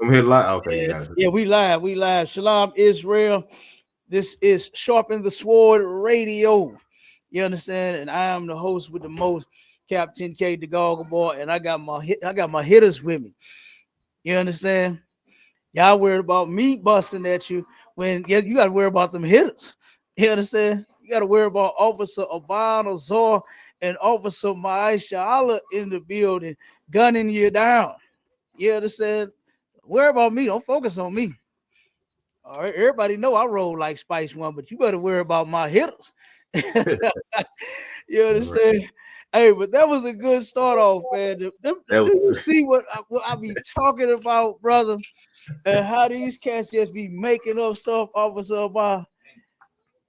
I'm here live. Okay, you got it. Yeah, we live. We live. Shalom, Israel. This is Sharpen the Sword Radio. You understand? And I am the host with the most, Captain K, the Goggle Boy, and I got my hitters with me. You understand? Y'all worried about me busting at you when you got to worry about them hitters. You understand? You got to worry about Officer Obama Zor and Officer Maisha Allah in the building, gunning you down. You understand? Worry about me. Don't focus on me. All right, everybody know I roll like Spice One, but you better worry about my hitters. You understand? Hey, but that was a good start off, man. Do you see what I be talking about, brother? And how these cats just be making up stuff off of about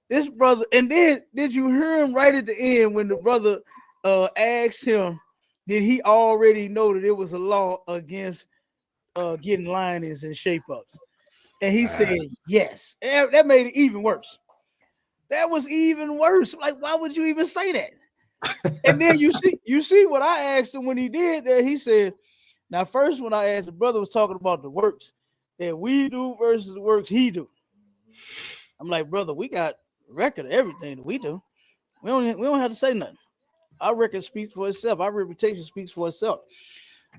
this brother. And then did you hear him right at the end when the brother asked him, did he already know that it was a law against getting linings and shape ups? And he said yes. And that made it even worse. That was even worse. Like, why would you even say that? And then you see what I asked him when he did that. He said, now, first, when I asked, the brother was talking about the works that we do versus the works he do. I'm like, brother, we got a record of everything that we do. We don't have to say nothing. Our record speaks for itself. Our reputation speaks for itself.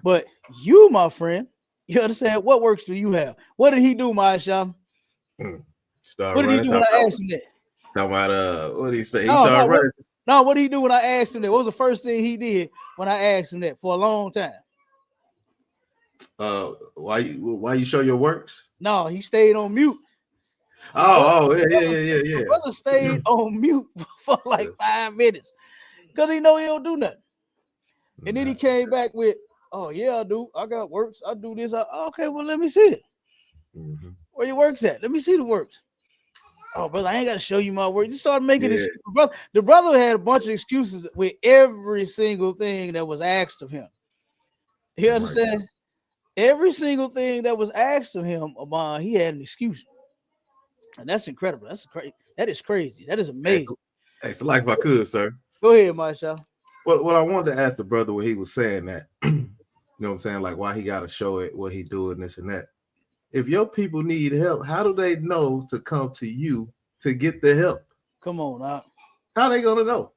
But you, my friend, you understand, what works do you have? What did he do, Maisha? What did he do when I asked him that? Talking about what did he say? He started running. What did he do when I asked him that? What was the first thing he did when I asked him that for a long time? Why you show your works? No, he stayed on mute. Yeah. The brother stayed on mute for like 5 minutes because he know he don't do nothing. And then he came back with, oh yeah, I do. I got works. I do this. Okay, well, let me see it. Where your works at? Let me see the works. Oh, brother, I ain't got to show you my work. You started making this. The brother had a bunch of excuses with every single thing that was asked of him. You understand? Every single thing that was asked of him, he had an excuse. And that's incredible. That is crazy. That is amazing. Hey, so like if I could, sir. Go ahead, Marshall. What I wanted to ask the brother when he was saying that, you know what I'm saying? Like why he got to show it, what he doing, this and that. If your people need help, how do they know to come to you to get the help? Come on, how they gonna know?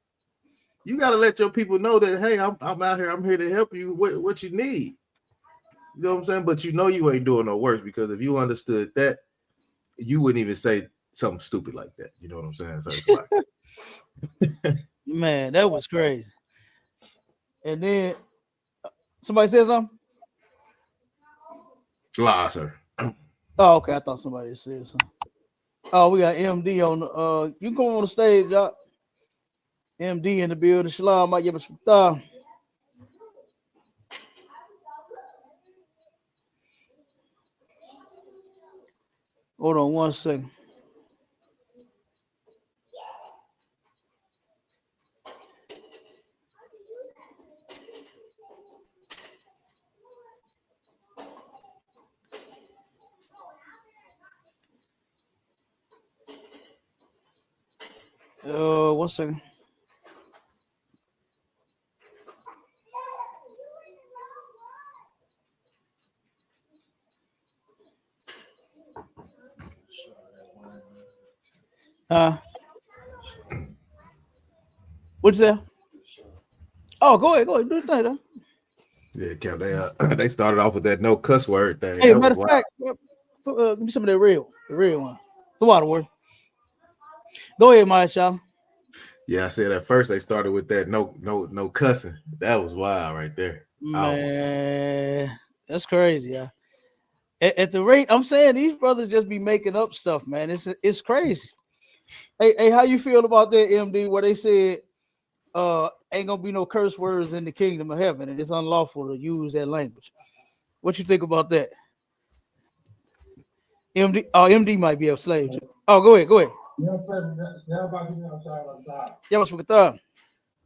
You got to let your people know that, hey, I'm out here. I'm here to help you. What you need? You know what I'm saying? But you know you ain't doing no worse, because if you understood that, you wouldn't even say something stupid like that. You know what I'm saying? So man, that was crazy. And then somebody said something? Lie, sir. Oh, okay. I thought somebody said something. Oh, we got MD on the you come on the stage, y'all. MD in the building. Shalom, might give us some thought. Hold on 1 second. One second. What's that? Oh, go ahead. Do the thing, though. Yeah, Cap, they started off with that no cuss word thing. Hey, matter of fact, give me some of that the real one. The water word. Go ahead, Marshall. Yeah, I said at first they started with that no cussing. That was wild right there. Man, that's crazy, yeah. At the rate I'm saying, these brothers just be making up stuff, man. It's crazy. Hey, how you feel about that, MD? Where they said ain't gonna be no curse words in the kingdom of heaven, and it's unlawful to use that language. What you think about that? MD might be a slave too. Oh, go ahead. Yeah, what's with the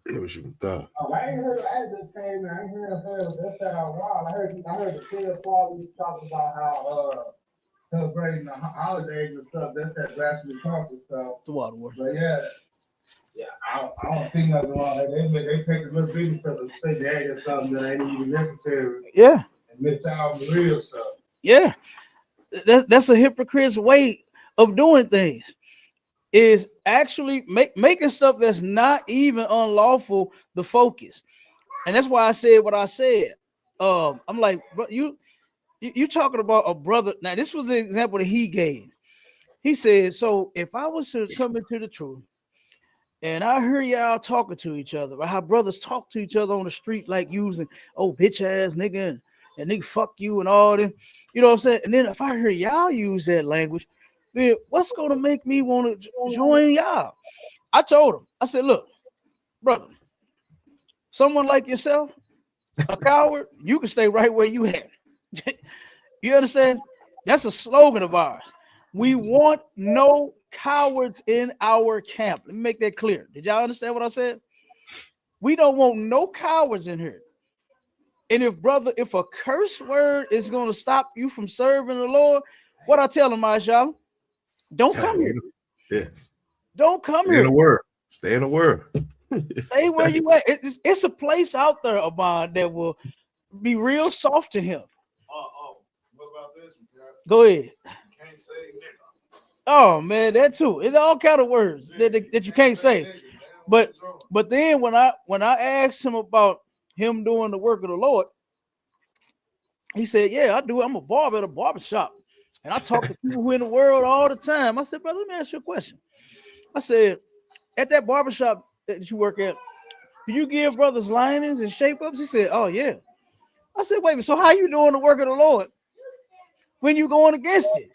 It was your thought. I ain't heard. I just came in. I ain't heard that that out wild. I heard the kid Paul talking about how celebrating the holidays and stuff. That's that blasphemy talk and stuff. The water word. But yeah, I don't see nothing wrong. They take a little bit because they say they add something that ain't even necessary. Yeah. And miss out on the real stuff. Yeah, that's a hypocrite's way of doing things. Is actually making stuff that's not even unlawful the focus. And that's why I said what I said. I'm like, bro, you talking about a brother. Now, this was the example that he gave. He said, so if I was to come into the truth and I hear y'all talking to each other, or how brothers talk to each other on the street, like using, oh, bitch ass nigga, and nigga fuck you and all them, you know what I'm saying? And then if I hear y'all use that language, then what's gonna make me want to join y'all? I told him, I said, look, brother, someone like yourself, a coward, you can stay right where you at. You understand? That's a slogan of ours. We want no cowards in our camp. Let me make that clear. Did y'all understand what I said? We don't want no cowards in here. And if a curse word is going to stop you from serving the Lord, what I tell them, y'all, don't come here. Yeah. Don't come Stay here. In the world. Stay in the world. Stay where you at. It's a place out there, Abad, that will be real soft to him. What about this? Go ahead. Can't say nigga. Oh man, that too. It's all kind of words that you can't say. But then when I asked him about him doing the work of the Lord, he said, yeah, I do. I'm a barber at a barbershop. And I talk to people who in the world all the time. I said, brother, let me ask you a question. I said, at that barbershop that you work at, do you give brothers linings and shape-ups? He said, oh, yeah. I said, wait, so how you doing the work of the Lord when you going against it?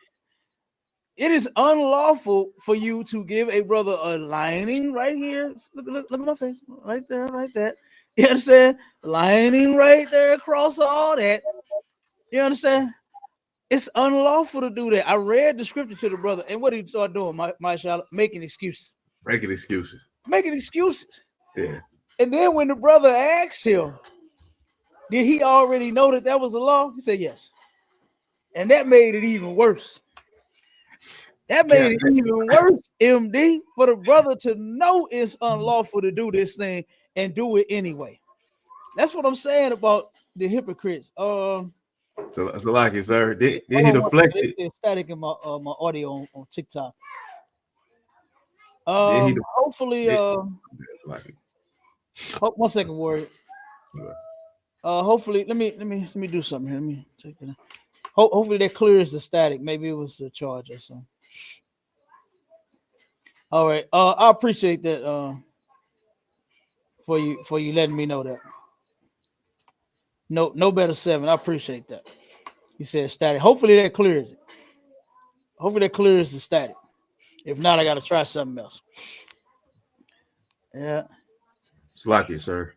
It is unlawful for you to give a brother a lining right here. Look at my face. Right there, right there. You understand? Lining right there across all that. You understand? It's unlawful to do that. I read the scripture to the brother, and what did he start doing? My child, making excuses. Making excuses. Making excuses. Yeah. And then when the brother asked him, did he already know that was a law? He said yes. And that made it even worse. That made it even worse, MD, for the brother to know it's unlawful to do this thing and do it anyway. That's what I'm saying about the hypocrites. So like it, sir. Did he deflect it? It's static in my audio on TikTok. Hopefully, one second, Warrior. Hopefully, let me do something here. Let me check that out. Hopefully that clears the static. Maybe it was the charge or something. All right. I appreciate that for you letting me know that. No better 7. I appreciate that. You said static. Hopefully that clears it. Hopefully that clears the static. If not, I gotta try something else. Yeah. It's like it, sir.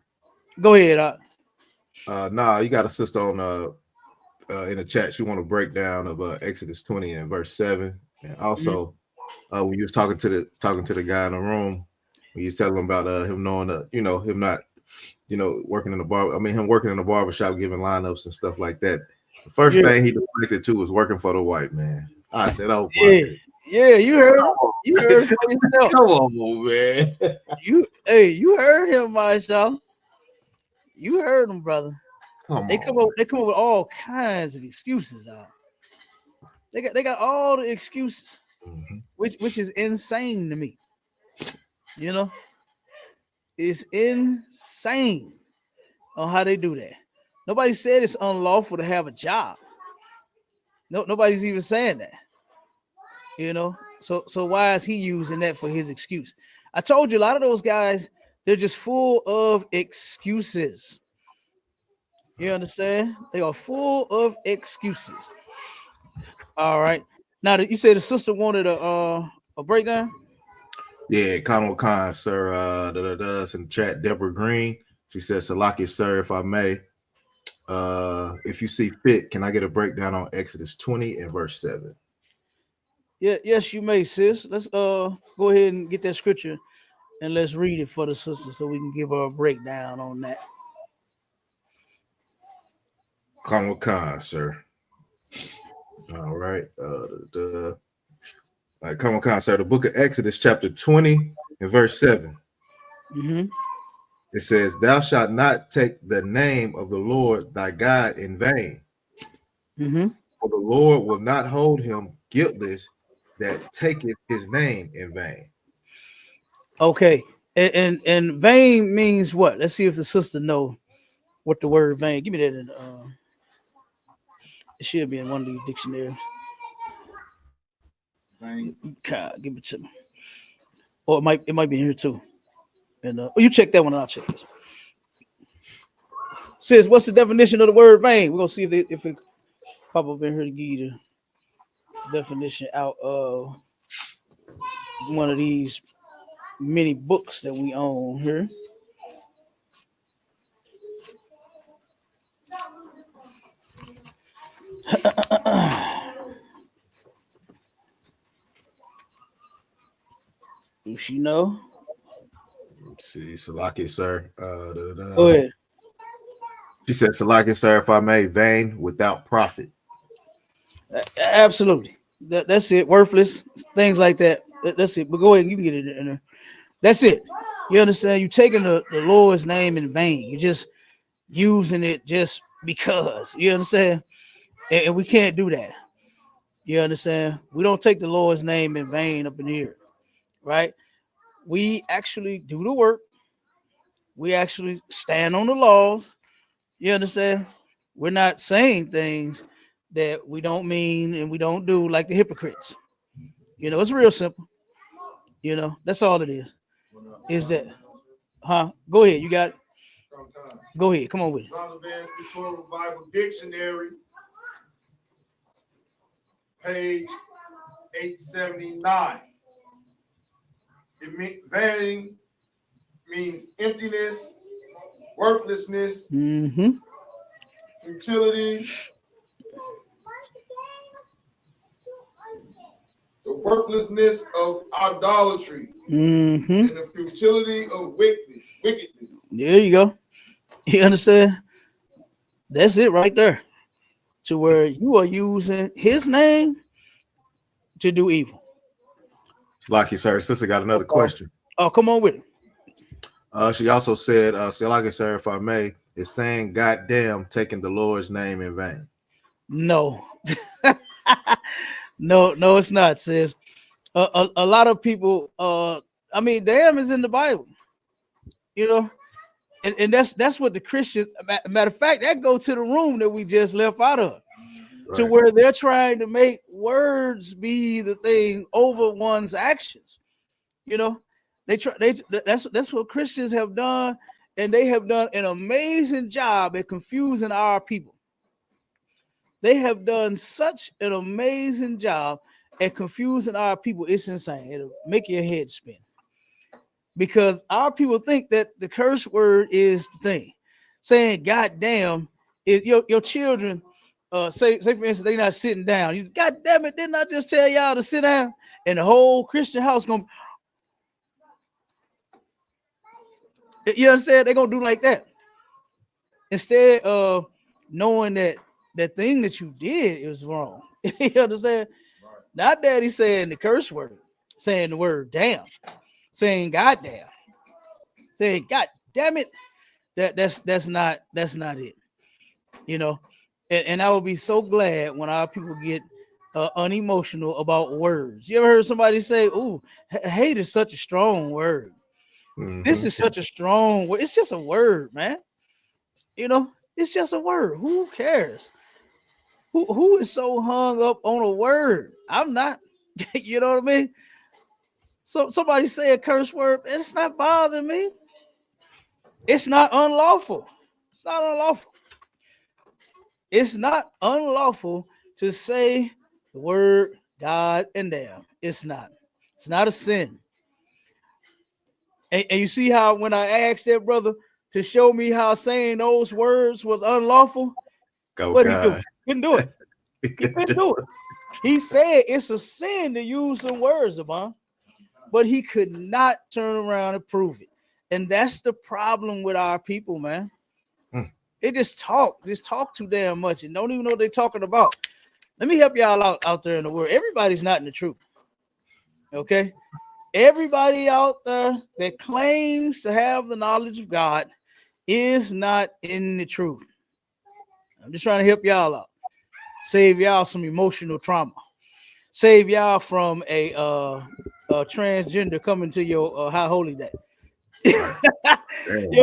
Go ahead. Nah, you got a sister on in the chat. She want to break down of Exodus 20 and verse 7. And also when you was talking to the guy in the room, when you was telling him about him knowing him not working in the bar. I mean, him working in the barbershop, giving lineups and stuff like that. The first thing he deflected to was working for the white man. I said, "Oh, yeah, you heard him. You heard him for yourself. Come on, man. You heard him, Marshall. You heard him, brother. They come up with all kinds of excuses out. They got all the excuses, which is insane to me. You know, it's insane on how they do that. Nobody said it's unlawful to have a job. No, nobody's even saying that. You know, so why is he using that for his excuse? I told you a lot of those guys, they're just full of excuses. You understand? They are full of excuses. All right. Now that you said the sister wanted a breakdown. Yeah, Conal Khan, sir. Us in the chat, Deborah Green. She says, Salaki, sir, if I may. If you see fit, can I get a breakdown on Exodus 20 and verse 7? Yeah, yes, you may, sis. Let's go ahead and get that scripture and let's read it for the sister so we can give her a breakdown on that. Conal Khan, sir. All right. Conal Khan, sir. The book of Exodus, chapter 20 and verse 7. It says, "Thou shalt not take the name of the Lord thy God in vain, For the Lord will not hold him guiltless that taketh his name in vain. Okay. And vain means what? Let's see if the sister know what the word vain. Give me that. It should be in one of these dictionaries. God, give it to me. Or it might be in here too. And you check that one and I'll check this. Sis, what's the definition of the word vain? We're gonna see if it pop up in here to give you the definition out of one of these many books that we own here. Do she know? Let's see, Salaki, sir. Go ahead. She said, Salaki, sir, if I may, vain without profit. Absolutely. That's it. Worthless, things like that. That's it. But go ahead, you can get it in there. That's it. You understand? You're taking the Lord's name in vain. You're just using it just because. You understand? And we can't do that. You understand? We don't take the Lord's name in vain up in here, right? We actually do the work. We actually stand on the laws. You understand? We're not saying things that we don't mean and we don't do like the hypocrites. You know, it's real simple. You know, that's all it is. Is that, Go ahead. You got it. Go ahead. Come on with it. Zondervan Pictorial Bible Dictionary, page 879. Vain means emptiness, worthlessness, futility, the worthlessness of idolatry, and the futility of wickedness. There you go. You understand? That's it right there. To where you are using his name to do evil. Salaki, sir. Sister got another question. Oh, come on with it. She also said, Salaki, sir, if I may, is saying goddamn taking the Lord's name in vain. No. No, it's not, sis. A lot of people, I mean, damn is in the Bible, you know, and that's what the Christians, matter of fact, that go to the room that we just left out of, to where they're trying to make words be the thing over one's actions. You know, that's what Christians have done, and they have done an amazing job at confusing our people. They have done such an amazing job at confusing our people. It's insane. It'll make your head spin. Because our people think that the curse word is the thing. Saying God damn is your children say for instance, they're not sitting down. You God damn it, didn't I just tell y'all to sit down? And the whole Christian house gonna, you understand? They're gonna do like that. Instead of knowing that that thing that you did is wrong. You understand? Right. Not daddy saying the curse word, saying the word damn, saying goddamn, saying God damn it. That's not it. You know, and I will be so glad when our people get unemotional about words. You ever heard somebody say, "Ooh, hate is such a strong word. This is such a strong word. It's just a word, man. You know, it's just a word. Who cares? Who is so hung up on a word? I'm not." You know what I mean? So somebody say a curse word, it's not bothering me. It's not unlawful. It's not unlawful. It's not unlawful to say the word God and damn. It's not. It's not a sin. And you see how when I asked that brother to show me how saying those words was unlawful, what he do? Couldn't do it. He couldn't do it. He said it's a sin to use some words, Abon, but he could not turn around and prove it. And that's the problem with our people, man. They just talk too damn much and don't even know what they're talking about. Let me help y'all out there in the world. Everybody's not in the truth. Okay? Everybody out there that claims to have the knowledge of God is not in the truth. I'm just trying to help y'all out. save y'all some emotional trauma, save y'all from a transgender coming to your high holy day. You know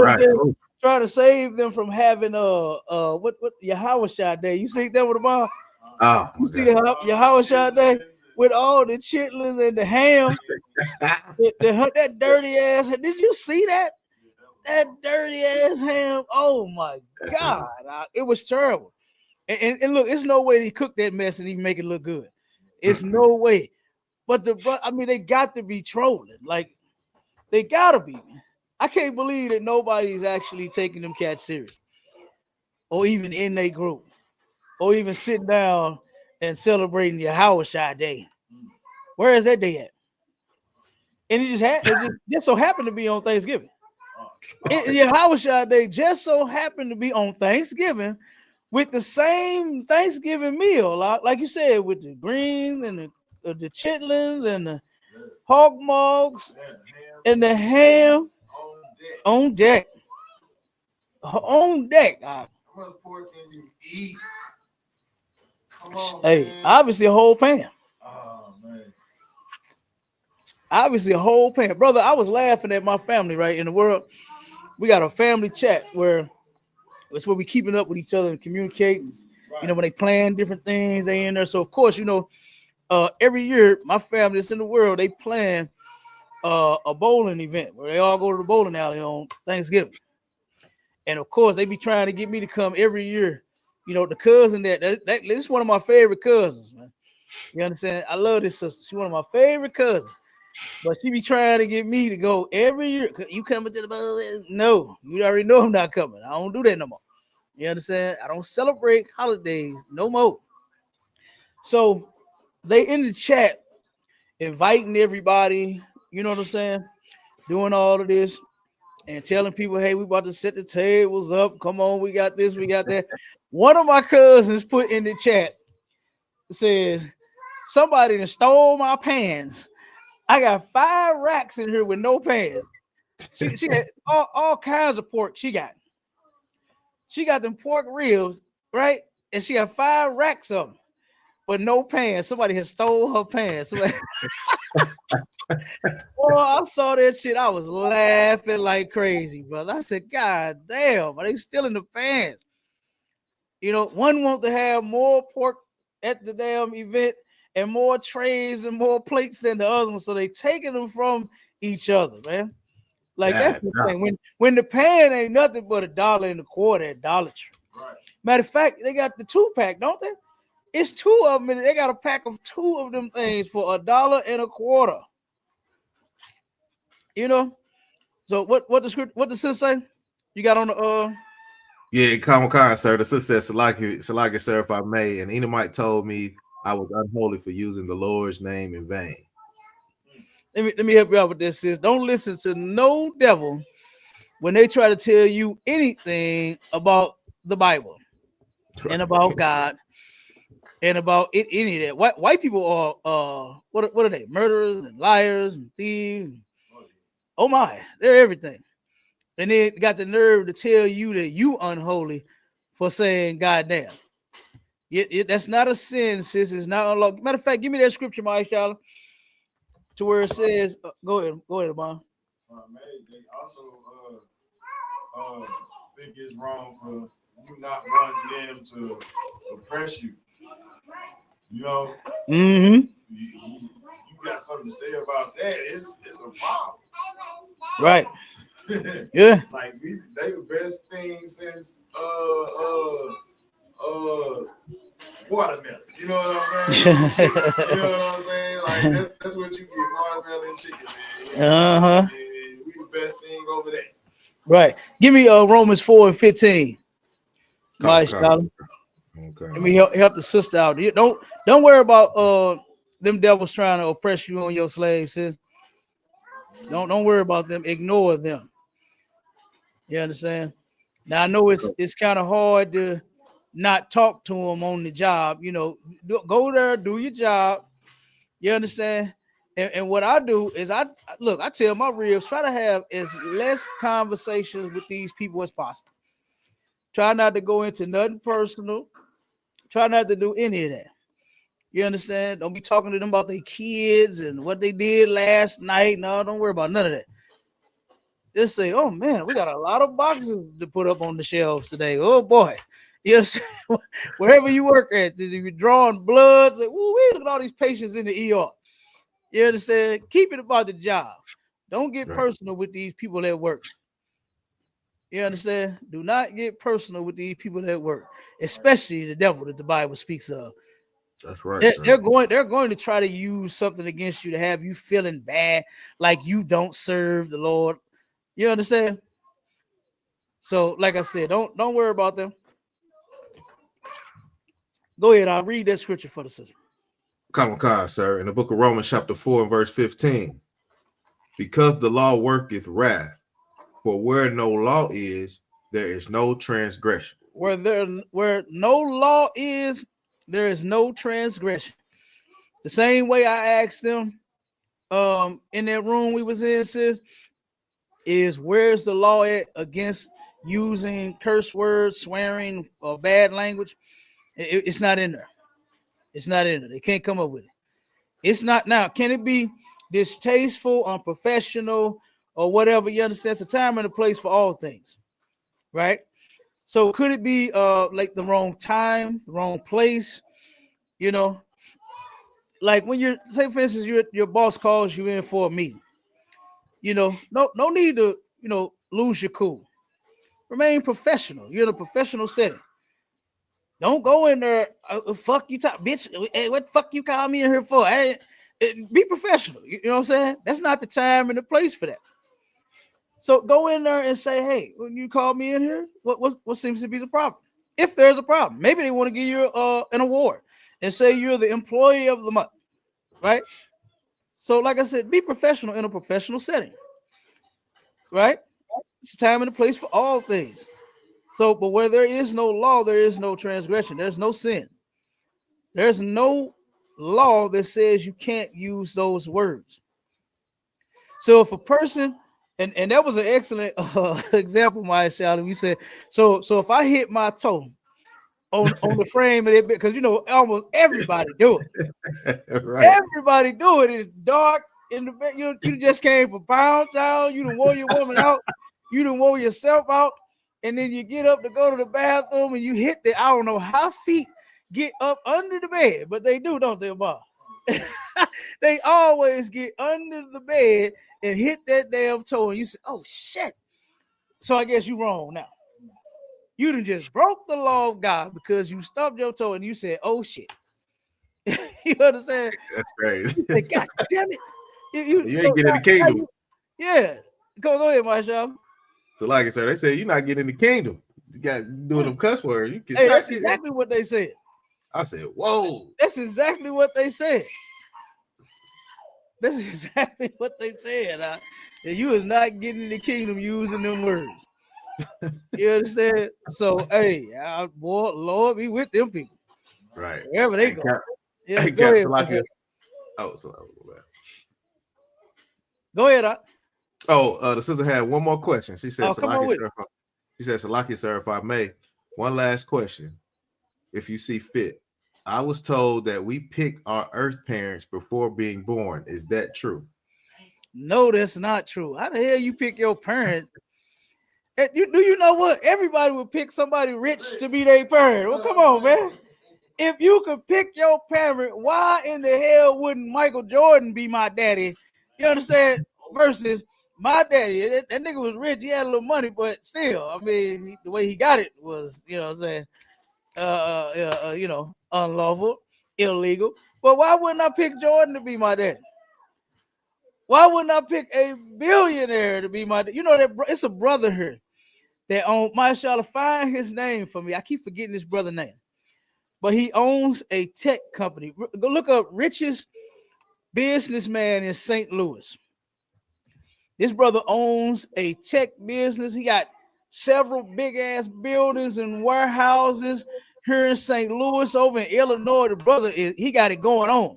what I'm saying? Trying to save them from having what Yahweh Day. You see that with the mom? Oh, you see the Yahweh Day with all the chitlins and the ham, that dirty ass. Did you see that? That dirty ass ham. Oh my God, it was terrible. And look, it's no way he cooked that mess and he make it look good. It's no way. But I mean, they got to be trolling. Like, they gotta be. I can't believe that nobody's actually taking them cats serious, or even in their group, or even sitting down and celebrating your Howard Day. Where is that day at? And it just so happened to be on Thanksgiving. Your Howard Day just so happened to be on Thanksgiving with the same Thanksgiving meal, like you said, with the greens and the chitlins and the hog mugs and the ham on deck. On deck. How much pork can you eat? Come on, Hey, man. obviously a whole pan. Oh, man. Obviously a whole pan. Brother, I was laughing at my family, right? In the world, we got a family chat where it's where we keeping up with each other and communicating. Right. You know, when they plan different things, they in there. So of course, you know, every year my family that's in the world, they plan a bowling event where they all go to the bowling alley on Thanksgiving. And of course, they be trying to get me to come every year. You know, the cousin that this is one of my favorite cousins, man. You understand? I love this sister. She's one of my favorite cousins. But she be trying to get me to go every year. You coming to the bowl? No, you already know I'm not coming. I don't do that no more. You understand? I don't celebrate holidays no more. So they in the chat inviting everybody, you know what I'm saying? Doing all of this and telling people, hey, we about to set the tables up. Come on, we got this, we got that. One of my cousins put in the chat, says, somebody stole my pans. I got 5 racks in here with no pans. She got all kinds of pork. She got them pork ribs, right? And she got 5 racks of them, but no pans. Somebody has stole her pans. Oh, I saw that shit. I was laughing like crazy, brother. I said, God damn, are they stealing the pans? You know, one want to have more pork at the damn event and more trays and more plates than the other one. So they taking them from each other, man. Like that's the thing. When the pan ain't nothing but $1.25 at Dollar Tree. Right. Matter of fact, they got the 2-pack, don't they? It's 2 of them, and they got a pack of 2 of them things for $1.25. You know. So what the sister say? You got on the Yeah, Comic-Con, sir. The sister said, Salaki, sir, if I may, and Edomite told me I was unholy for using the Lord's name in vain. Let me help you out with this, sis. Don't listen to no devil when they try to tell you anything about the Bible and about God and about any of that. White people are what are they? Murderers and liars and thieves. Oh my, they're everything. And they got the nerve to tell you that you unholy for saying goddamn. That's not a sin, sis. It's not unlawful. Matter of fact, give me that scripture, my Shala, to where it says, go ahead, Mom. They also think it's wrong for you not wanting them to oppress you. You know, you got something to say about that. It's a problem. Right. Yeah. Like they the best thing since watermelon. You know what I'm saying? You know what I'm saying? Like that's what you get, watermelon and chicken, man. We the best thing over there. Right. Give me Romans 4:15. My scholar. Okay. Let me help the sister out. Don't worry about them devils trying to oppress you on your slaves, sis. Don't worry about them. Ignore them. You understand? Now I know it's kind of hard to not talk to them on the job. You know, go there, do your job. You understand? And what I do is I tell my ribs, try to have as less conversations with these people as possible. Try not to go into nothing personal. Try not to do any of that. You understand? Don't be talking to them about their kids and what they did last night. No, don't worry about none of that. Just say, oh man, we got a lot of boxes to put up on the shelves today. Oh boy. Yes, wherever you work at, if you're drawing blood, say, we look at all these patients in the ER. You understand? Keep it about the job. Don't get personal with these people at work. You understand? Do not get personal with these people at work, especially the devil that the Bible speaks of. That's right. They're going to try to use something against you to have you feeling bad, like you don't serve the Lord. You understand? So, like I said, don't worry about them. Go ahead. I'll read that scripture for the sister. Come on, sir. In the book of Romans, chapter 4 and verse 15. Because the law worketh wrath, for where no law is, there is no transgression. Where no law is, there is no transgression. The same way I asked them in that room we was in, sis, is where's the law at against using curse words, swearing, or bad language? It's not in there. It's not in there. They can't come up with it. It's not. Now, can it be distasteful, unprofessional, or whatever? You understand? It's a time and a place for all things, right? So could it be like the wrong time, the wrong place? You know, like when you're, say for instance, your boss calls you in for a meeting. You know, no need to, lose your cool. Remain professional. You're in a professional setting. Don't go in there, fuck you, talk, bitch. Hey, what the fuck you call me in here for? Be professional. You know what I'm saying? That's not the time and the place for that. So go in there and say, hey, when you call me in here, what seems to be the problem? If there's a problem, maybe they want to give you an award and say you're the employee of the month, right? So like I said, be professional in a professional setting, right? It's a time and a place for all things. So, but where there is no law, there is no transgression. There's no sin. There's no law that says you can't use those words. So if a person, and that was an excellent example, my child. We said, so if I hit my toe on the frame of it, because almost everybody do it. Right. Everybody do it. It's dark in the bed. You just came from Pound Town. You done wore your woman out. You done wore yourself out. And then you get up to go to the bathroom and you hit the, I don't know how feet get up under the bed, but they do, don't they, Bob? They always get under the bed and hit that damn toe, and you say, oh shit. So I guess you're wrong now. You done just broke the law of God because you stubbed your toe and you said, oh shit. You understand? That's crazy. You say, God damn it. You ain't getting the kingdom. Yeah. Go ahead, Marshall. So like I said, they say you're not getting the kingdom. You got doing them cuss words. That's exactly what they said. I said, whoa. That's exactly what they said. That's exactly what they said. And you is not getting the kingdom using them words. You understand? So, hey, boy, Lord, be with them people. Right. Wherever they go. Go ahead. Go ahead. The sister had one more question. She said, Salaki, sir, if I may, one last question. If you see fit, I was told that we pick our earth parents before being born. Is that true? No, that's not true. How the hell you pick your parent? Do you know what? Everybody would pick somebody rich to be their parent. Well, come on, man. If you could pick your parent, why in the hell wouldn't Michael Jordan be my daddy? You understand? Versus my daddy, that nigga was rich. He had a little money, but still, I mean, the way he got it was, unlawful, illegal. But why wouldn't I pick Jordan to be my daddy? Why wouldn't I pick a billionaire to be my daddy? That it's a brother here that owns, mashallah, find his name for me. I keep forgetting his brother's name. But he owns a tech company. Go look up richest businessman in St. Louis. This brother owns a tech business. He got several big ass buildings and warehouses here in St. Louis, over in Illinois. The brother he got it going on.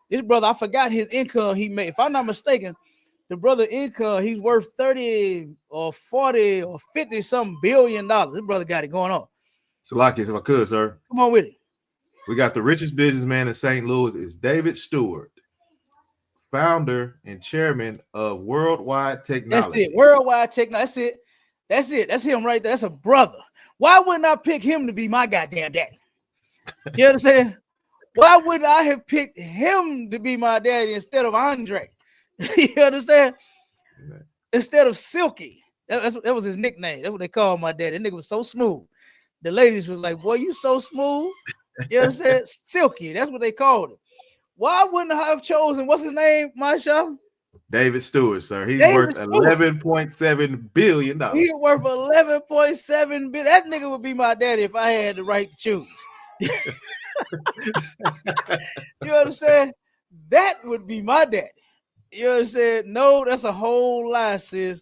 This brother, I forgot his income he made. If I'm not mistaken, the brother income, he's worth 30 or 40 or 50 something $billion. This brother got it going on. Salaki, if I could, sir. Come on with it. We got the richest businessman in St. Louis is David Stewart, founder and chairman of Worldwide Technology. That's it. Worldwide Technology. That's it. That's him right there. That's a brother. Why wouldn't I pick him to be my goddamn daddy? You understand? Why wouldn't I have picked him to be my daddy instead of Andre? You understand? Instead of Silky. That was his nickname. That's what they called my daddy. That nigga was so smooth. The ladies was like, boy, you so smooth. You understand? Silky. That's what they called it. Why wouldn't I have chosen, what's his name, Marsha? David Stewart, sir. He's David worth Stewart. $11.7 billion. He's worth $11.7 billion. That nigga would be my daddy if I had the right to choose. You understand? That would be my daddy. You understand? No, that's a whole lie, sis.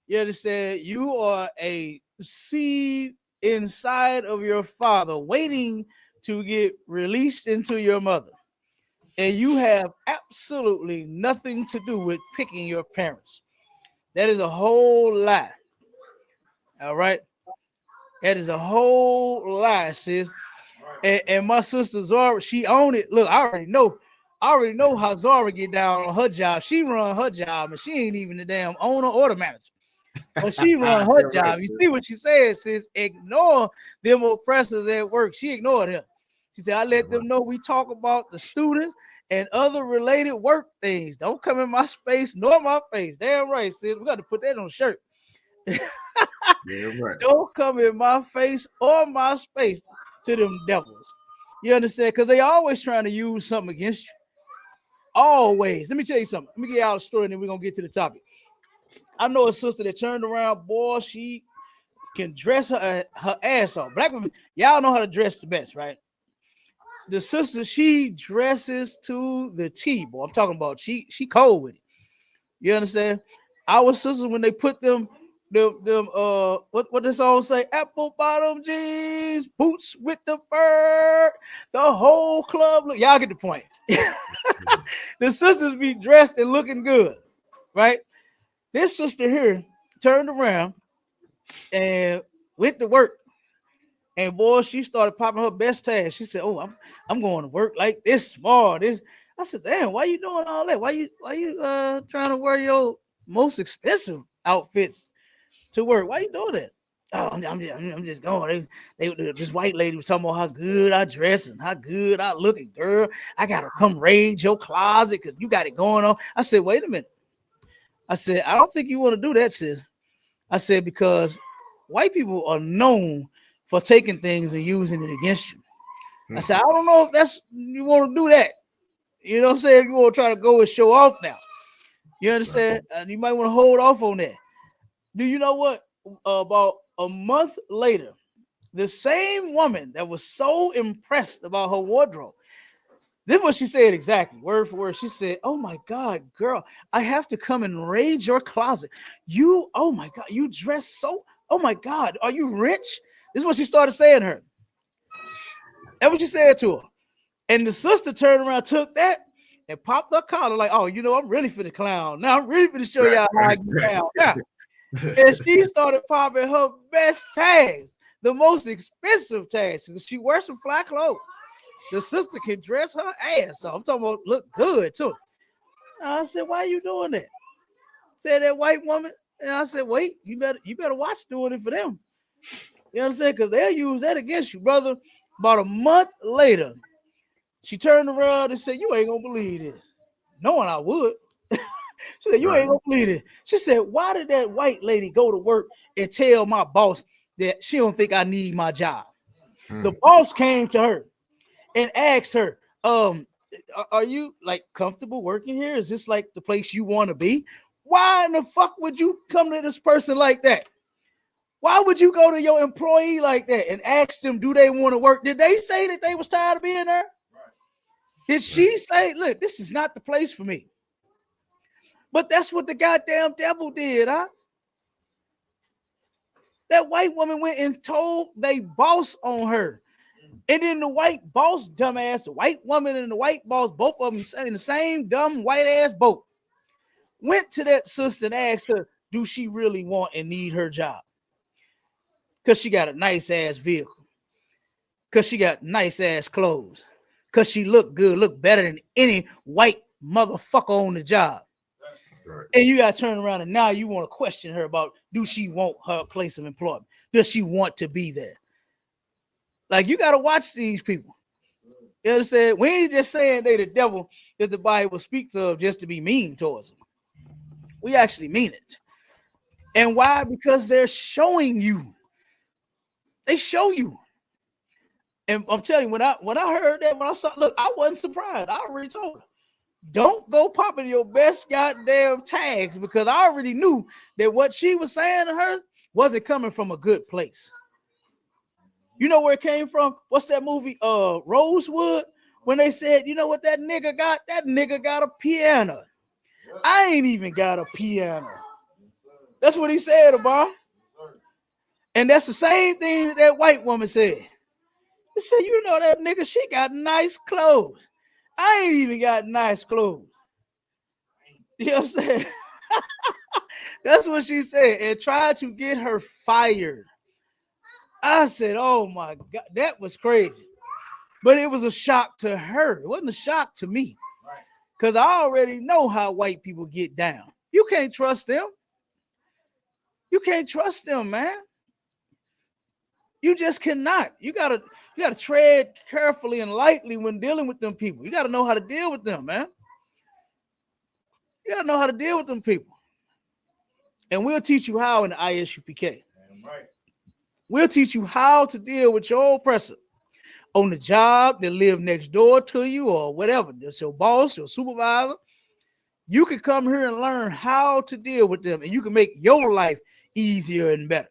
You understand? You are a seed inside of your father waiting to get released into your mother. And you have absolutely nothing to do with picking your parents. That is a whole lie. All right? That is a whole lie, sis. And my sister Zara, she owned it. Look, I already know how Zara get down on her job. She run her job, and she ain't even the damn owner or the manager. But she run her job. You see what she says, sis? Ignore them oppressors at work. She ignored him. She said, I let them know we talk about the students and other related work things. Don't come in my space nor my face. Damn right, sis. We got to put that on a shirt. Right. Don't come in my face or my space to them devils. You understand? Because they always trying to use something against you. Always. Let me tell you something. Let me get y'all a story and then we're going to get to the topic. I know a sister that turned around, boy, she can dress her ass off. Black women, y'all know how to dress the best, right? The sister, she dresses to the T, boy. I'm talking about she cold with it. You understand? Our sisters, when they put them what this song say? Apple bottom jeans, boots with the bird, the whole club. Look, y'all get the point. The sisters be dressed and looking good, right? This sister here turned around and went to work. And boy, she started popping her best tag. She said, "Oh, I'm going to work like this tomorrow." I said, "Damn, why you doing all that? Why you trying to wear your most expensive outfits to work? Why you doing that?" "Oh, I'm just going. This white lady was talking about how good I dress and how good I look. And girl, I gotta come raid your closet because you got it going on." I said, "Wait a minute." I said, "I don't think you want to do that, sis." I said, "Because white people are known for taking things and using it against you." I said, "I don't know if that's you want to do that. You know what I'm saying? You want to try to go and show off now. You understand? You might want to hold off on that." Do you know what? About a month later, the same woman that was so impressed about her wardrobe, this is what she said exactly, word for word. She said, "Oh my God, girl, I have to come and raid your closet. Oh my God, you dress so, oh my God, are you rich?" This is what she started saying to her. That's what she said to her. And the sister turned around, took that, and popped her collar like, "Oh, I'm really finna clown. Now I'm really finna show y'all how I get down." Now, and she started popping her best tags, the most expensive tags, because she wears some fly clothes. The sister can dress her ass off. I'm talking about look good too. I said, "Why are you doing that?" Said that white woman. And I said, "Wait, you better watch doing it for them." You understand? Because they'll use that against you, brother. About a month later, she turned around and said, "You ain't gonna believe this." Knowing I would. She said, "You ain't gonna believe it." She said, "Why did that white lady go to work and tell my boss that she don't think I need my job?" The boss came to her and asked her, "Are you like comfortable working here? Is this like the place you want to be? Why in the fuck would you come to this person like that? Why would you go to your employee like that and ask them, do they want to work? Did they say that they was tired of being there? Did she say, look, this is not the place for me?" But that's what the goddamn devil did, huh? That white woman went and told they boss on her. And then the white boss, dumbass, the white woman and the white boss, both of them in the same dumb white ass boat, went to that sister and asked her, do she really want and need her job? Because she got a nice ass vehicle. because she got nice ass clothes, because she look good, look better than any white motherfucker on the job. Right. And you got to turn around and now you want to question her about, do she want her place of employment? Does she want to be there? Like, you got to watch these people. You understand? We ain't just saying they the devil that the Bible speaks of just to be mean towards them. We actually mean it. And why? Because they're showing you. They show you. And I'm telling you, when I heard that, when I saw, look, I wasn't surprised. I already told her, don't go popping your best goddamn tags, because I already knew that what she was saying to her wasn't coming from a good place. You know where it came from? What's that movie? Rosewood. When they said, you know what that nigga got? That nigga got a piano. I ain't even got a piano. That's what he said about. And that's the same thing that white woman said. He said, you know that nigga, she got nice clothes. I ain't even got nice clothes. You know what I'm saying? That's what she said, and tried to get her fired. I said, oh my God, that was crazy. But it was a shock to her. It wasn't a shock to me. Because I already know how white people get down. You can't trust them. You can't trust them, man. You just cannot. You gotta tread carefully and lightly when dealing with them people. You gotta know how to deal with them, man. You gotta know how to deal with them people. And we'll teach you how in the ISUPK. Right. We'll teach you how to deal with your oppressor on the job that live next door to you or whatever. That's your boss, your supervisor. You can come here and learn how to deal with them, and you can make your life easier and better.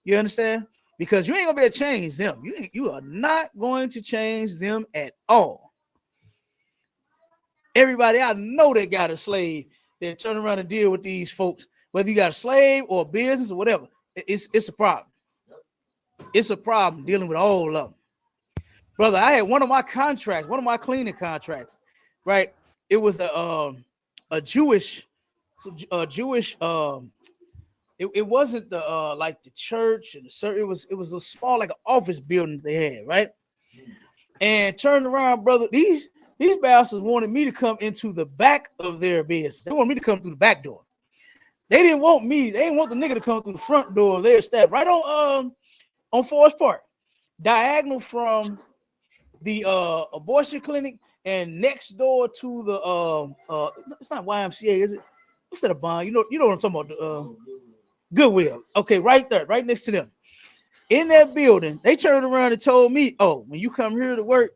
You understand? Because you ain't gonna be able to change them. You are not going to change them at all. Everybody I know that got a slave that turn around and deal with these folks, whether you got a slave or a business or whatever, it's a problem. It's a problem dealing with all of them. Brother, I had one of my cleaning contracts, right? It was a Jewish, it wasn't the like the church and the it was a small like an office building they had, right? And turned around, brother, these bastards wanted me to come into the back of their business. They wanted me to come through the back door. They didn't want me. They didn't want the nigga to come through the front door of their staff, right on Forest Park, diagonal from the abortion clinic and next door to the it's not YMCA, is it? What's that, a bond? You know what I'm talking about? Goodwill. Okay, right there, right next to them. In that building, they turned around and told me, oh, when you come here to work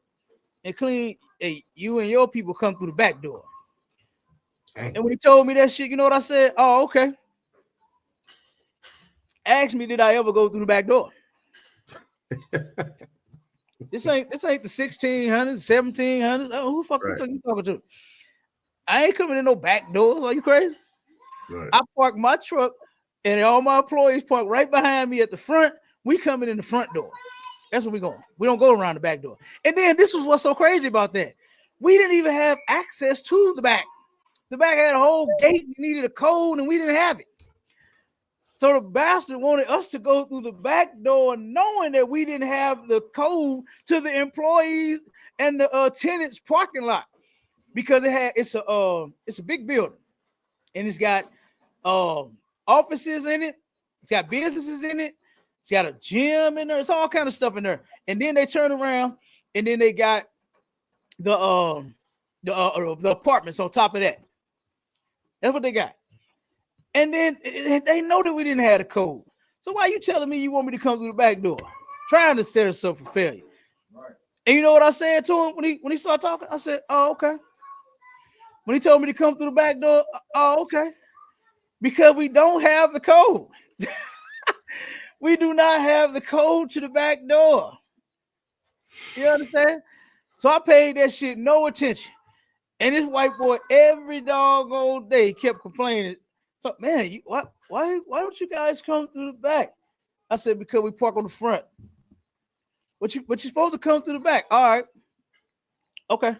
and clean, hey, you and your people come through the back door. And when he told me that shit, you know what I said? Oh, okay. Ask me, did I ever go through the back door? This ain't the 1600s, 1700s. Oh, who the fuck you talking to? I ain't coming in no back doors. Are you crazy? Right. I park my truck and all my employees park right behind me at the front. We coming in the front door. That's where we going. We don't go around the back door. And then this was what's so crazy about that. We didn't even have access to the back. The back had a whole gate. You needed a code and we didn't have it. So the bastard wanted us to go through the back door knowing that we didn't have the code to the employees and the tenants parking lot, because it's a big building and it's got offices in it. It's got businesses in it. It's got a gym in there. It's all kind of stuff in there. And then they turn around and then they got the apartments on top of that. That's what they got. And then they know that we didn't have the code. So why are you telling me you want me to come through the back door? Trying to set us up for failure. Right. And you know what I said to him when he started talking? I said, oh, okay. When he told me to come through the back door, oh, okay. Because we don't have the code. We do not have the code to the back door. You understand? So I paid that shit no attention. And this white boy every doggone day kept complaining. So, man, why don't you guys come through the back? I said, because we park on the front. But you're supposed to come through the back. All right. Okay.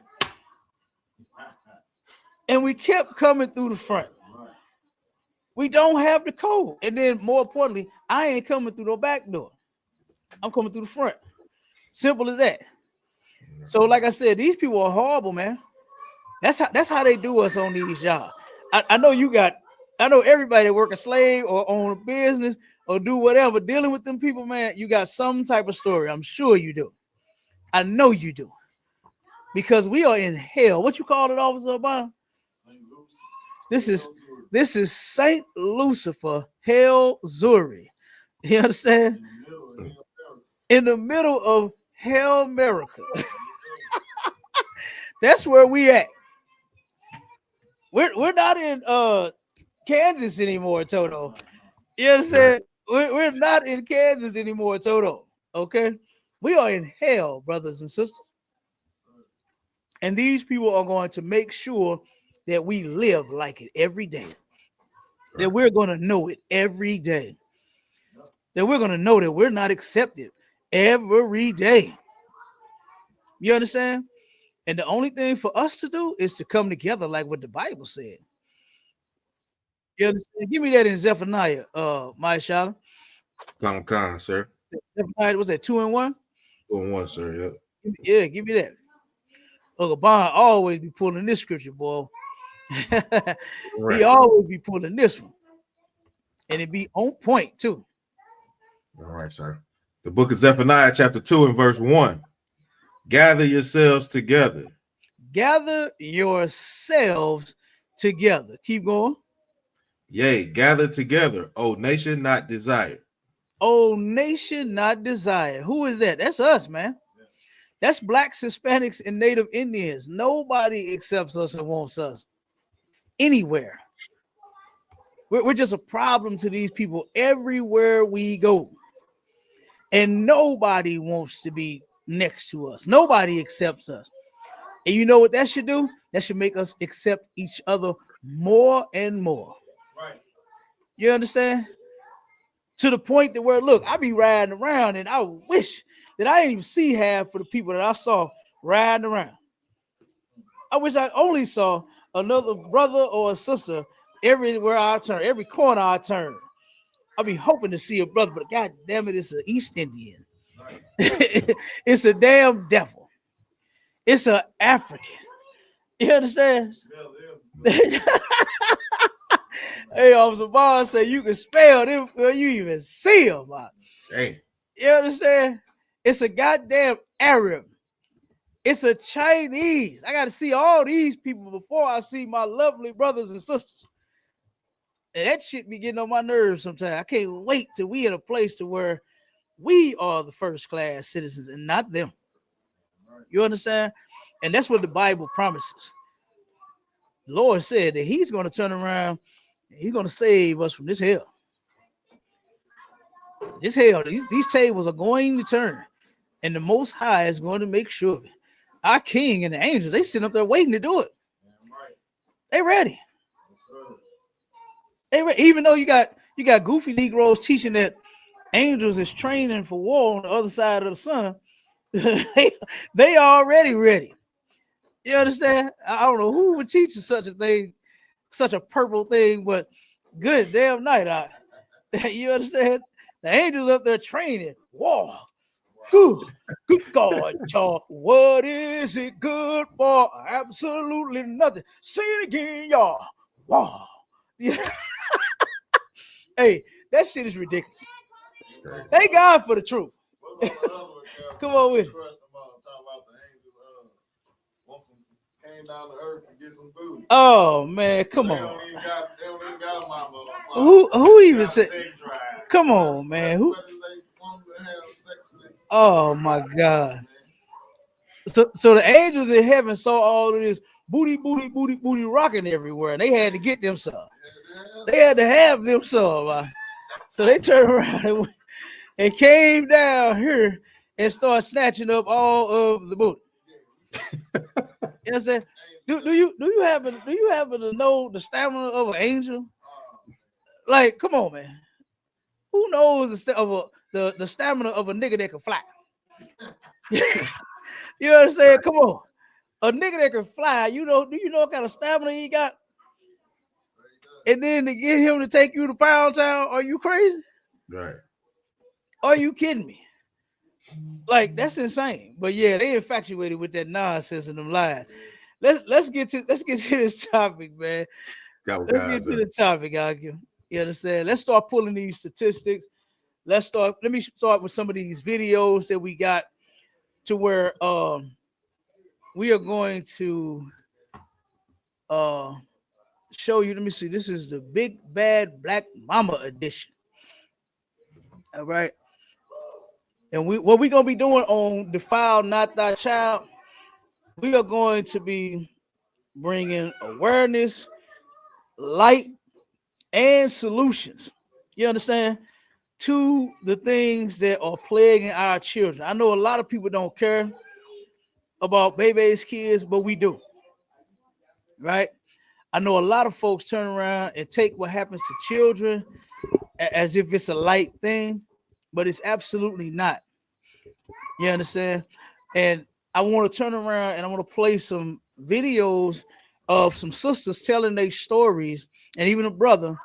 And we kept coming through the front. We don't have the code. And then more importantly, I ain't coming through the back door. I'm coming through the front. Simple as that. So, like I said, these people are horrible, man. That's how they do us on these jobs. I know everybody that work a slave or own a business or do whatever dealing with them people, man. You got some type of story. I'm sure you do. I know you do. Because we are in hell. What you call it, Officer Obama? This is Saint Lucifer, Hell Zuri. You understand? In the middle of Hell America. That's where we at. We're not in Kansas anymore, Toto. You understand? We're not in Kansas anymore, Toto. Okay? We are in hell, brothers and sisters. And these people are going to make sure that we live like it every day. That we're going to know it every day. That we're going to know that we're not accepted every day. You understand? And the only thing for us to do is to come together like what the Bible said. You understand? Give me that in Zephaniah, my Shala. Con, sir. Zephaniah, was that 2 and 1? 2 and 1, sir. Yep. Yeah, give me that. Look, Bond always be pulling this scripture, boy. Right. He always be pulling this one. And it be on point, too. All right, sir. The book of Zephaniah, chapter 2 and verse 1. Gather yourselves together. Gather yourselves together. Keep going. Yea, gather together, O nation not desired. O nation not desired. Who is that? That's us, man. That's blacks, Hispanics, and Native Indians. Nobody accepts us and wants us anywhere. We're just a problem to these people everywhere we go. And nobody wants to be next to us. Nobody accepts us. And you know what that should do? That should make us accept each other more and more. Right. You understand? To the point that where, look, I be riding around and I wish that I didn't even see half of the people that I saw riding around. I wish I only saw another brother or a sister everywhere I turn, every corner I turn. I be hoping to see a brother, but God damn it, it's an East Indian. Right. It's a damn devil. It's an African. You understand? Hey, Officer Bond said you can spell them before you even see them. Hey. You understand? It's a goddamn Arab. It's a Chinese. I got to see all these people before I see my lovely brothers and sisters. And that shit be getting on my nerves sometimes. I can't wait till we in a place to where we are the first class citizens and not them. You understand? And that's what the Bible promises. The Lord said that he's going to turn around and he's going to save us from this hell. This hell, these tables are going to turn. And the Most High is going to make sure of it. Our king and the angels, they sitting up there waiting to do it. They ready. Even though you got goofy Negroes teaching that angels is training for war on the other side of the sun, they already ready. You understand? I don't know who would teach you such a thing, such a purple thing, but good damn night. You understand? The angels up there training war. Good God, y'all. What is it good for? Absolutely nothing. Say it again, y'all. Wow. Yeah. Hey, that shit is ridiculous. Thank God for the truth. Come on with it. Came down to earth to get some food. Oh man, come on. They don't even got a mama. Who even said? Come on, man. Who? Oh my God. So the angels in heaven saw all of this booty rocking everywhere, and they had to get them some. They had to have them some. So they turned around and came down here and started snatching up all of the booty. You understand? Do you happen to know the stamina of an angel? Like, come on, man. Who knows the stamina of a nigga that can fly? You understand? Come on. A nigga that can fly, do you know what kind of stamina he got? And then to get him to take you to Pound Town, are you crazy? Right. Are you kidding me? Like that's insane. But yeah, they infatuated with that nonsense and them lies. Let's get to this topic, man. Let's get to the topic, Aggie. You understand? Let's start pulling these statistics. Let me start with some of these videos that we got to where we are going to show you. Let me see. This is the Big Bad Black Mama edition. All right. And what we're gonna be doing on Defile Not Thy Child, we are going to be bringing awareness, light, and solutions. You understand? To the things that are plaguing our children. I know a lot of people don't care about baby's kids, but we do. Right? I know a lot of folks turn around and take what happens to children as if it's a light thing, but it's absolutely not. You understand? And I want to turn around and I want to play some videos of some sisters telling their stories, and even a brother.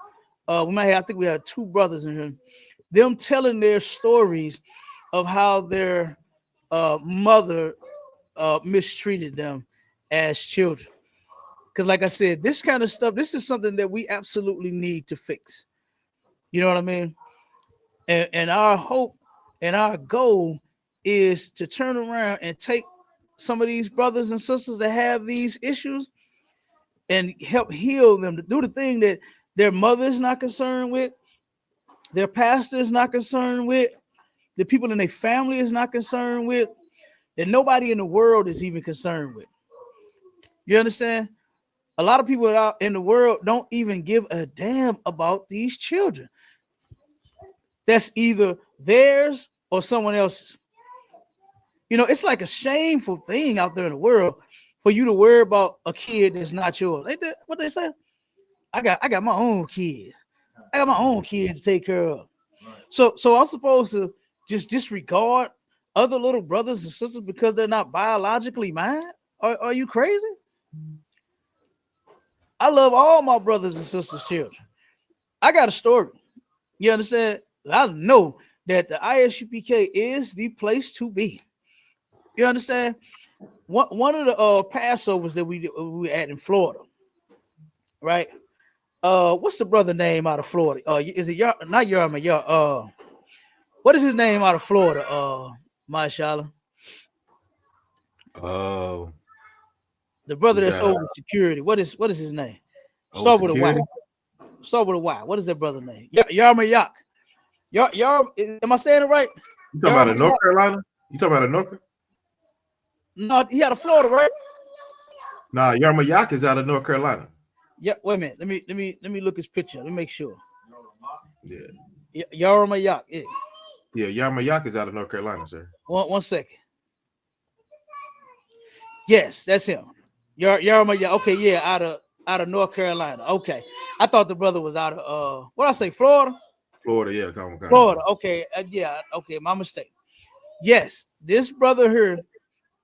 I think we have two brothers in here. Them telling their stories of how their mother mistreated them as children. Because, like I said, this kind of stuff, this is something that we absolutely need to fix. You know what I mean? And our hope and our goal is to turn around and take some of these brothers and sisters that have these issues and help heal them, to do the thing that their mother is not concerned with, their pastor is not concerned with, the people in their family is not concerned with, that nobody in the world is even concerned with. You understand? A lot of people out in the world don't even give a damn about these children. That's either theirs or someone else's. You know, it's like a shameful thing out there in the world for you to worry about a kid that's not yours. Ain't that what they say? I got my own kids. I got my own kids to take care of. So I'm supposed to just disregard other little brothers and sisters because they're not biologically mine? Are you crazy? I love all my brothers and sisters' children. I got a story. You understand? I know that the ISUPK is the place to be. You understand? One of the Passovers that we had in Florida, right? What's the brother name out of Florida? Is it not Yarma? What is his name out of Florida? Mashallah. Oh, the brother that's over security. What is his name? Start with a Y. Start with a Y. What is that brother name? Yarma Yak. Am I saying it right? You talking about in North Carolina? You talking about in North Carolina? No, he out of Florida, right? Nah, Yarma Yak is out of North Carolina. Yeah, wait a minute. Let me look his picture. Let me make sure. Yeah. Yarma Yak. Yeah. Yeah, Yarma Yak is out of North Carolina, sir. One second. Yes, that's him. Yarma Yak. Okay, yeah, out of North Carolina. Okay. I thought the brother was out of what I say, Florida? Florida, yeah, come on. Florida. Okay. Yeah, okay, my mistake. Yes, this brother here,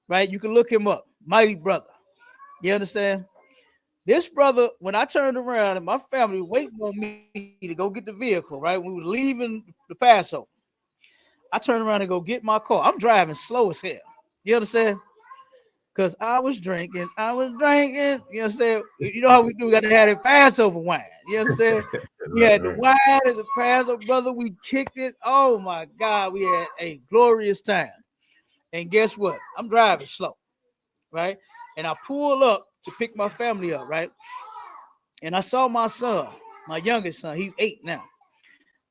right? You can look him up. Mighty brother. You understand? This brother, when I turned around and my family waiting on me to go get the vehicle, right? We were leaving the Passover. I turned around and go get my car. I'm driving slow as hell. You understand? Because I was drinking. You understand? You know how we do? We got to have that Passover wine. You understand? We had the wine and the Passover, brother. We kicked it. Oh my God. We had a glorious time. And guess what? I'm driving slow, right? And I pull up to pick my family up, right? And I saw my son, my youngest son. He's 8 now.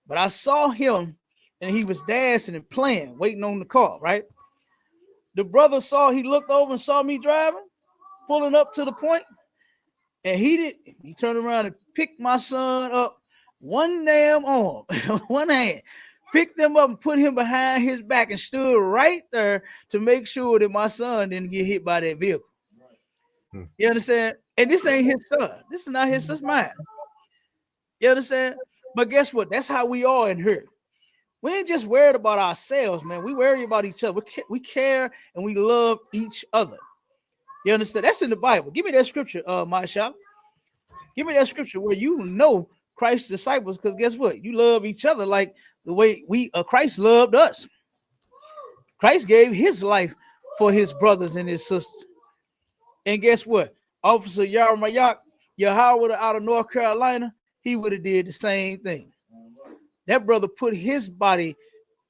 But I saw him and he was dancing and playing, waiting on the car, right? The brother he looked over and saw me driving, pulling up to the point, and he turned around and picked my son up, one damn arm, one hand, picked him up and put him behind his back and stood right there to make sure that my son didn't get hit by that vehicle. You understand? And this ain't his son. This is not his son's mine. You understand? But guess what? That's how we are in here. We ain't just worried about ourselves, man. We worry about each other. We care and we love each other. You understand? That's in the Bible. Give me that scripture, Masha. Give me that scripture where you know Christ's disciples, because guess what? You love each other like the way Christ loved us. Christ gave his life for his brothers and his sisters. And guess what? Officer Yaramayak, Yahweh out of North Carolina, he would have did the same thing. That brother put his body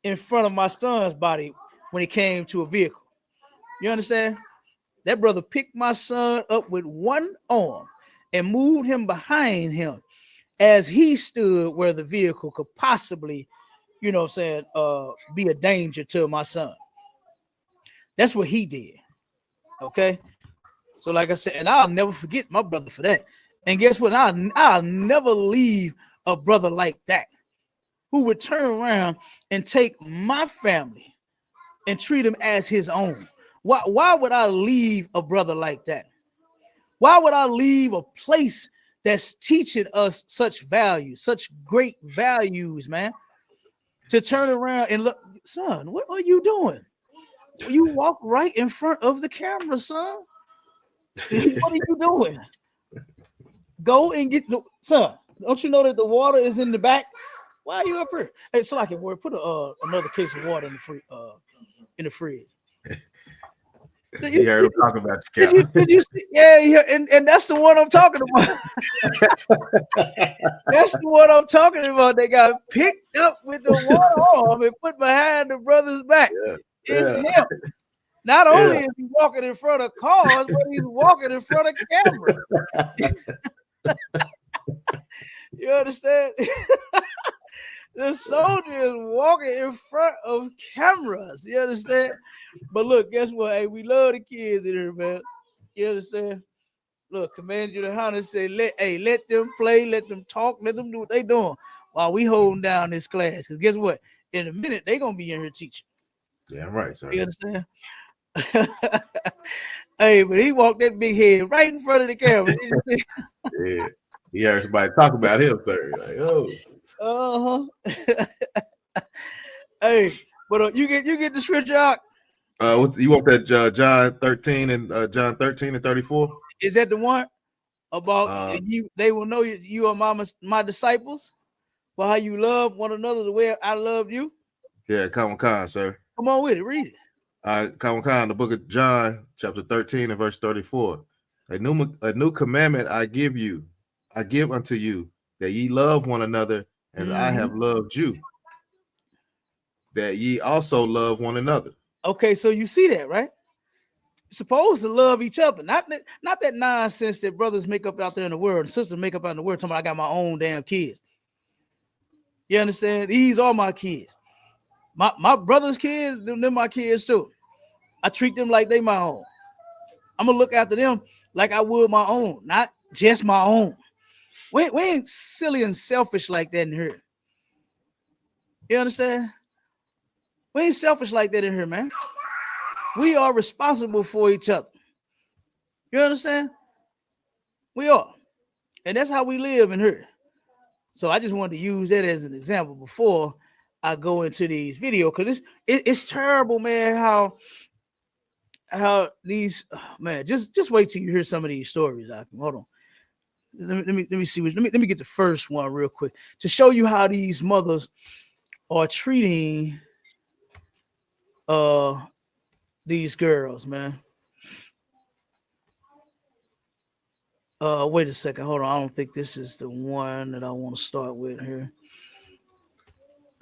in front of my son's body when it came to a vehicle. You understand? That brother picked my son up with one arm and moved him behind him as he stood where the vehicle could possibly, you know what I'm saying, be a danger to my son. That's what he did. Okay. So like I said, and I'll never forget my brother for that. And guess what? I'll never leave a brother like that who would turn around and take my family and treat him as his own. Why would I leave a brother like that? Why would I leave a place that's teaching us such values, such great values, man, to turn around and look, son, what are you doing? You walk right in front of the camera, son. What are you doing? Go and get the son. Don't you know that the water is in the back? Why are you up here? Hey, so I can put another case of water in the fridge. You heard him talking about you, Cap. Did you see? Yeah, and that's the one I'm talking about. That's the one I'm talking about. They got picked up with the water arm and put behind the brother's back. Yeah. It's him. Not only is he walking in front of cars, but he's walking in front of cameras. You understand? The soldier is walking in front of cameras. You understand? But look, guess what? Hey, we love the kids in here, man. You understand? Look, Commander YAHANNA said, let them play, let them talk, let them do what they doing while we holding down this class. Because guess what? In a minute, they gonna be in here teaching. Yeah, right, sir. You understand? Hey, but he walked that big head right in front of the camera. Yeah. He heard somebody talk about him, sir. Like, oh. Hey, but you get the scripture out. You want that John 13 and John 13 and 34? Is that the one about you? They will know you are my disciples, for how you love one another the way I loved you. Yeah, come on, sir. Come on with it. Read it. Come on, the book of John, chapter 13 and verse 34. A new commandment I give unto you, that ye love one another as I have loved you, that ye also love one another. Okay, so you see that, right? You're supposed to love each other, not that nonsense that brothers make up out there in the world, and sisters make up out in the world, talking about I got my own damn kids. You understand? These are my kids. My brother's kids, they're my kids too. I treat them like they my own. I'm gonna look after them like I would my own, not just my own. We ain't silly and selfish like that in here. You understand? We ain't selfish like that in here, man. We are responsible for each other. You understand? We are. And that's how we live in here. So I just wanted to use that as an example before I go into these videos, because it's terrible, man, how these man, just wait till you hear some of these stories. Hold on. Let me see. Let me get the first one real quick to show you how these mothers are treating these girls, man. Wait a second. Hold on. I don't think this is the one that I want to start with here.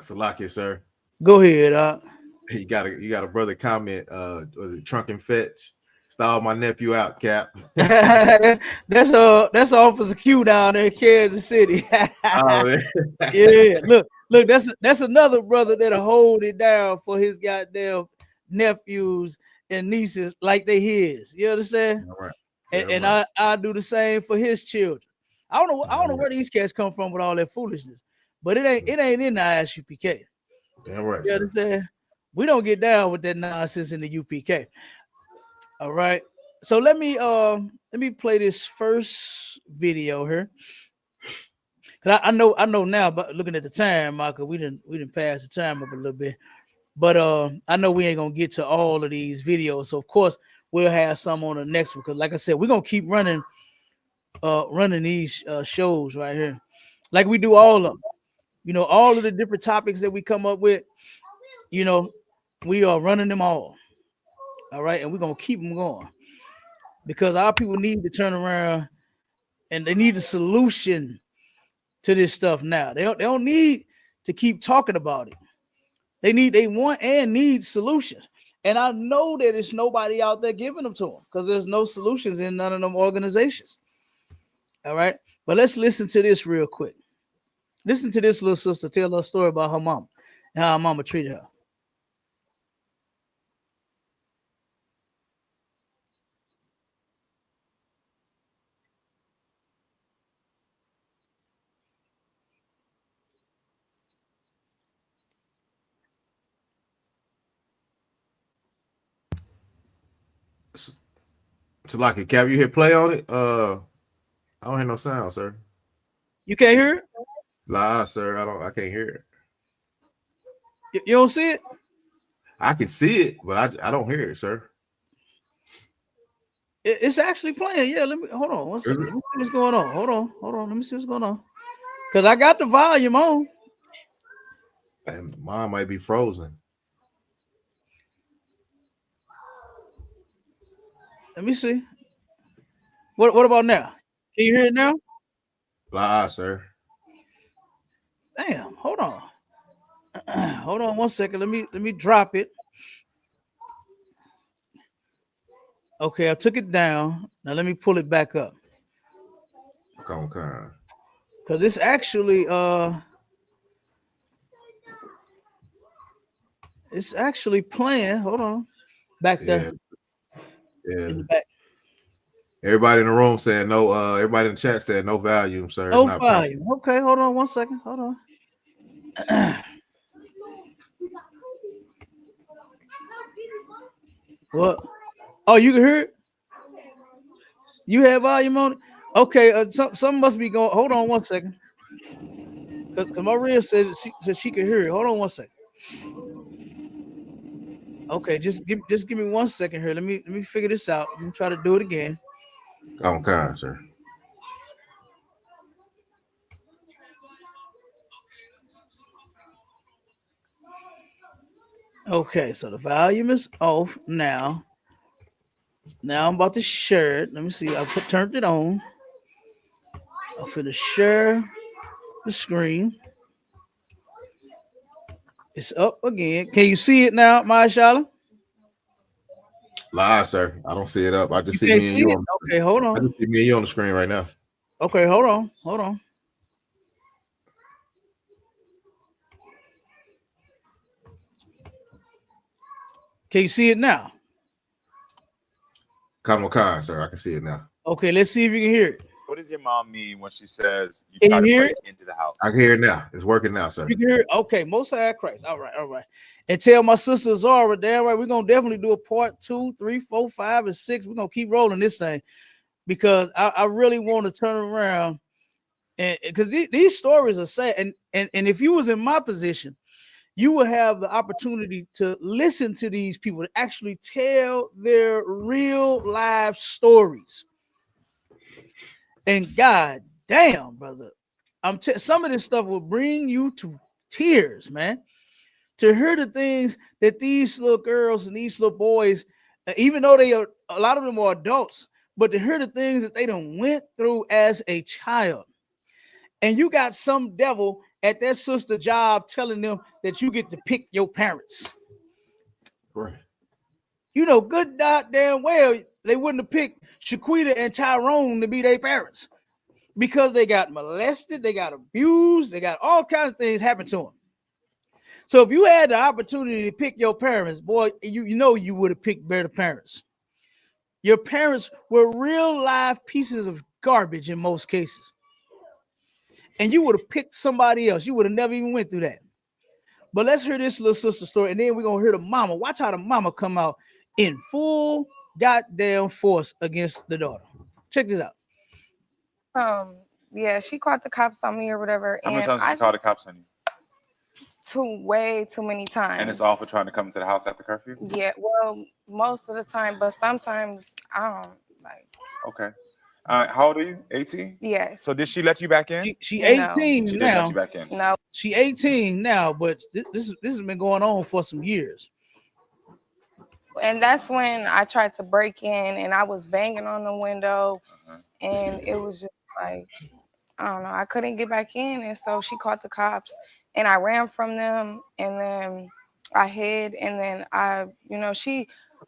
Salakia, sir. Go ahead. You got a brother comment. Was it Trunk and Fetch? Style my nephew out, Cap. that's Officer Q down there in Kansas City. Yeah, look, that's another brother that'll hold it down for his goddamn nephews and nieces like they his. You understand? All right. And I do the same for his children. I don't know where these cats come from with all that foolishness, but it ain't in the ISUPK. Damn right. You understand? We don't get down with that nonsense in the UPK. All right. So let me play this first video here. Cause I know now, but looking at the time, Michael, we didn't pass the time up a little bit. But I know we ain't gonna get to all of these videos. So of course we'll have some on the next one. Because like I said, we're gonna keep running these shows right here. Like we do all of them. You know, all of the different topics that we come up with, you know, we are running them all right, and we're gonna keep them going because our people need to turn around and they need a solution to this stuff now. They don't need to keep talking about it. They want and need solutions. And I know that there's nobody out there giving them to them because there's no solutions in none of them organizations. All right. But let's listen to this real quick. Listen to this little sister tell her story about her mom and how her mama treated her. So like, Cap, you hit play on it? I don't hear no sound, sir. You can't hear it? Nah, sir. I can't hear You don't see it? I can see it, but I don't hear it, sir. It's actually playing. Yeah, let me hold on one second. Let me see what's going on. Hold on. Let me see what's going on. Because I got the volume on. And mine might be frozen. Let me see. What about now? Can you hear it now? Nah, sir. Damn, hold on. Hold on one second. Let me drop it. Okay, I took it down. Now let me pull it back up. Okay. Because it's actually playing. Hold on. Back there. Yeah. In the back. Everybody in the room saying no, everybody in the chat said no volume, sir. No volume. Okay, hold on one second. Hold on. What? Oh, you can hear it? You have volume on it? Okay, something must be going. Hold on one second. Because Maria said she could hear it. Hold on one second. Okay, just give me 1 second here. Let me figure this out. Let me try to do it again. Okay, sir. Okay, so the volume is off now. Now I'm about to share it. Let me see. I turned it on. I'm finna share the screen. It's up again. Can you see it now, Mashallah? Live, sir. I don't see it up. I just You see can't me and see you it? on. Okay, hold on. I just see me and you on the screen right now. Okay, hold on. Can you see it now? Come on, sir. I can see it now. Okay, let's see if you can hear it. What does your mom mean when she says you Can try you to hear break it? into the house? I can hear it now. It's working now, sir. You can hear it? Okay, Most High Christ. All right. And tell my sister Zara, damn right, we're gonna definitely do a part 2, 3, 4, 5, and 6. We're gonna keep rolling this thing because I really want to turn around and because these stories are sad. And if you was in my position, you would have the opportunity to listen to these people to actually tell their real life stories. And God damn, brother, some of this stuff will bring you to tears, man. To hear the things that these little girls and these little boys, even though a lot of them are adults, but to hear the things that they done went through as a child. And you got some devil at their sister job telling them that you get to pick your parents. Right. You know, good goddamn well, they wouldn't have picked Shaquita and Tyrone to be their parents because they got molested, they got abused, they got all kinds of things happen to them. So if you had the opportunity to pick your parents, boy, you know you would have picked better parents. Your parents were real life pieces of garbage in most cases. And you would have picked somebody else. You would have never even went through that. But let's hear this little sister story, and then we're going to hear the mama. Watch how the mama come out in full goddamn force against the daughter. Check this out. Yeah, she called the cops on me or whatever. How many times did you call the cops on you? Way too many times. And it's all for trying to come into the house after curfew? Yeah, well, most of the time, but sometimes I don't like. Okay. How old are you? 18? Yeah. So did she let you back in? She 18 now. She didn't let you back in. No. She 18 now, but this has been going on for some years. And that's when I tried to break in, and I was banging on the window, and it was just like, I don't know, I couldn't get back in, and so she called the cops, and I ran from them, and then I hid, and then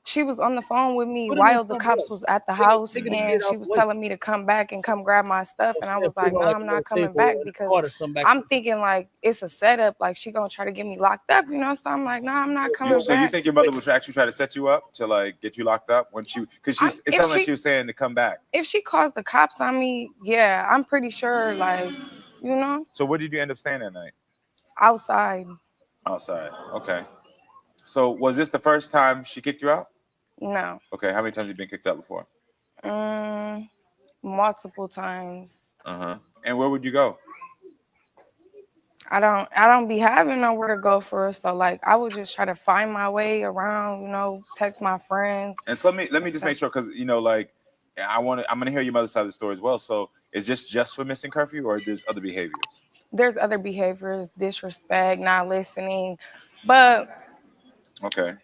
she was on the phone with me Put it in while the something cops else. was at the Take it- house, take it and get and it she out was the way. telling me to come back and come grab my stuff, and I was Put it like, on no, like I'm a not little coming table back or a because card or something back I'm there. thinking like it's a setup, like she gonna try to get me locked up, so I'm like, no, I'm not coming So back. you think your mother was actually trying to set you up to like get you locked up when because it sounded like she was saying to come back. If she calls the cops on me, yeah, I'm pretty sure, like, So where did you end up staying that night? outside. Outside. Okay. So was this the first time she kicked you out? No. Okay. How many times have you been kicked out before? Multiple times. And where would you go? I don't be having nowhere to go for, so like I would just try to find my way around, text my friends. And so let me just make sure, because like I'm gonna hear your mother's side of the story as well. So is this just for missing curfew, or there's other behaviors? There's other behaviors, disrespect, not listening, but okay.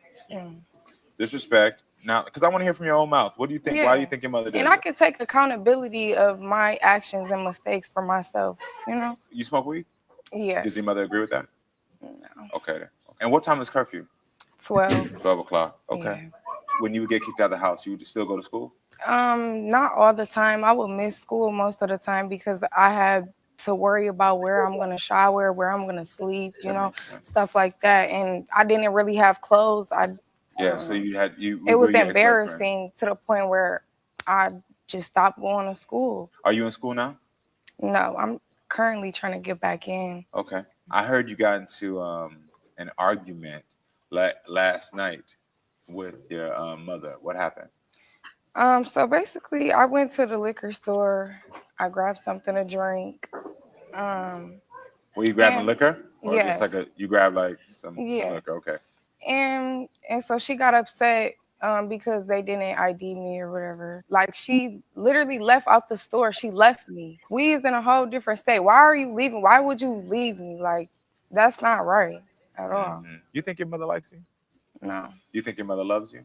Disrespect. Now, because I want to hear from your own mouth. What do you think? Why do you think your mother did And I can take accountability of my actions and mistakes for myself, You smoke weed? Yeah. Does your mother agree with that? No. Okay. And what time is curfew? 12. 12 o'clock. Okay. Yeah. When you would get kicked out of the house, you would still go to school? Not all the time. I would miss school most of the time because I had to worry about where I'm going to shower, where I'm going to sleep, stuff like that. And I didn't really have clothes. So it was embarrassing to the point where I just stopped going to school. Are you in school now? No, I'm currently trying to get back in. Okay. I heard you got into an argument last night with your mother. What happened? So basically, I went to the liquor store. I grabbed something to drink. Were you grabbing liquor? Or yes. just you grabbed some liquor? Okay. And so she got upset because they didn't ID me or whatever. Like, she literally left out the store. She left me. We is in a whole different state. Why are you leaving? Why would you leave me? Like, that's not right at all. You think your mother likes you? No. You think your mother loves you?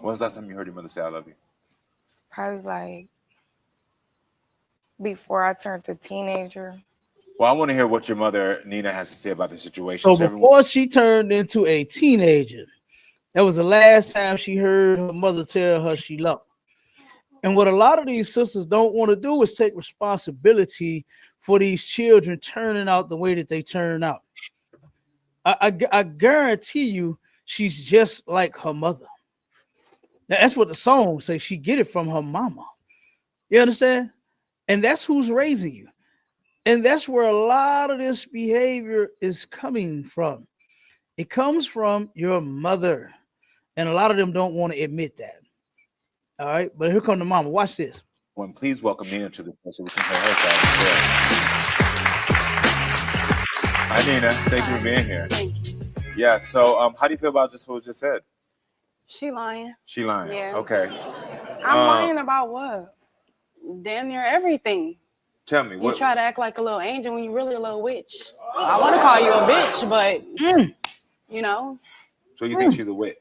When was the last time you heard your mother say I love you? Probably like before I turned a teenager. Well, I want to hear what your mother, Nina, has to say about the situation. So before she turned into a teenager, that was the last time she heard her mother tell her she loved her. And what a lot of these sisters don't want to do is take responsibility for these children turning out the way that they turn out. I guarantee you she's just like her mother. Now, that's what the song says. She get it from her mama. You understand? And that's who's raising you. And that's where a lot of this behavior is coming from. It comes from your mother. And a lot of them don't want to admit that. All right. But here come the mama. Watch this. Please welcome Nina to the show so we can hear her side. Hi, Nina. Thank you for being here. Thank you. Yeah. So how do you feel about just what was just said? She lying. She lying. Yeah. Okay. I'm lying about what? Damn near everything. Tell me. You try to act like a little angel when you're really a little witch. I want to call you a bitch, but So you think she's a witch?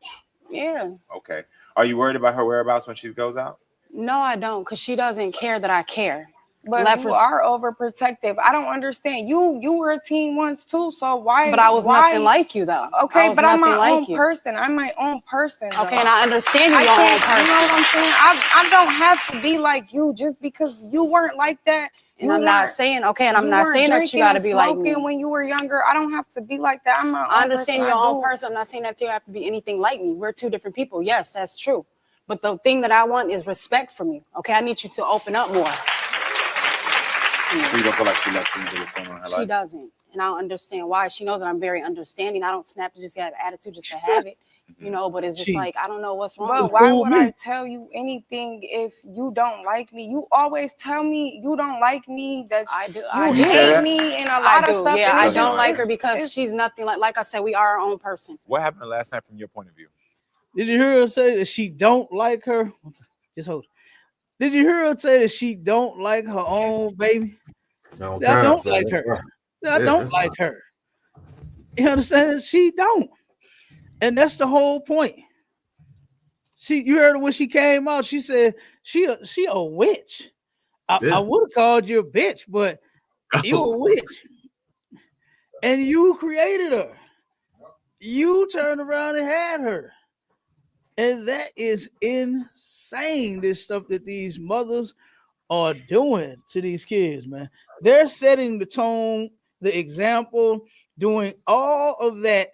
Yeah. Okay. Are you worried about her whereabouts when she goes out? No, I don't, because she doesn't care that I care. But you are overprotective. I don't understand. You were a teen once too, so why? But I was nothing like you, though. Okay, but I'm my own person. I'm my own person. Okay, and I understand you're your own person. You know what I'm saying? I don't have to be like you just because you weren't like that. And I'm not saying, and I'm not saying that you got to be like me. When you were younger, I don't have to be like that. I'm my own I understand person. your own person. I'm not saying that you have to be anything like me. We're two different people. Yes, that's true. But the thing that I want is respect from you. Okay, I need you to open up more. So you don't feel like she lets you know what's going on in her life? She doesn't. And I don't understand why. She knows that I'm very understanding. I don't snap to just have attitude just to have it, but it's just like, I don't know what's wrong. But why would I tell you anything if you don't like me? You always tell me you don't like me, that I do. You hate me and a lot of stuff. Yeah, I don't like her because she's nothing like I said, we are our own person. What happened the last time from your point of view? Did you hear her say that she don't like her? Just hold. Did you hear her say that she don't like her own baby? I don't like her. I don't like her. You understand? She don't. And that's the whole point. You heard her when she came out, she said she a witch. I Yeah. would have called you a bitch, but you a witch. And you created her. You turned around and had her. And that is insane, this stuff that these mothers are doing to these kids, man. They're setting the tone, the example, doing all of that,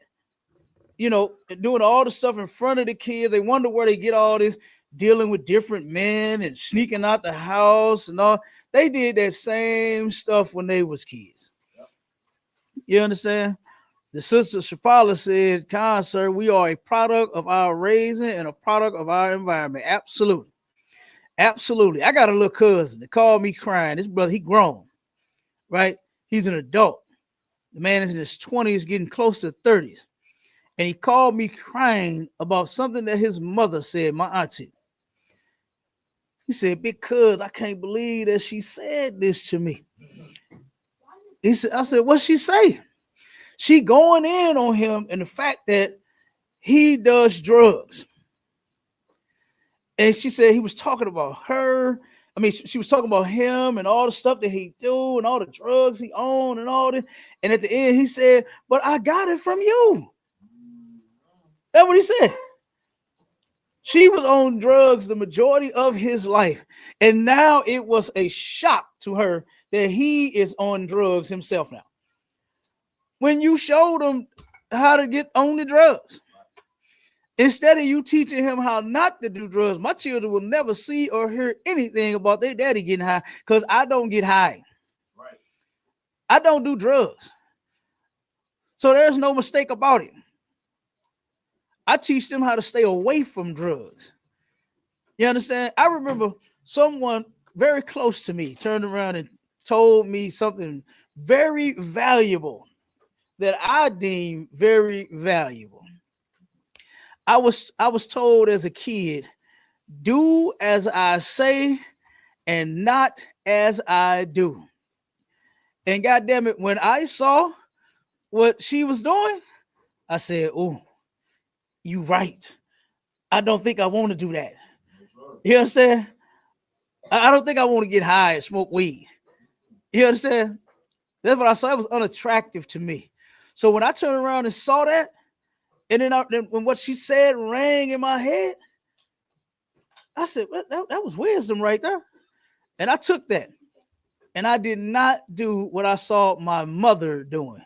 you know, doing all the stuff in front of the kids. They wonder where they get all this, dealing with different men and sneaking out the house and all. They did that same stuff when they was kids. You understand? The sister Shapala said, "Khan, sir, we are a product of our raising and a product of our environment." Absolutely. Absolutely. I got a little cousin that called me crying. This brother, he grown, right? He's an adult. The man is in his 20s, getting close to 30s. And he called me crying about something that his mother said, my auntie. He said, "Because I can't believe that she said this to me." I said, "What'd she say?" She going in on him and the fact that he does drugs. And she said he was talking about her. I mean, she was talking about him and all the stuff that he do and all the drugs he owned and all this. And at the end, he said, "But I got it from you." That's what he said. She was on drugs the majority of his life. And now it was a shock to her that he is on drugs himself now. When you showed him how to get on the drugs, instead of you teaching him how not to do drugs, my children will never see or hear anything about their daddy getting high because I don't get high. Right. I don't do drugs. So there's no mistake about it. I teach them how to stay away from drugs. You understand? I remember someone very close to me turned around and told me something very valuable that I deem very valuable. I was told as a kid, "Do as I say and not as I do." And goddamn it, when I saw what she was doing, I said, "Oh, you right. I don't think I want to do that." You understand? I don't think I want to get high and smoke weed. You understand? That's what I saw. It was unattractive to me. So when I turned around and saw that, and then when what she said rang in my head, I said, well, that was wisdom right there. And I took that. And I did not do what I saw my mother doing.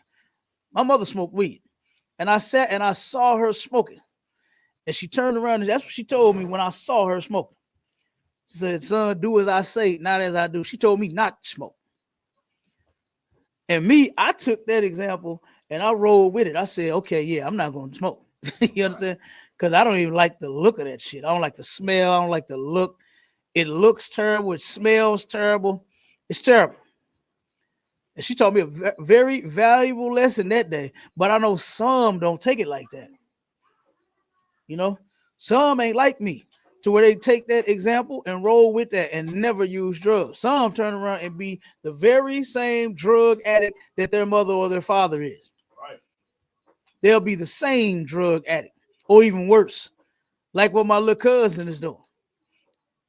My mother smoked weed. And I sat and I saw her smoking. And she turned around and that's what she told me when I saw her smoking. She said, "Son, do as I say, not as I do." She told me not to smoke. And me, I took that example and I rolled with it. I said, "Okay, yeah, I'm not going to smoke." You understand? Because I don't even like the look of that shit. I don't like the smell. I don't like the look. It looks terrible. It smells terrible. It's terrible. And she taught me a very valuable lesson that day. But I know some don't take it like that. You know, some ain't like me to where they take that example and roll with that and never use drugs. Some turn around and be the very same drug addict that their mother or their father is. Right. They'll be the same drug addict or even worse, like what my little cousin is doing.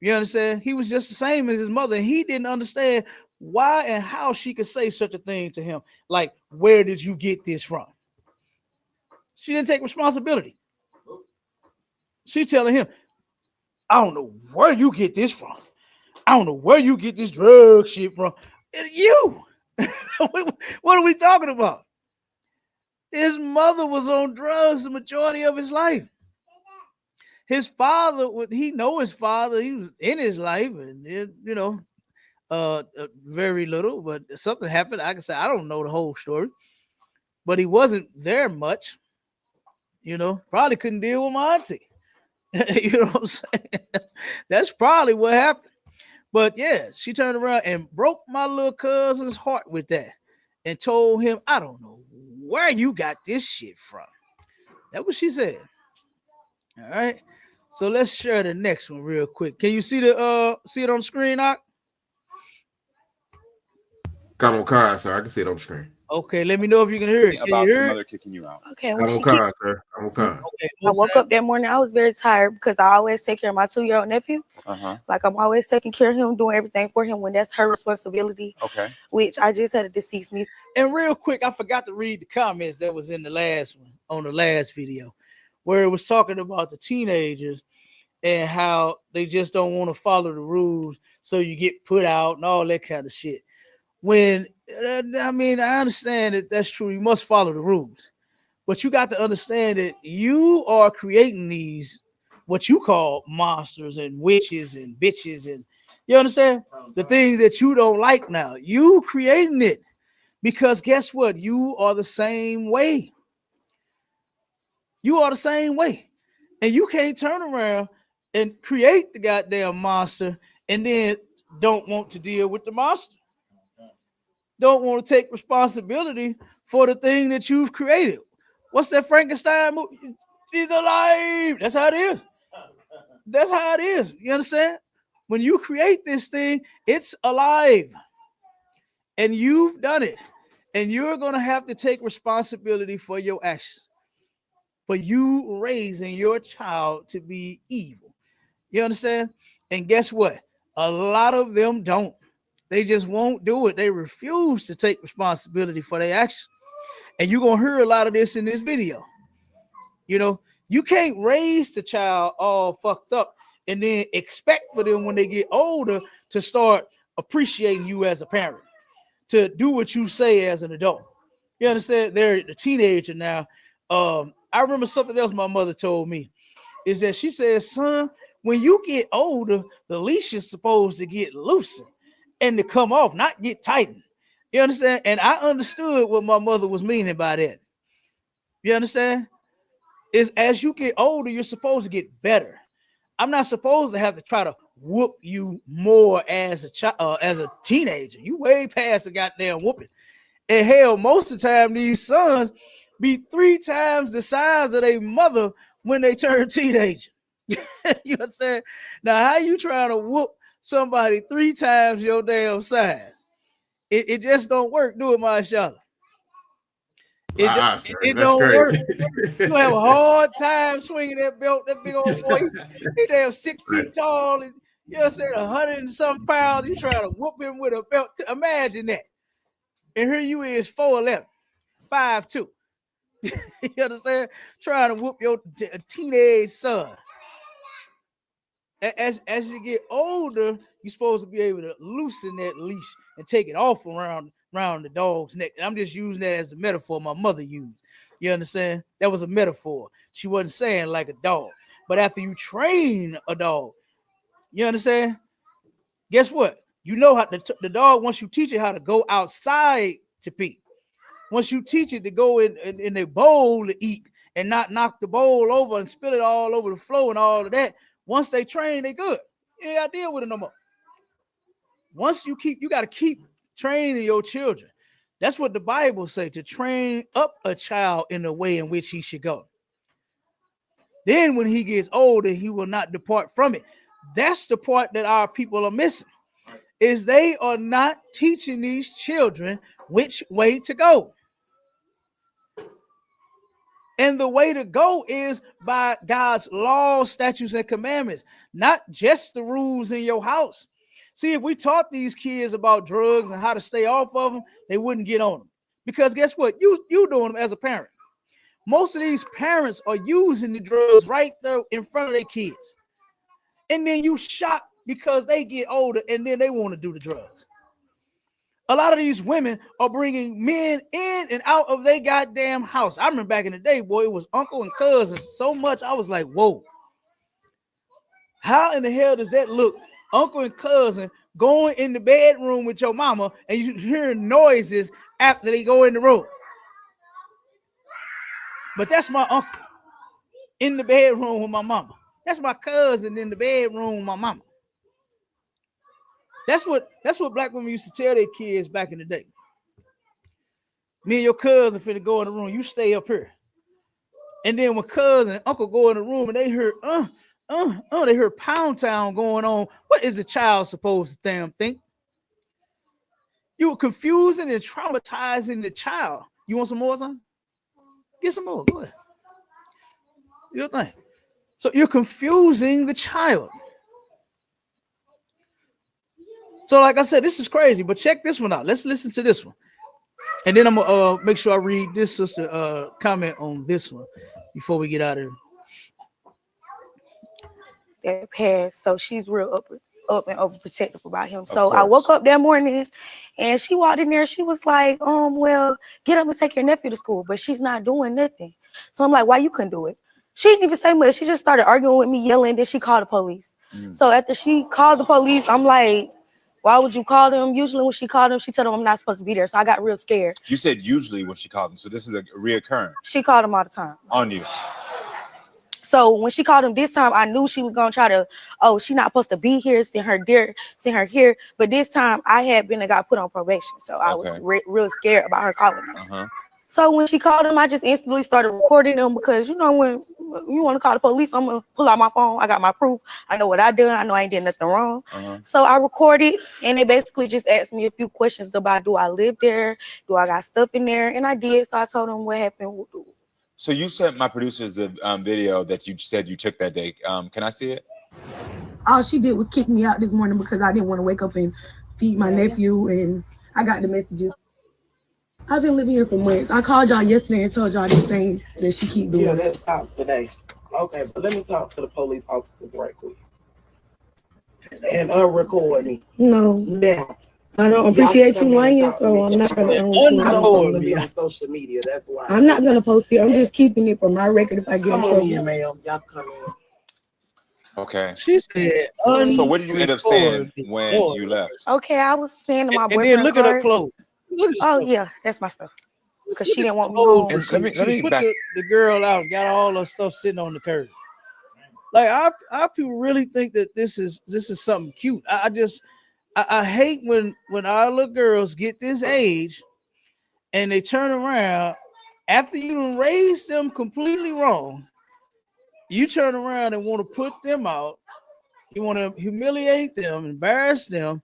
You understand? He was just the same as his mother, and he didn't understand why and how she could say such a thing to him. Like, "Where did you get this from?" She didn't take responsibility. She telling him, "I don't know where you get this from. I don't know where you get this drug shit from." And you, what are we talking about? His mother was on drugs the majority of his life. His father, he know his father, he was in his life, and you know, very little, but something happened. I can say I don't know the whole story, but he wasn't there much. You know, probably couldn't deal with my auntie. You know what I'm saying? That's probably what happened. But yeah, she turned around and broke my little cousin's heart with that and told him, "I don't know where you got this shit from." That's what she said. All right. So let's share the next one real quick. Can you see it on the screen, Doc? Come on, car, sir. I can see it on the screen. Okay, let me know if you can hear it. Can About you your hear it? mother kicking you out. Okay, Come on, car, sir. Come on, car. Okay, I what's woke that? up that morning. I was very tired because I always take care of my 2-year-old nephew. Like I'm always taking care of him, doing everything for him when that's her responsibility. Okay. Which I just had a deceased niece. And real quick, I forgot to read the comments that was in the last one on the last video, where it was talking about the teenagers and how they just don't want to follow the rules, so you get put out and all that kind of shit. When I mean, I understand that that's true. You must follow the rules, but you got to understand that you are creating these what you call monsters and witches and bitches, and you understand the things that you don't like now. You creating it because guess what? You are the same way. You are the same way, and you can't turn around and create the goddamn monster and then don't want to deal with the monster. Don't want to take responsibility for the thing that you've created. What's that Frankenstein movie? She's alive. That's how it is. That's how it is. You understand? When you create this thing, it's alive. And you've done it. And you're going to have to take responsibility for your actions. For you raising your child to be evil. You understand? And guess what? A lot of them don't. They just won't do it. They refuse to take responsibility for their actions. And you're going to hear a lot of this in this video. You know, you can't raise the child all fucked up and then expect for them when they get older to start appreciating you as a parent, to do what you say as an adult. You understand? They're a teenager now. I remember something else my mother told me is that she said, son, when you get older, the leash is supposed to get looser and to come off, not get tightened. You understand? And I understood what my mother was meaning by that. You understand? Is as you get older, you're supposed to get better. I'm not supposed to have to try to whoop you more as a child, as a teenager. You way past the goddamn whooping. And hell, most of the time, these sons be 3 times the size of their mother when they turn teenager. You understand? Now, how you trying to whoop somebody 3 times your damn size? It just don't work, do it, mashallah. It don't great. work. You have a hard time swinging that belt. That big old boy, he damn 6 feet tall, and you know what I'm saying, 100 and some pounds. You trying to whoop him with a belt. Imagine that. And here you is 4'11", 5'2". You understand? Trying to whoop your teenage son. As you get older, you're supposed to be able to loosen that leash and take it off around the dog's neck. And I'm just using that as the metaphor my mother used. You understand? That was a metaphor. She wasn't saying like a dog. But after you train a dog, you understand? Guess what? You know how the dog, once you teach it how to go outside to pee, once you teach it to go in the bowl to eat and not knock the bowl over and spill it all over the floor and all of that, once they train, they good. You ain't got to deal with it no more. Once you got to keep training your children. That's what the Bible says, to train up a child in the way in which he should go. Then when he gets older, he will not depart from it. That's the part that our people are missing, is they are not teaching these children which way to go. And the way to go is by God's laws, statutes, and commandments, not just the rules in your house. See, if we taught these kids about drugs and how to stay off of them, they wouldn't get on them. Because guess what? You doing them as a parent. Most of these parents are using the drugs right there in front of their kids. And then you shocked because they get older and then they want to do the drugs. A lot of these women are bringing men in and out of their goddamn house. I remember back in the day, boy, it was uncle and cousins so much. I was like, whoa. How in the hell does that look? Uncle and cousin going in the bedroom with your mama and you hearing noises after they go in the room. But that's my uncle in the bedroom with my mama. That's my cousin in the bedroom with my mama. That's what black women used to tell their kids back in the day. Me and your cousin finna go in the room. You stay up here. And then when cousin and uncle go in the room and they heard, they heard Pound Town going on. What is a child supposed to damn think? You were confusing and traumatizing the child. You want some more, son? Get some more. Go ahead. Your thing. So you're confusing the child. So, like I said, this is crazy, but check this one out. Let's listen to this one. And then I'm gonna make sure I read this sister comment on this one before we get out of here. That passed, so she's real up and overprotective about him. So I woke up that morning and she walked in there. She was like, well, get up and take your nephew to school, but she's not doing nothing. So I'm like, why you couldn't do it? She didn't even say much. She just started arguing with me, yelling. Then she called the police. So after she called the police, I'm like, why would you call them? Usually when she called them, she told them I'm not supposed to be there. So I got real scared. You said usually when she calls them. So this is a reoccurring. She called them all the time. On you. So when she called him this time, I knew she was gonna try to, she's not supposed to be here, send her here. But this time I had been and got put on probation. So I was real scared about her calling me. So when she called him, I just instantly started recording them because, you know, when you want to call the police, I'm going to pull out my phone. I got my proof. I know what I done. I know I ain't did nothing wrong. So I recorded, and they basically just asked me a few questions about, do I live there? Do I got stuff in there? And I did. So I told them what happened. So you sent my producers the video that you said you took that day. Can I see it? All she did was kick me out this morning because I didn't want to wake up and feed my nephew, and I got the messages. I've been living here for months. I called y'all yesterday and told y'all the same that she keep doing. Yeah, that stops today. Okay, but let me talk to the police officers right quick. And unrecord me. No. Now. I don't appreciate you lying, so I'm not going to unrecord on social media. That's why. I'm not going to post it. I'm just keeping it for my record if I get in trouble. Yeah, ma'am. Y'all come in. Okay. She said. So what did you end up saying when you left? Okay, I was saying to my boyfriend. And then look at her clothes. Yeah, that's my stuff. Because she didn't want me home. And let me put back. The girl out, got all her stuff sitting on the curb. Like our people really think that this is something cute. I hate when our little girls get this age and they turn around after you done raised them completely wrong. You turn around and want to put them out. You want to humiliate them, embarrass them.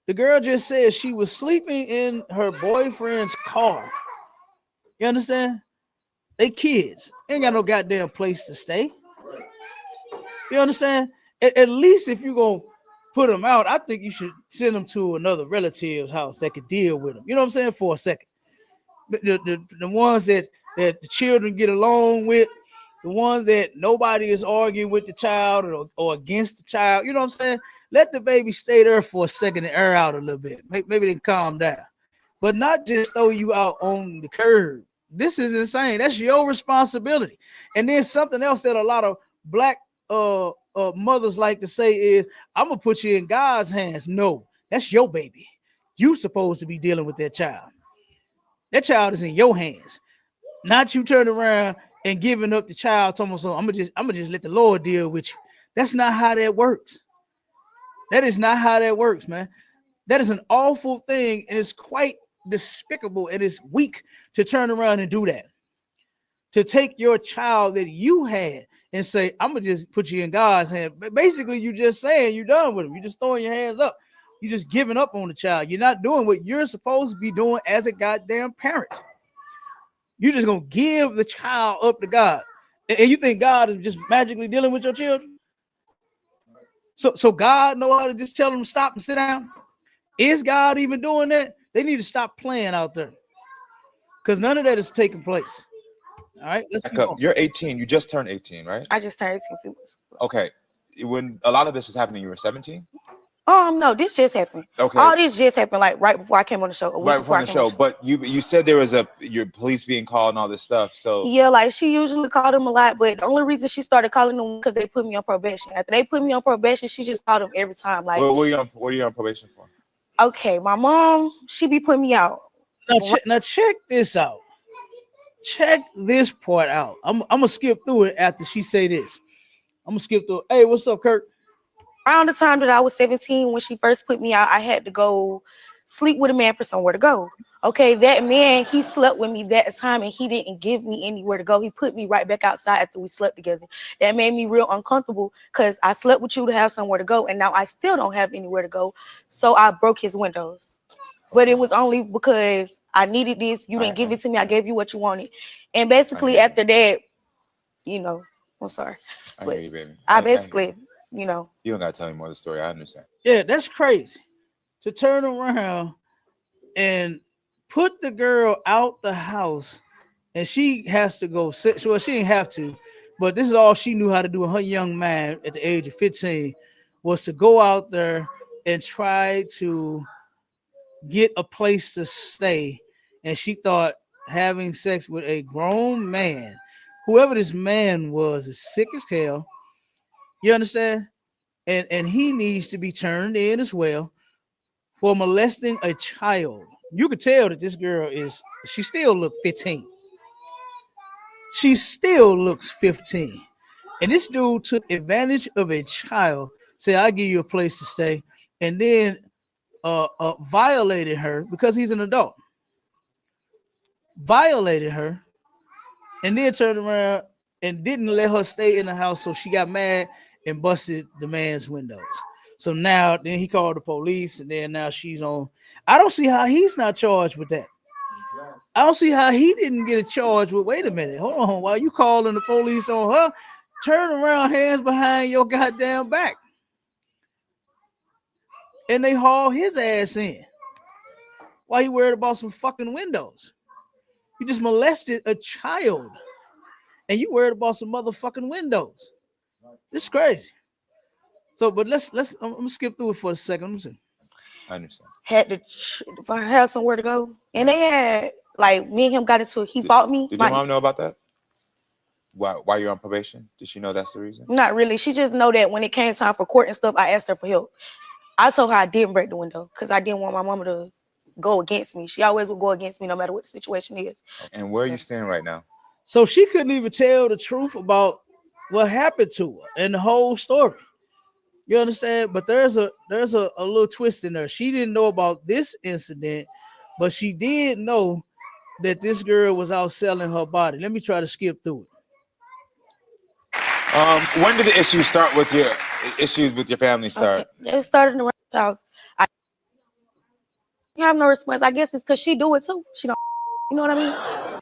The girl just said she was sleeping in her boyfriend's car. You understand? They kids. Ain't got no goddamn place to stay. You understand? At least if you're going to put them out, I think you should send them to another relative's house that could deal with them. You know what I'm saying? For a second. The ones that the children get along with, the ones that nobody is arguing with the child or against the child. You know what I'm saying? Let the baby stay there for a second and air out a little bit. Maybe they can calm down. But not just throw you out on the curb. This is insane. That's your responsibility. And then something else that a lot of black mothers like to say is, I'm going to put you in God's hands. No, that's your baby. You supposed to be dealing with that child. That child is in your hands. Not you turn around and giving up the child. I'm gonna just let the Lord deal with you. That's not how that works. That is not how that works, man. That is an awful thing, and it's quite despicable, and it's weak to turn around and do that. To take your child that you had and say, I'm gonna just put you in God's hand. But basically, you just saying you're done with him. You're just throwing your hands up. You're just giving up on the child. You're not doing what you're supposed to be doing as a goddamn parent. You're just gonna give the child up to God, and you think God is just magically dealing with your children? So God know how to just tell them to stop and sit down? Is God even doing that? They need to stop playing out there, because none of that is taking place. All right, let's keep on. You're 18. You just turned 18, right? I just turned 18. Okay. When a lot of this was happening, you were 17? No, this just happened. Okay. All this just happened like right before I came on the show. Right before the show. But you said there was your police being called and all this stuff. So yeah, like she usually called them a lot, but the only reason she started calling them because they put me on probation. After they put me on probation, she just called them every time. Like, what are you on probation for? Okay, my mom, she be putting me out. Now check this out. Check this part out. I'm gonna skip through it after she say this. I'm gonna skip through it. Hey, what's up, Kurt? Around the time that I was 17, when she first put me out, I had to go sleep with a man for somewhere to go. Okay, that man, he slept with me that time and he didn't give me anywhere to go. He put me right back outside after we slept together. That made me real uncomfortable because I slept with you to have somewhere to go, and now I still don't have anywhere to go. So I broke his windows. but it was only because I needed this. You didn't give it to me. I gave you what you wanted. And basically after that, you know, I'm sorry. I hear you, baby. I basically, you know. You don't gotta tell me more of the story. I understand. Yeah, that's crazy. To turn around and put the girl out the house, and she has to go sit. Well, she didn't have to, but this is all she knew how to do in her young mind at the age of 15 was to go out there and try to get a place to stay. And she thought having sex with a grown man, whoever this man was, is sick as hell. You understand? And he needs to be turned in as well for molesting a child. You could tell that this girl she still look 15. She still looks 15. And this dude took advantage of a child, said, I'll give you a place to stay, and then violated her because he's an adult. Violated her, and then turned around and didn't let her stay in the house, so she got mad and busted the man's windows. So now, then he called the police, and then now she's on. I don't see how he's not charged with that. I don't see how he didn't get a charge with. Wait a minute, hold on. While you calling the police on her, turn around, hands behind your goddamn back, and they haul his ass in. Why you worried about some fucking windows? You just molested a child, and you worried about some motherfucking windows. It's crazy. So, but let's. I'm gonna skip through it for a second. I understand. Had to have somewhere to go, and they had like me and him got into it. He fought me. Did your mom know about that? Why you're on probation? Did she know that's the reason? Not really. She just know that when it came time for court and stuff, I asked her for help. I told her I didn't break the window because I didn't want my mama to go against me. She always would go against me no matter what the situation is. And where are you standing right now? So she couldn't even tell the truth about what happened to her and the whole story. You understand? But there's a little twist in there. She didn't know about this incident, but she did know that this girl was out selling her body. Let me try to skip through it. When did the issues start with your family start? Okay. It started in the house. I have no response. I guess it's because she do it too. She don't. You know what I mean?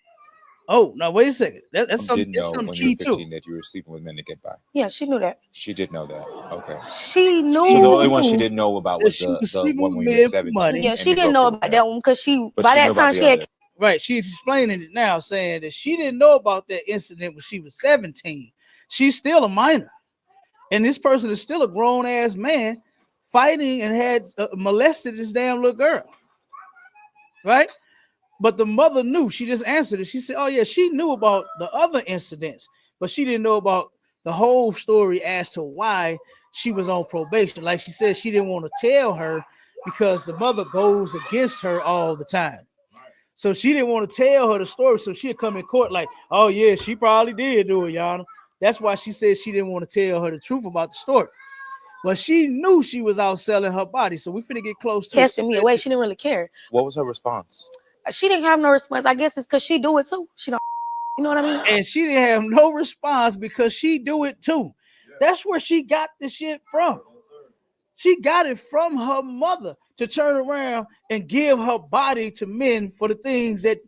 Oh, now wait a second. That's something key too. That you were sleeping with men to get by. Yeah, she knew that. She did know that. Okay. She knew. So the only one she didn't know about was the one when you were 17. Yeah, she didn't know about that one because by that time she had. Right, she's explaining it now, saying that she didn't know about that incident when she was 17. She's still a minor, and this person is still a grown ass man fighting and had molested this damn little girl. Right. But the mother knew. She just answered it. She said, oh, yeah, she knew about the other incidents, but she didn't know about the whole story as to why she was on probation. Like she said, she didn't want to tell her because the mother goes against her all the time. So she didn't want to tell her the story. So she'd come in court like, oh, yeah, she probably did do it, y'all. That's why she said she didn't want to tell her the truth about the story. But she knew she was out selling her body. So we finna get close to casting me away. She didn't really care. What was her response? She didn't have no response. I guess it's because she do it too. She don't, you know what I mean? And she didn't have no response because she do it too. That's where she got the shit from. She got it from her mother to turn around and give her body to men for the things that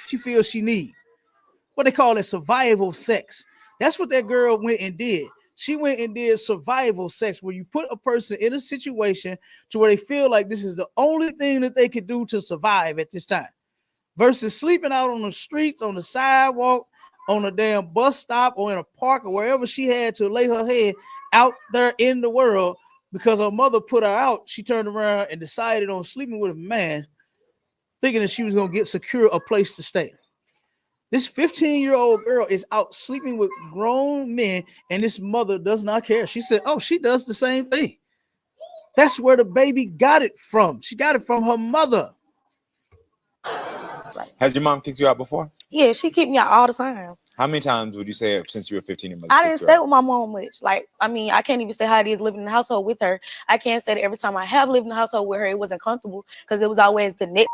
she feels she needs. What they call it, survival sex. That's what that girl went and did. She went and did survival sex, where you put a person in a situation to where they feel like this is the only thing that they could do to survive at this time, versus sleeping out on the streets, on the sidewalk, on a damn bus stop, or in a park, or wherever she had to lay her head out there in the world because her mother put her out. She turned around and decided on sleeping with a man, thinking that she was going to secure a place to stay. This 15-year-old girl is out sleeping with grown men, and this mother does not care. She said, oh, she does the same thing. That's where the baby got it from. She got it from her mother. Has your mom kicked you out before? Yeah, she kicked me out all the time. How many times would you say since you were 15 your mother I didn't stay with my mom much. Like, I mean, I can't even say how it is living in the household with her. I can't say that every time I have lived in the household with her, it wasn't comfortable because it was always the next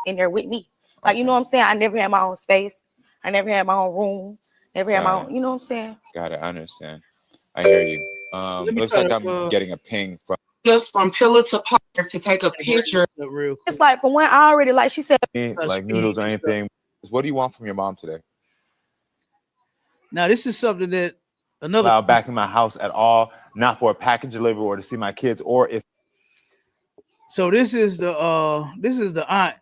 in there with me. Like, you know what I'm saying? I never had my own space. I never had my own room. Never had my own, you know what I'm saying? Got it. I understand. I hear you. Looks like I'm getting a ping from just from pillar to post to take a picture. It's like for one, I already like she said like noodles or anything. What do you want from your mom today? Now, this is something that another allowed back in my house at all, not for a package delivery or to see my kids, or if. So this is the aunt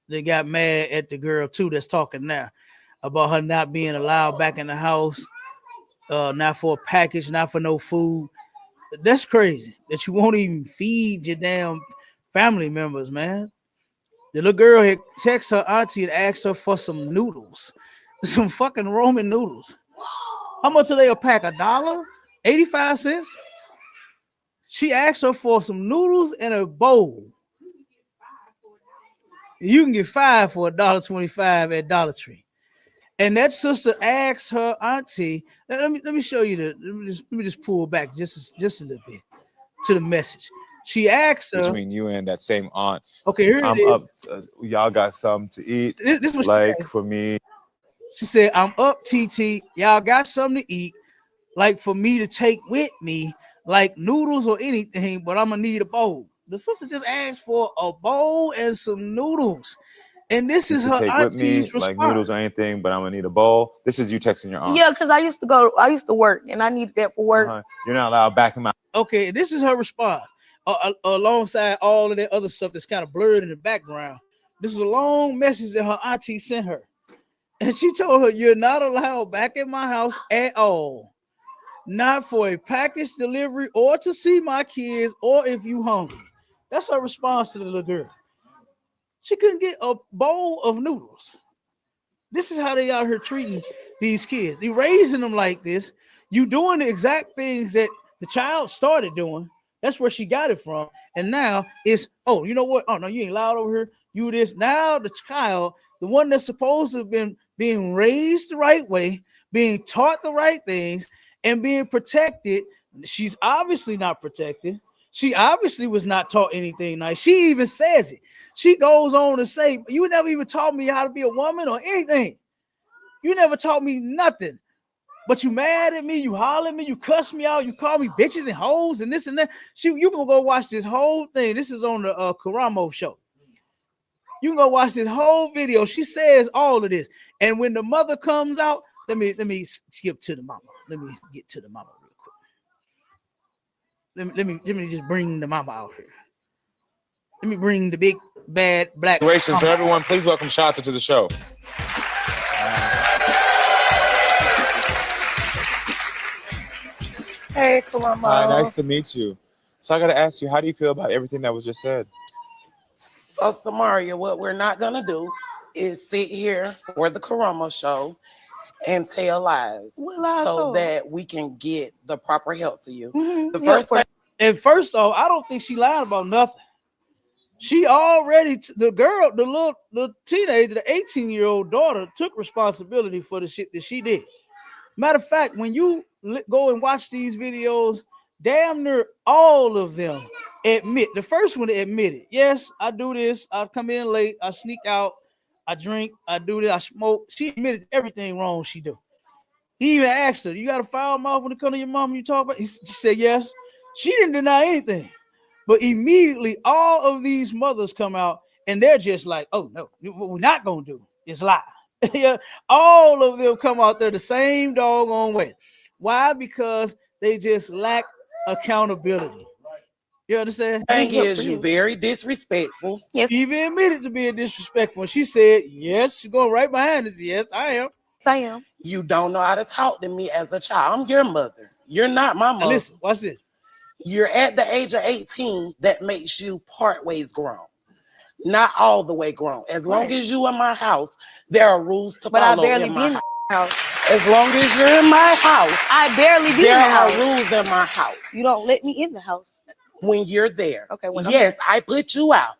that got mad at the girl too that's talking now about her not being allowed back in the house, not for a package, not for no food. That's crazy that you won't even feed your damn family members, man. The little girl had texted her auntie and asked her for some noodles, some fucking Roman noodles. How much are they a pack? $1? 85 cents? She asked her for some noodles and a bowl. You can get 5 for $1.25 at Dollar Tree. And that sister asked her auntie, let me show you let me just pull back just a little bit to the message. She asked her between you and that same aunt. Okay, here I'm it is. up. Y'all got something to eat? This was like for me. She said, I'm up, TT. Y'all got something to eat, like for me to take with me, like noodles or anything, but I'm gonna need a bowl. The sister just asked for a bowl and some noodles. And this is her take with me, auntie's response. like noodles or anything, but I'm gonna need a bowl. This is you texting your aunt. Yeah, because I used to work and I needed that for work. You're not allowed back in my. Okay, this is her response. Alongside all of that other stuff that's kind of blurred in the background. This is a long message that her auntie sent her. And she told her, you're not allowed back in my house at all. Not for a package delivery or to see my kids or if you hungry. That's her response to the little girl. She couldn't get a bowl of noodles. This is how they out here treating these kids. They raising them like this. You doing the exact things that the child started doing. That's where she got it from. And now it's, oh, you know what? Oh, no, you ain't loud over here. You this. Now the child, the one that's supposed to have been being raised the right way, being taught the right things, and being protected, she's obviously not protected. She obviously was not taught anything nice. She even says it. She goes on to say, you never even taught me how to be a woman or anything. You never taught me nothing. But you mad at me, you holler at me, you cuss me out, you call me bitches and hoes and this and that. You gonna go watch this whole thing. This is on the Karamo show. You can go watch this whole video. She says all of this. And when the mother comes out, let me skip to the mama. Let me get to the mama real quick. Let me just bring the mama out here. Let me bring the big bad black. So everyone, please welcome Shanta to the show. Hey, Karamo. Hi, nice to meet you. So I got to ask you, how do you feel about everything that was just said? So, Samaria, what we're not going to do is sit here for the Karamo show and tell lies so that we can get the proper help for you. And first off, I don't think she lied about nothing. She already, the teenager, the 18-year-old daughter took responsibility for the shit that she did. Matter of fact, when you go and watch these videos, damn near all of them admit. The first one admitted, yes, I do this. I come in late. I sneak out. I drink. I do this. I smoke. She admitted everything wrong she do. He even asked her, you got a foul mouth when it comes to your mom you talk about? She said yes. She didn't deny anything. But immediately all of these mothers come out and they're just like, oh, no, what we're not going to do is lie. Yeah, all of them come out there the same doggone way. Why? Because they just lack accountability. You understand? Thing is, you very disrespectful. Yes. She even admitted to being disrespectful. She said, yes, she's going right behind us. Yes, I am. I am. You don't know how to talk to me as a child. I'm your mother. You're not my mother. Now listen, watch this. You're at the age of 18 that makes you part ways grown. Not all the way grown. As long as you in my house, there are rules to follow. But I barely in be my in the house. As long as you're in my house, I barely be in there the are house. rules in my house. You don't let me in the house. When you're there. Okay. Yes, I put you out.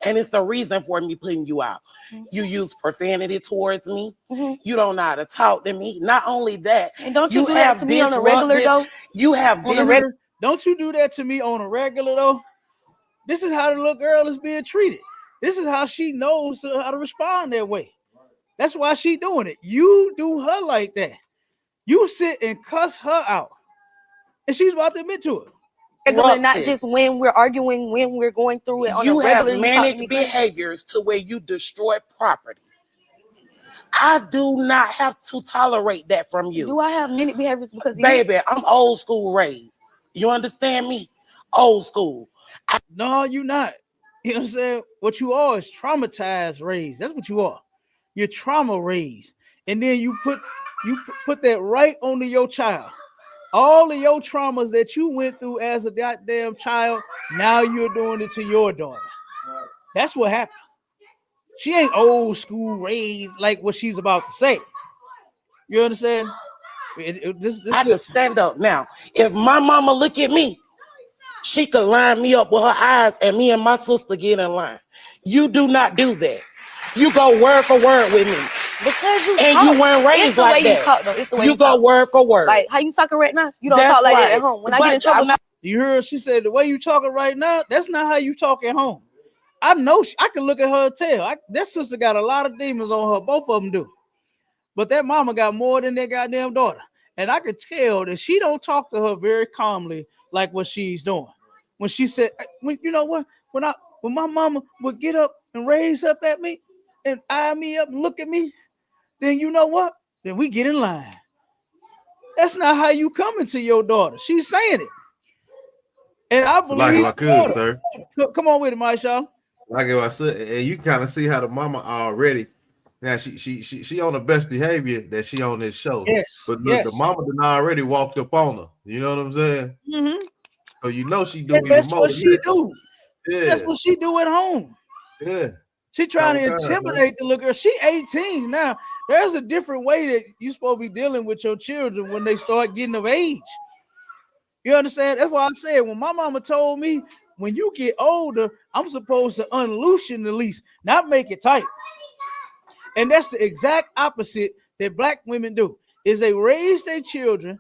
And it's the reason for me putting you out. Mm-hmm. You use profanity towards me. Mm-hmm. You don't know how to talk to me. Not only that, and don't you do that to me on a regular though? You have Don't you do that to me on a regular though? This is how the little girl is being treated. This is how she knows how to respond that way. That's why she doing it. You do her like that. You sit and cuss her out. And she's about to admit to it. regular, not just when we're arguing, when we're going through it on a regular. You have manic behaviors to where you destroy property. I do not have to tolerate that from you. Do I have manic behaviors because baby, I'm old school raised. You understand me? Old school. No, you're not. You know what I'm saying? What you are is traumatized raised. That's what you are. You're trauma raised. And then you put that right onto your child. All of your traumas that you went through as a goddamn child, now you're doing it to your daughter. That's what happened. She ain't old school raised like what she's about to say. You understand? I just stand up now. If my mama look at me, she could line me up with her eyes and me and my sister get in line. You do not do that. You go word for word with me. Because you and talk. You weren't raised like that. You talk, though. It's the way you go talk. Word for word. Like how you talking right now? You don't talk like that at home. When I get in trouble, you heard she said the way you talking right now, that's not how you talk at home. I know I can look at her and tell. That sister got a lot of demons on her. Both of them do. But that mama got more than that goddamn daughter. And I could tell that she don't talk to her very calmly like what she's doing. When she said, you know what? When my mama would get up and raise up at me and eye me up and look at me, then you know what? Then we get in line. That's not how you coming to your daughter. She's saying it. And I believe like if I could, sir. Come on with it, my Shaw. Like if I said, and you kind of see how the mama already. Now she on the best behavior that she on this show. Yes. But look, the mama done already walked up on her. You know what I'm saying? Mm-hmm. So you know she doing that's what she do. Yeah. That's what she do at home. Yeah. She trying to intimidate the little girl. She 18 now. There's a different way that you're supposed to be dealing with your children when they start getting of age. You understand? That's why I said when my mama told me, when you get older, I'm supposed to unloosen the leash, not make it tight. And that's the exact opposite that black women do. Is they raise their children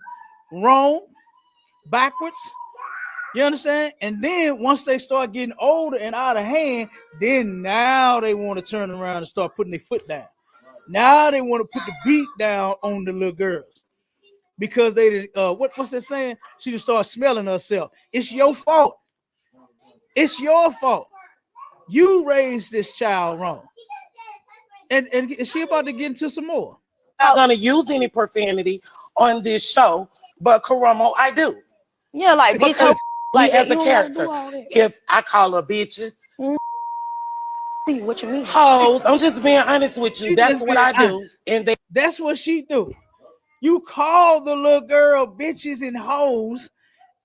wrong, backwards. You understand? And then once they start getting older and out of hand, then now they want to turn around and start putting their foot down. Now they want to put the beat down on the little girls because they what's that saying? She just start smelling herself. It's your fault. It's your fault. You raised this child wrong. And is she about to get into some more? I'm not gonna use any profanity on this show, but Karamo, I do. Yeah, like because like as a character, if I call her bitches, what you mean? Hoes, I'm just being honest with you. That's what I do. And that's what she do. You call the little girl bitches and hoes,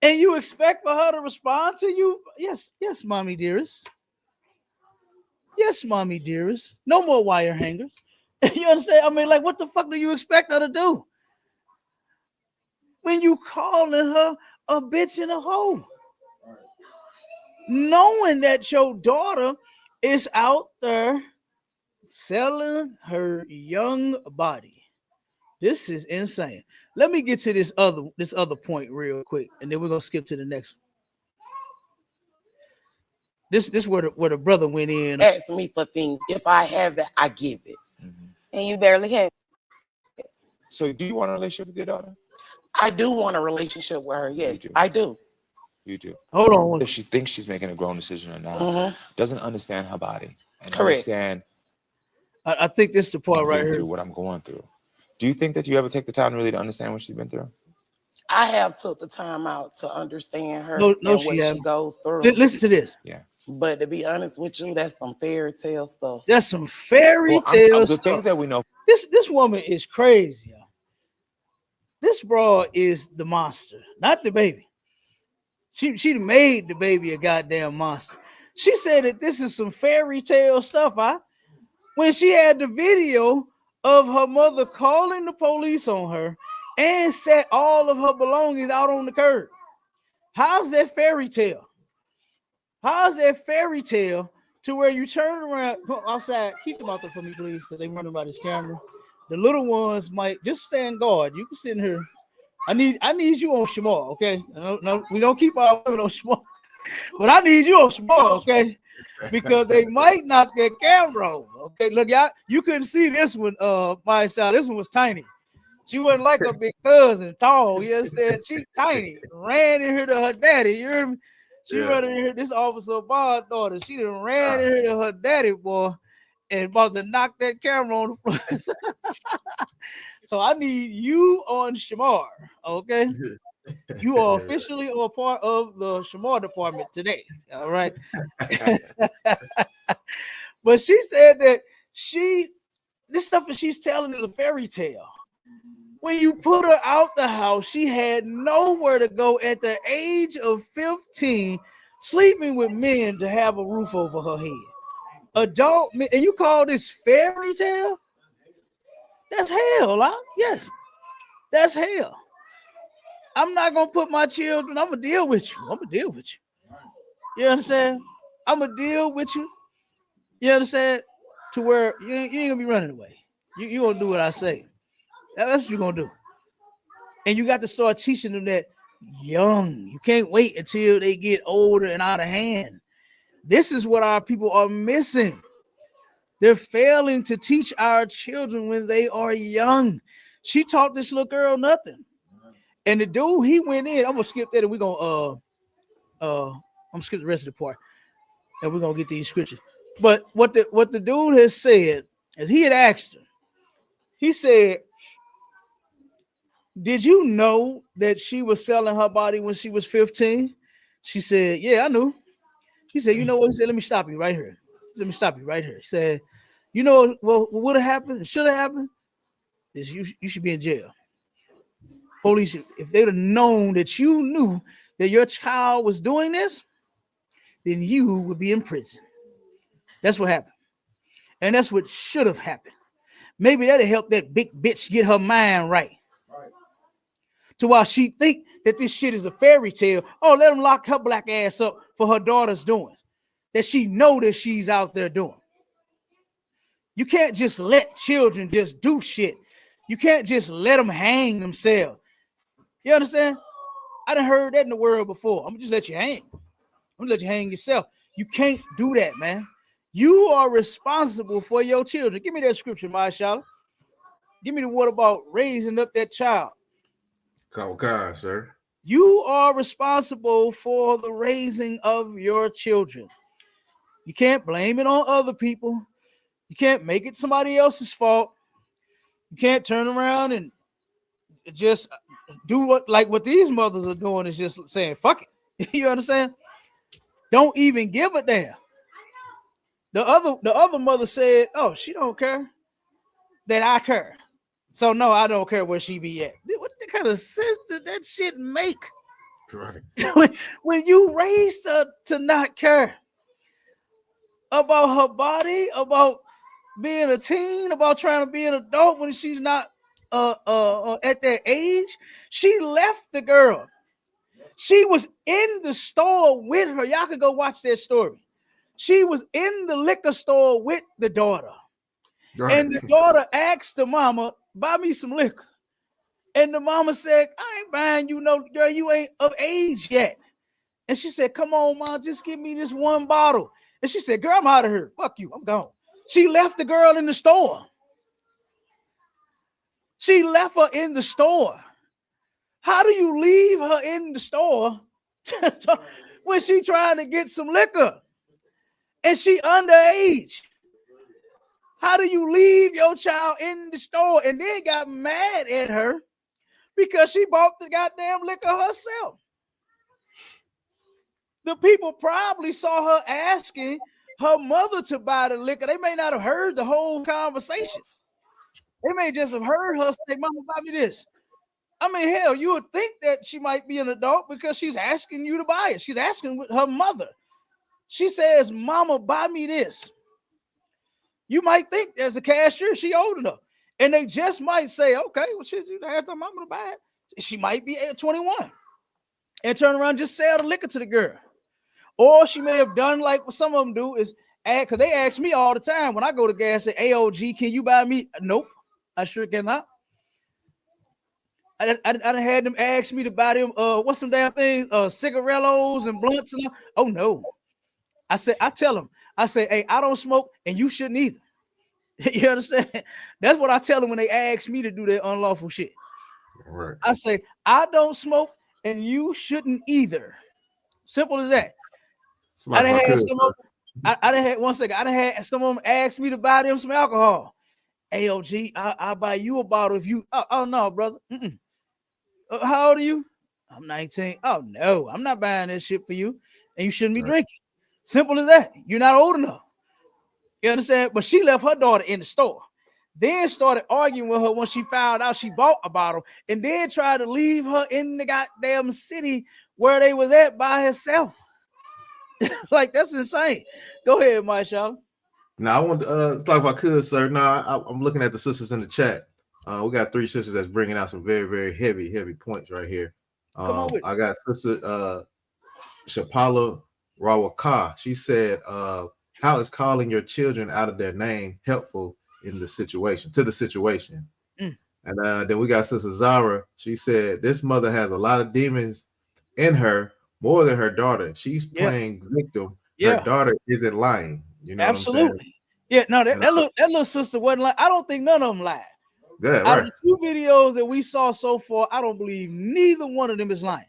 and you expect for her to respond to you? Yes, mommy dearest. Yes, mommy dearest. No more wire hangers. You understand? I mean, like, what the fuck do you expect her to do when you calling her a bitch and a hoe? Knowing that your daughter is out there selling her young body. This is insane. Let me get to this other point real quick, and then we're gonna skip to the next one. This where the brother went in. Ask me for things. If I have it, I give it. Mm-hmm. And you barely have it. So do you want a relationship with your daughter? I do want a relationship with her. Yes, I do. You do. Hold on. If she thinks she's making a grown decision or not, doesn't understand her body. And correct. Understand. I think this is the part right here. Through what I'm going through. Do you think that you ever take the time really to understand what she's been through? I have took the time out to understand her and what she goes through. Listen to this. Yeah. But to be honest with you, that's some fairy tale stuff. That's some fairy tale stuff. The things that we know. This woman is crazy, y'all. This broad is the monster, not the baby. She made the baby a goddamn monster. She said that this is some fairy tale stuff, when she had the video of her mother calling the police on her and set all of her belongings out on the curb. How's that fairy tale? How's that fairy tale to where you turn around outside? Keep them out there for me, please, because they running by this camera. The little ones might just stand guard. You can sit in here. I need you on Shamar, okay? No, we don't keep our women on Shamar, but I need you on Shamar, okay? Because they might knock that camera over. Okay, look, y'all, you couldn't see this one, my shot. This one was tiny. She wasn't like her big cousin, tall. You understand? She tiny. Ran in here to her daddy. You hear me? She running in here. This Officer Bard's daughter. She done ran in here to her daddy, boy, and about to knock that camera on the floor. So I need you on Shamar, okay? You are officially a part of the Shamar department today. All right. But she said that this stuff that she's telling is a fairy tale. When you put her out the house, she had nowhere to go at the age of 15, sleeping with men to have a roof over her head. Adult men, and you call this fairy tale? That's hell, huh? Yes, that's hell. I'm not gonna put my children, I'm gonna deal with you. I'm gonna deal with you. You understand? I'm gonna deal with you. You understand? To where you ain't gonna be running away. You gonna do what I say. That's what you're gonna do. And you got to start teaching them that young. You can't wait until they get older and out of hand. This is what our people are missing. They're failing to teach our children when they are young. She taught this little girl nothing. And the dude, he went in. I'm gonna skip that and we're gonna I'm gonna skip the rest of the part. And we're gonna get these scriptures. But what the dude has said is he had asked her, he said, did you know that she was selling her body when she was 15? She said, yeah, I knew. He said, you know what? He said, let me stop you right here. Let me stop you right here. He said, you know what would have happened? Should have happened? Is you should be in jail. Police, if they'd have known that you knew that your child was doing this, then you would be in prison. That's what happened. And that's what should have happened. Maybe that'll help that big bitch get her mind right. To while she think that this shit is a fairy tale. Oh, let them lock her black ass up for her daughter's doing. That she know that she's out there doing. You can't just let children just do shit. You can't just let them hang themselves. You understand? I done heard that in the world before. I'm gonna just let you hang. I'm gonna let you hang yourself. You can't do that, man. You are responsible for your children. Give me that scripture, Mashallah. Give me the word about raising up that child. God, sir. You are responsible for the raising of your children. You can't blame it on other people. You can't make it somebody else's fault. You can't turn around and just do what these mothers are doing is just saying, fuck it. You understand? Don't even give a damn. The other mother said, oh, she don't care that I care. So no, I don't care where she be at. What the kind of sense did that shit make? Right. when you raised her to not care about her body, about being a teen, about trying to be an adult when she's not at that age, she left the girl. She was in the store with her. Y'all can go watch that story. She was in the liquor store with the daughter. Right. And the daughter asked the mama, buy me some liquor. And the mama said, I ain't buying you no, girl, you ain't of age yet. And she said, come on, mom, just give me this one bottle. And she said, girl, I'm out of here. Fuck you, I'm gone. She left the girl in the store. She left her in the store. How do you leave her in the store when she trying to get some liquor and she underage? How do you leave your child in the store and then got mad at her because she bought the goddamn liquor herself? The people probably saw her asking her mother to buy the liquor. They may not have heard the whole conversation. They may just have heard her say, Mama, buy me this. I mean, hell, you would think that she might be an adult because she's asking you to buy it. She's asking with her mother. She says, Mama, buy me this. You might think as a cashier, she old enough. And they just might say, okay, well, she asked her mama to buy it. She might be 21 and turn around and just sell the liquor to the girl. Or she may have done like what some of them do is add, because they ask me all the time when I go to gas, say, AOG, can you buy me? Nope, I sure cannot. I had them ask me to buy them, what's some damn things, cigarellos and blunts. And oh, no. I tell them, I say, hey, I don't smoke and you shouldn't either. You understand? That's what I tell them when they ask me to do their unlawful shit. Right. I say, I don't smoke and you shouldn't either. Simple as that. I done had some of them, I done had one second. I done had some of them ask me to buy them some alcohol. AOG, I'll buy you a bottle if you. Oh no, brother. How old are you? I'm 19. Oh no, I'm not buying this shit for you, and you shouldn't be drinking. Simple as that. You're not old enough. You understand? But she left her daughter in the store, then started arguing with her when she found out she bought a bottle, and then tried to leave her in the goddamn city where they was at by herself. Like, that's insane. Go ahead, Marshawn. Now I want to talk about could, sir. Now I'm looking at the sisters in the chat. We got 3 sisters that's bringing out some very, very heavy points right here. Come on with I got sister Shapala Rawaka. She said, how is calling your children out of their name helpful in the situation, to the situation? And then we got sister Zara. She said, this mother has a lot of demons in her, more than her daughter. She's playing victim. Her daughter isn't lying. You know absolutely. What I'm saying? Yeah, no, that little sister wasn't like. I don't think none of them lied. Yeah, out of the 2 videos that we saw so far, I don't believe neither one of them is lying,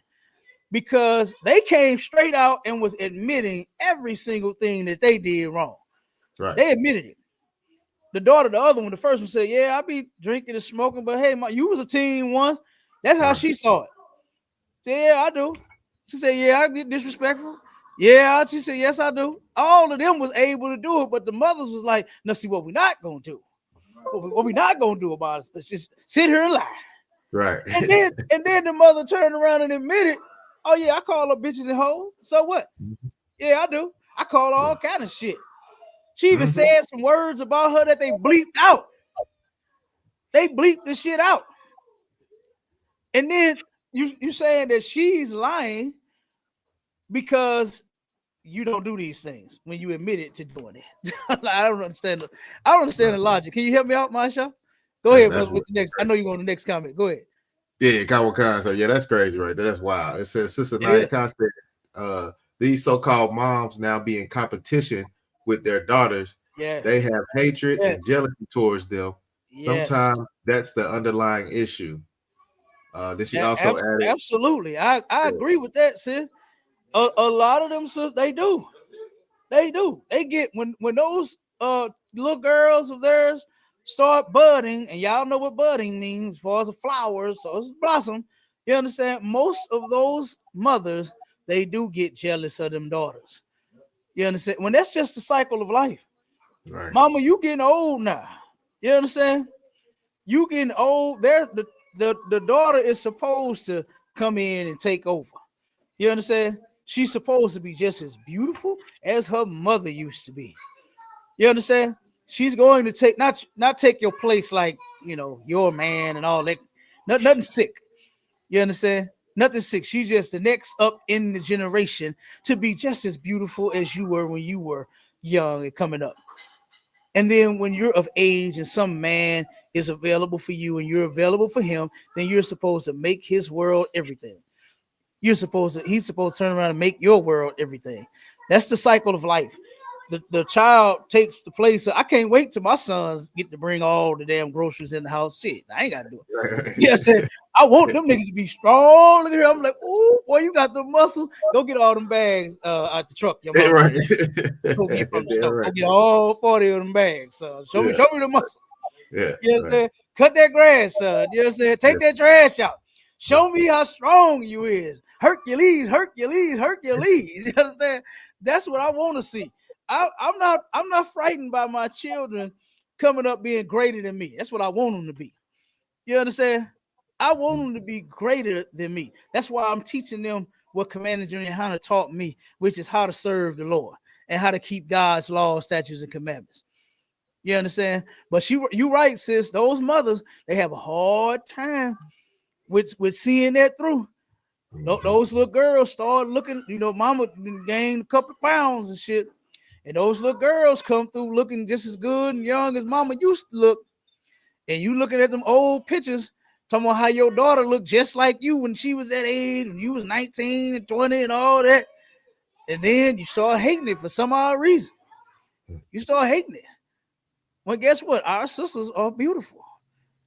because they came straight out and was admitting every single thing that they did wrong. Right. They admitted it. The daughter, the other one, the first one said, yeah, I be drinking and smoking, but hey, you was a teen once. That's how she saw it. Said, yeah, I do. She said, yeah, I get disrespectful. Yeah, she said, yes, I do. All of them was able to do it, but the mothers was like, now see what we're not going to do. What we not going to do about it, let's just sit here and lie. Right. And then the mother turned around and admitted, oh yeah, I call her bitches and hoes. So what? Yeah, I do. I call her all kind of shit. She even said some words about her that they bleeped out. They bleeped the shit out. And then you saying that she's lying because you don't do these things when you admitted to doing it. I don't understand the logic. Can you help me out, Marsha? Go ahead, brother, with the next. I know you're on the next comment. Go ahead. Yeah, Kawakan. So yeah, that's crazy, right there. That's wild. It says Sister Naya said, these so-called moms now be in competition with their daughters. Yeah, they have hatred and jealousy towards them. Sometimes that's the underlying issue. Then she also added, absolutely. I agree with that, sis. A lot of them, sis, they do. They get when those little girls of theirs start budding, and y'all know what budding means as far as a flower, so it's a blossom. You understand? Most of those mothers, they do get jealous of them daughters. You understand? When that's just the cycle of life. Right. Mama, you getting old now. You understand? You getting old. The daughter is supposed to come in and take over. You understand? She's supposed to be just as beautiful as her mother used to be. You understand? She's going to take not take your place like, you know, your man and all that. Nothing sick. You understand? Nothing sick. She's just the next up in the generation to be just as beautiful as you were when you were young and coming up. And then when you're of age and some man is available for you and you're available for him, then you're supposed to make his world everything. He's supposed to turn around and make your world everything. That's the cycle of life. The child takes the place. I can't wait till my sons get to bring all the damn groceries in the house. Shit, I ain't got to do it. Yes, I want them niggas to be strong. Look at here. I'm like, oh boy, you got the muscles. Go get all them bags out the truck. Your mom go get from the store. Go get all 40 of them bags. Show me the muscle. Yeah. You know, cut that grass, son. You know what I'm saying? Take that trash out. Show me how strong you is. Hercules. You understand? That's what I want to see. I'm not frightened by my children coming up being greater than me. That's what I want them to be. You understand? I want them to be greater than me. That's why I'm teaching them what Commander Junior Yohanna taught me, which is how to serve the Lord and how to keep God's laws, statutes, and commandments. You understand? But you right, sis. Those mothers, they have a hard time with seeing that through. Those little girls start looking, you know, mama gained a couple of pounds and shit. And those little girls come through looking just as good and young as mama used to look. And you looking at them old pictures, talking about how your daughter looked just like you when she was that age, when you was 19 and 20 and all that. And then you start hating it for some odd reason. You start hating it. Well, guess what? Our sisters are beautiful.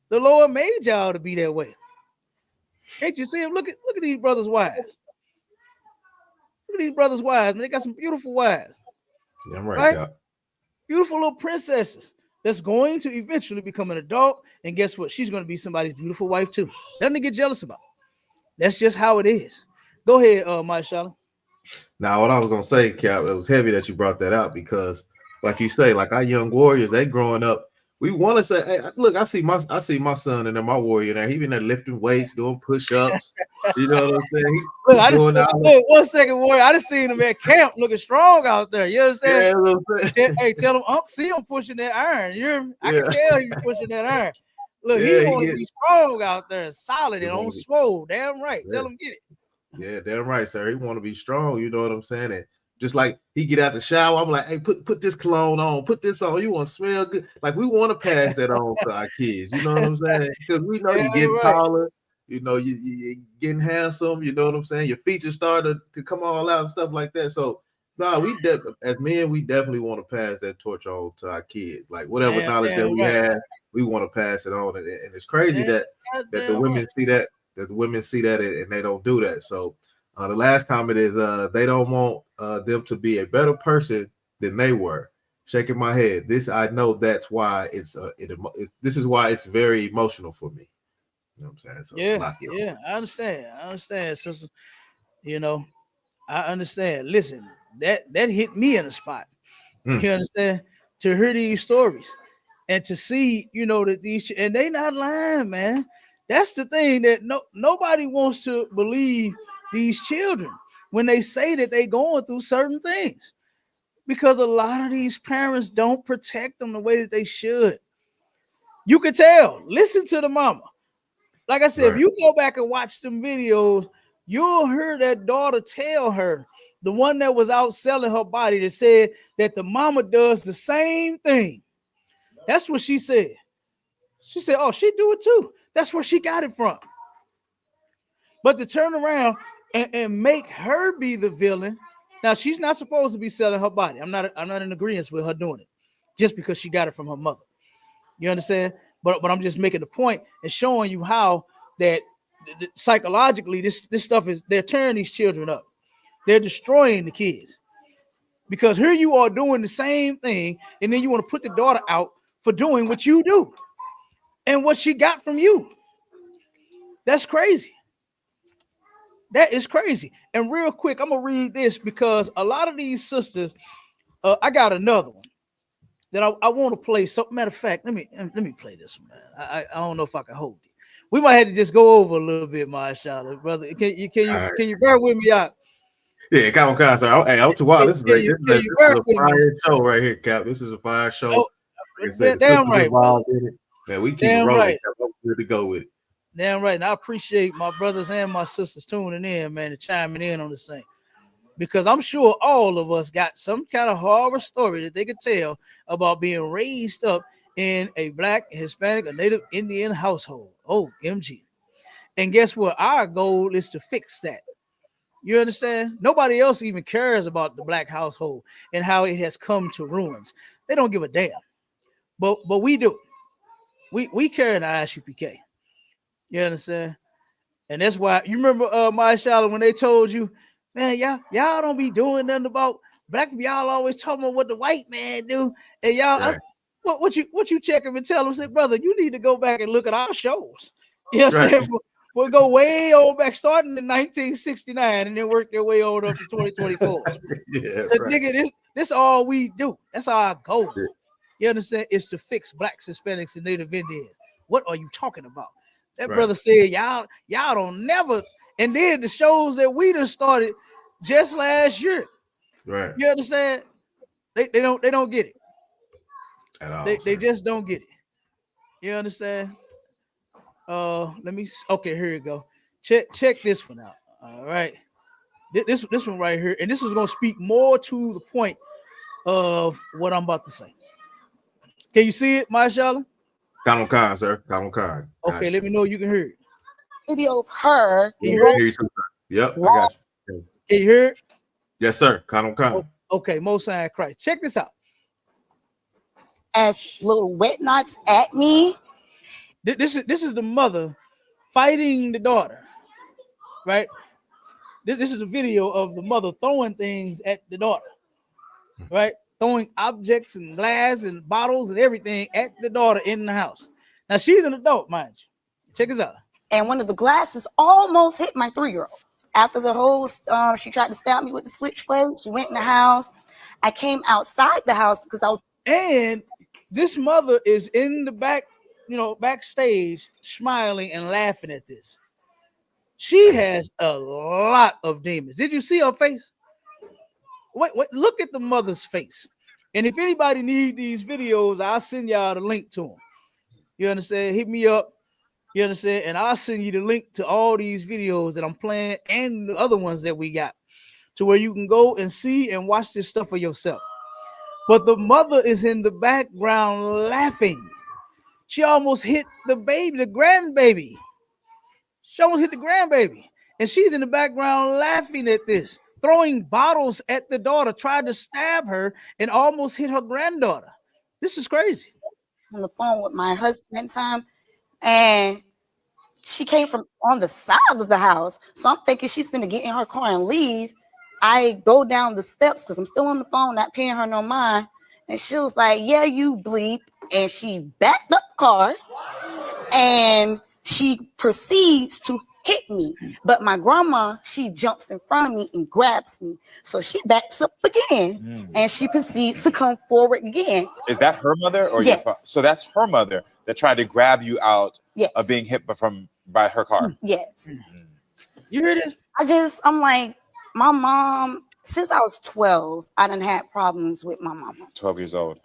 The Lord made y'all to be that way. Can't you see them? Look at these brothers' wives. Look at these brothers' wives, man. They got some beautiful wives. Yeah, I'm right, Right? Cap. Beautiful little princesses that's going to eventually become an adult. And guess what? She's going to be somebody's beautiful wife too. Nothing to get jealous about. That's just how it is. Go ahead, Marshala. Now, what I was gonna say, Cap, it was heavy that you brought that out because, like you say, like our young warriors, they growing up. We want to say, hey, look, I see my son and then my warrior there. He been there lifting weights, doing push-ups. You know what I'm saying? Look, I just look, 1 second, warrior. I just seen him at camp looking strong out there. You understand? Yeah, hey, tell him, Unc, see him pushing that iron. You hear me? I Yeah. can tell you pushing that iron. Look, Yeah, he want to be strong out there, solid and on swole. Damn right. Yeah. Tell him get it. Yeah, damn right, sir. He want to be strong. You know what I'm saying? And just like he get out the shower, I'm like, hey, put this cologne on, put this on. You want to smell good? Like we want to pass that on to our kids. You know what I'm saying? Because we know you're getting taller. You know you're getting handsome. You know what I'm saying? Your features start to come all out and stuff like that. So no, as men, we definitely want to pass that torch on to our kids. Like whatever knowledge that we have, we want to pass it on. And it's crazy that the women see that. That the women see that and they don't do that. So the last comment is they don't want them to be a better person than they were. Shaking my head. I know that's why this is why it's very emotional for me. You know what I'm saying? So yeah, I understand, sister. You know, I understand. Listen, that hit me in a spot. You understand? To hear these stories and to see, you know, that these and they not lying, man. That's the thing that nobody wants to believe these children when they say that they going through certain things, because a lot of these parents don't protect them the way that they should. You can tell. Listen to the mama. Like I said, if you go back and watch them videos, you'll hear that daughter tell her, the one that was out selling her body, that said that the mama does the same thing. That's what she said. She said, oh, she do it too. That's where she got it from. But to turn around and make her be the villain. Now, she's not supposed to be selling her body. I'm not in agreement with her doing it just because she got it from her mother. You understand? But I'm just making the point and showing you how that psychologically this stuff is, they're tearing these children up. They're destroying the kids. Because here you are doing the same thing, and then you want to put the daughter out for doing what you do and what she got from you. That's crazy. That is crazy. And real quick, I'm gonna read this because a lot of these sisters, I got another one that I want to play. So, matter of fact, let me play this one, man. I don't know if I can hold it. We might have to just go over a little bit, my Charlotte, brother. Can you bear with me out? Yeah, come on, sir. Hey, I'm too wild. This is a fire show right here, Cap. This is a fire show. Like I said, damn right, man. We keep it rolling. Cap. I'm good to go with it. Damn right. And I appreciate my brothers and my sisters tuning in, man, and chiming in on this thing. Because I'm sure all of us got some kind of horror story that they could tell about being raised up in a Black, Hispanic, or Native Indian household. OMG. And guess what? Our goal is to fix that. You understand? Nobody else even cares about the Black household and how it has come to ruins. They don't give a damn. But we do. We care in the ISUPK. You understand? And that's why you remember my Charlotte, when they told you, man, y'all don't be doing nothing about Black people. Y'all always talking about what the white man do. And y'all, what you check them and tell them, say, brother, you need to go back and look at our shows. You know what I'm saying? We'll go way on back, starting in 1969, and then work their way on up to 2024. Nigga, this all we do. That's our goal. You understand? Is to fix Blacks, Hispanics, and Native Indians. What are you talking about? That brother said, y'all don't never. And then the shows that we done started just last year. Right. You understand? They don't get it. At all. They just don't get it. You understand? Okay, here you go. Check this one out. All right. This one right here, and this is gonna speak more to the point of what I'm about to say. Can you see it, Marshala? Come on, sir. Come on. Okay, let me know you can hear it. Video of her. Hear you too, yep, I got you. Can you hear it? Yes, sir. Come on. Okay, Most High Christ. Check this out. as little wet knots at me. This is the mother fighting the daughter, right? This is a video of the mother throwing things at the daughter, right? Throwing objects and glass and bottles and everything at the daughter in the house. Now she's an adult, mind you. Check this out. And one of the glasses almost hit my 3-year-old. After the whole, she tried to stab me with the switchblade. She went in the house. I came outside the house because I was. And this mother is in the back, backstage, smiling and laughing at this. She has a lot of demons. Did you see her face? Wait, look at the mother's face. And if anybody need these videos, I'll send y'all the link to them. You understand? Hit me up. You understand? And I'll send you the link to all these videos that I'm playing and the other ones that we got to where you can go and see and watch this stuff for yourself. But the mother is in the background laughing. She almost hit the baby, the grandbaby. She almost hit the grandbaby. And she's in the background laughing at this, throwing bottles at the daughter, tried to stab her and almost hit her granddaughter. This is crazy. On the phone with my husband at the time, and she came from on the side of the house. So I'm thinking she's gonna get in her car and leave. I go down the steps because I'm still on the phone, not paying her no mind. And she was like, yeah, you bleep. And she backed up the car and she proceeds to hit me. But my grandma, she jumps in front of me and grabs me. So she backs up again and she proceeds to come forward again. Is that her mother or yes. your father? So that's her mother that tried to grab you out yes. of being hit by her car. Yes. You hear this? I'm like, my mom, since I was 12, I done had problems with my mama. 12 years old.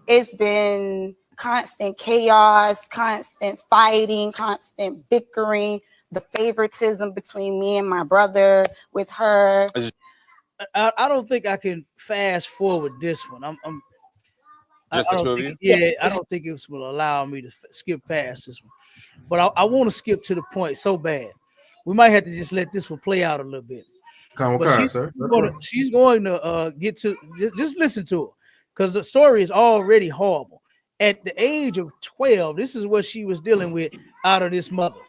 It's been constant chaos, constant fighting, constant bickering, the favoritism between me and my brother with her. I don't think I can fast forward this one. I don't think it will allow me to skip past this one. But I want to skip to the point so bad. We might have to just let this one play out a little bit. She's going to get to just listen to it because the story is already horrible. At the age of 12, this is what she was dealing with out of this mother.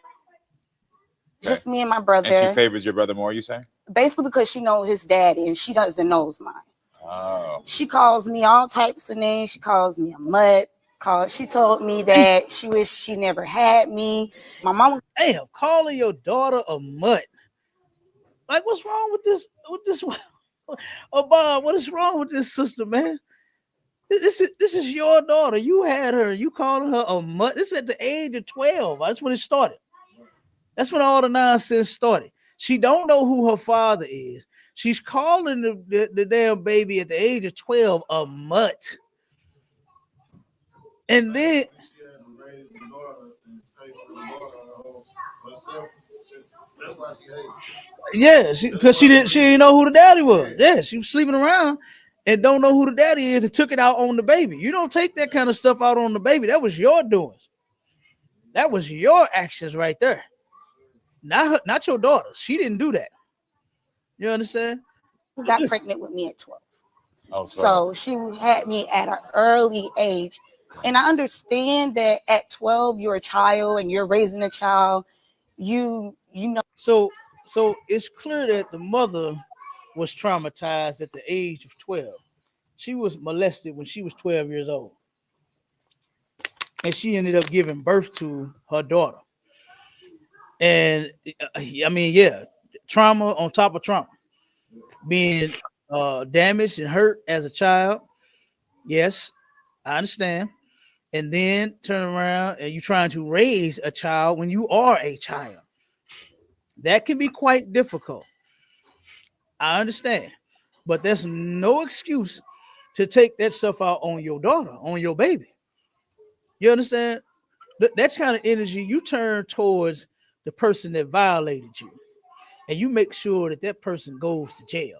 Just me and my brother. And she favors your brother more, you say? Basically because she knows his daddy and she doesn't know mine. Oh. She calls me all types of names. She calls me a mutt. She told me that she wished she never had me. My mama. Damn, calling your daughter a mutt. Like, what's wrong with this? Oh, Bob, what is wrong with this sister, man? This is your daughter. You had her. You calling her a mutt. This is at the age of 12. That's when it started. That's when all the nonsense started. She don't know who her father is. She's calling the damn baby at the age of 12 a mutt. And then yeah, because she didn't know who the daddy was. Yeah, she was sleeping around and don't know who the daddy is and took it out on the baby. You don't take that kind of stuff out on the baby. That was your doings. That was your actions right there. Not your daughter. She didn't do that. You understand? She got pregnant with me at 12. Oh, so she had me at an early age. And I understand that at 12, you're a child and you're raising a child. You know. So it's clear that the mother was traumatized at the age of 12. She was molested when she was 12 years old. And she ended up giving birth to her daughter. And I mean, yeah, trauma on top of trauma. Being damaged and hurt as a child. Yes, I understand. And then turn around and you're trying to raise a child when you are a child. That can be quite difficult. I understand. But there's no excuse to take that stuff out on your daughter, on your baby. You understand? That kind of energy you turn towards the person that violated you. And you make sure that person goes to jail.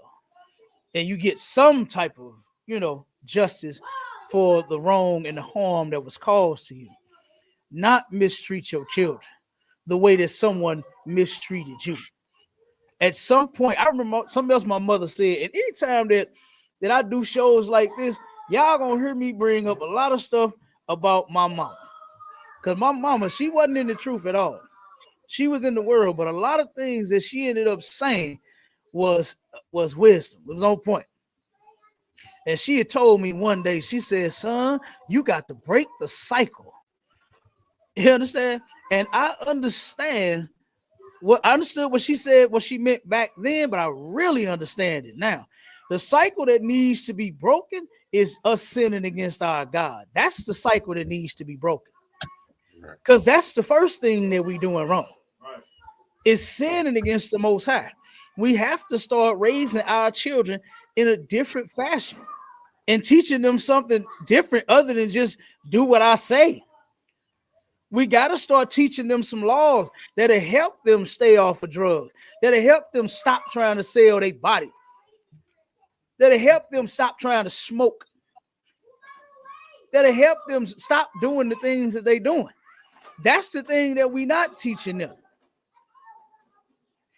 And you get some type of, justice for the wrong and the harm that was caused to you. Not mistreat your children the way that someone mistreated you. At some point, I remember something else my mother said, and anytime that I do shows like this, y'all gonna hear me bring up a lot of stuff about my mama. Because my mama, she wasn't in the truth at all. She was in the world, but a lot of things that she ended up saying was wisdom. It was on point. And she had told me one day, she said, son, you got to break the cycle. You understand? And I understood what she said, what she meant back then, but I really understand it now. The cycle that needs to be broken is us sinning against our God. That's the cycle that needs to be broken. Because that's the first thing that we doing wrong. Is sinning against the Most High. We have to start raising our children in a different fashion and teaching them something different other than just do what I say. We got to start teaching them some laws that'll help them stay off of drugs, that'll help them stop trying to sell their body, that'll help them stop trying to smoke, that'll help them stop doing the things that they're doing. That's the thing that we're not teaching them,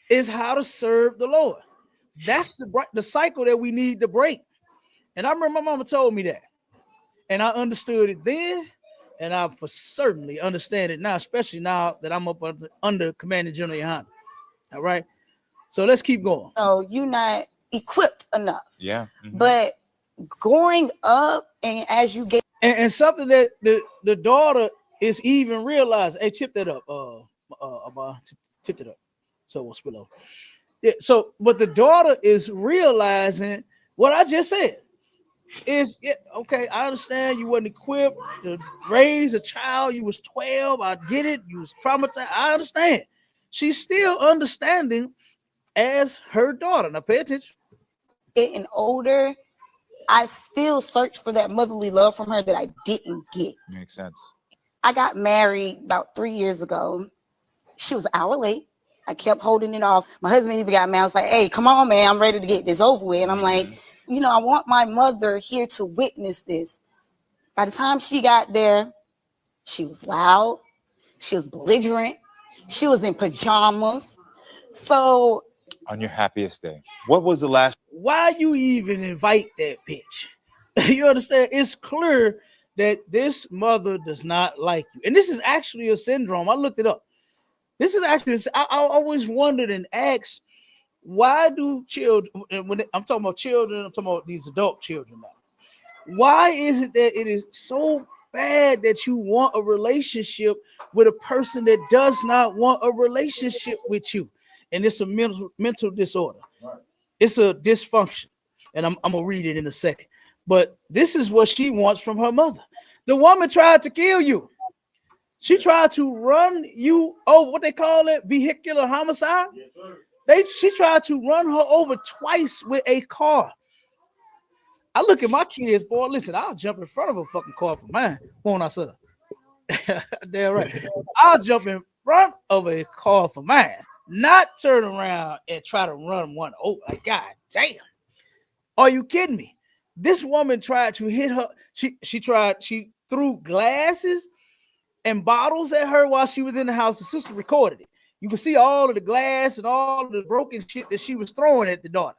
is how to serve the Lord. That's the cycle that we need to break. And I remember my mama told me that. And I understood it then. And I for certainly understand it now, especially now that I'm up under Commanding General YAHANNA. All right. So let's keep going. No, you're not equipped enough. Yeah. But growing up and as you get and something that the daughter is even realizing. Hey, tip that up. Tip it up. So we'll spill over. Yeah, so but the daughter is realizing what I just said. Is okay, I understand you wasn't equipped to raise a child. You was 12. I get it. You was traumatized. I understand. She's still understanding as her daughter. Now pay attention. Getting older, I still search for that motherly love from her that I didn't get. Makes sense. I got married about 3 years ago. She was an hour late. I kept holding it off. My husband even got mad. I was like, hey, come on, man. I'm ready to get this over with. And I'm like, you know, I want my mother here to witness this. By the time she got there, she was loud. She was belligerent. She was in pajamas. So on your happiest day, what was the last? Why you even invite that bitch? You understand? It's clear that this mother does not like you. And this is actually a syndrome. I looked it up. This is actually, I always wondered and asked, why do children, when I'm talking about children, I'm talking about these adult children now. Why is it that it is so bad that you want a relationship with a person that does not want a relationship with you? And it's a mental disorder. Right. It's a dysfunction. And I'm going to read it in a second. But this is what she wants from her mother. The woman tried to kill you. She tried to run you over, what they call it, vehicular homicide. Yes, sir. She tried to run her over twice with a car. I look at my kids, boy, listen, I'll jump in front of a fucking car for mine. Won't I, sir? Damn right. I'll jump in front of a car for mine, not turn around and try to run one over. Like, God damn. Are you kidding me? This woman tried to hit her. She threw glasses and bottles at her while she was in the house. The sister recorded it. You can see all of the glass and all of the broken shit that she was throwing at the daughter.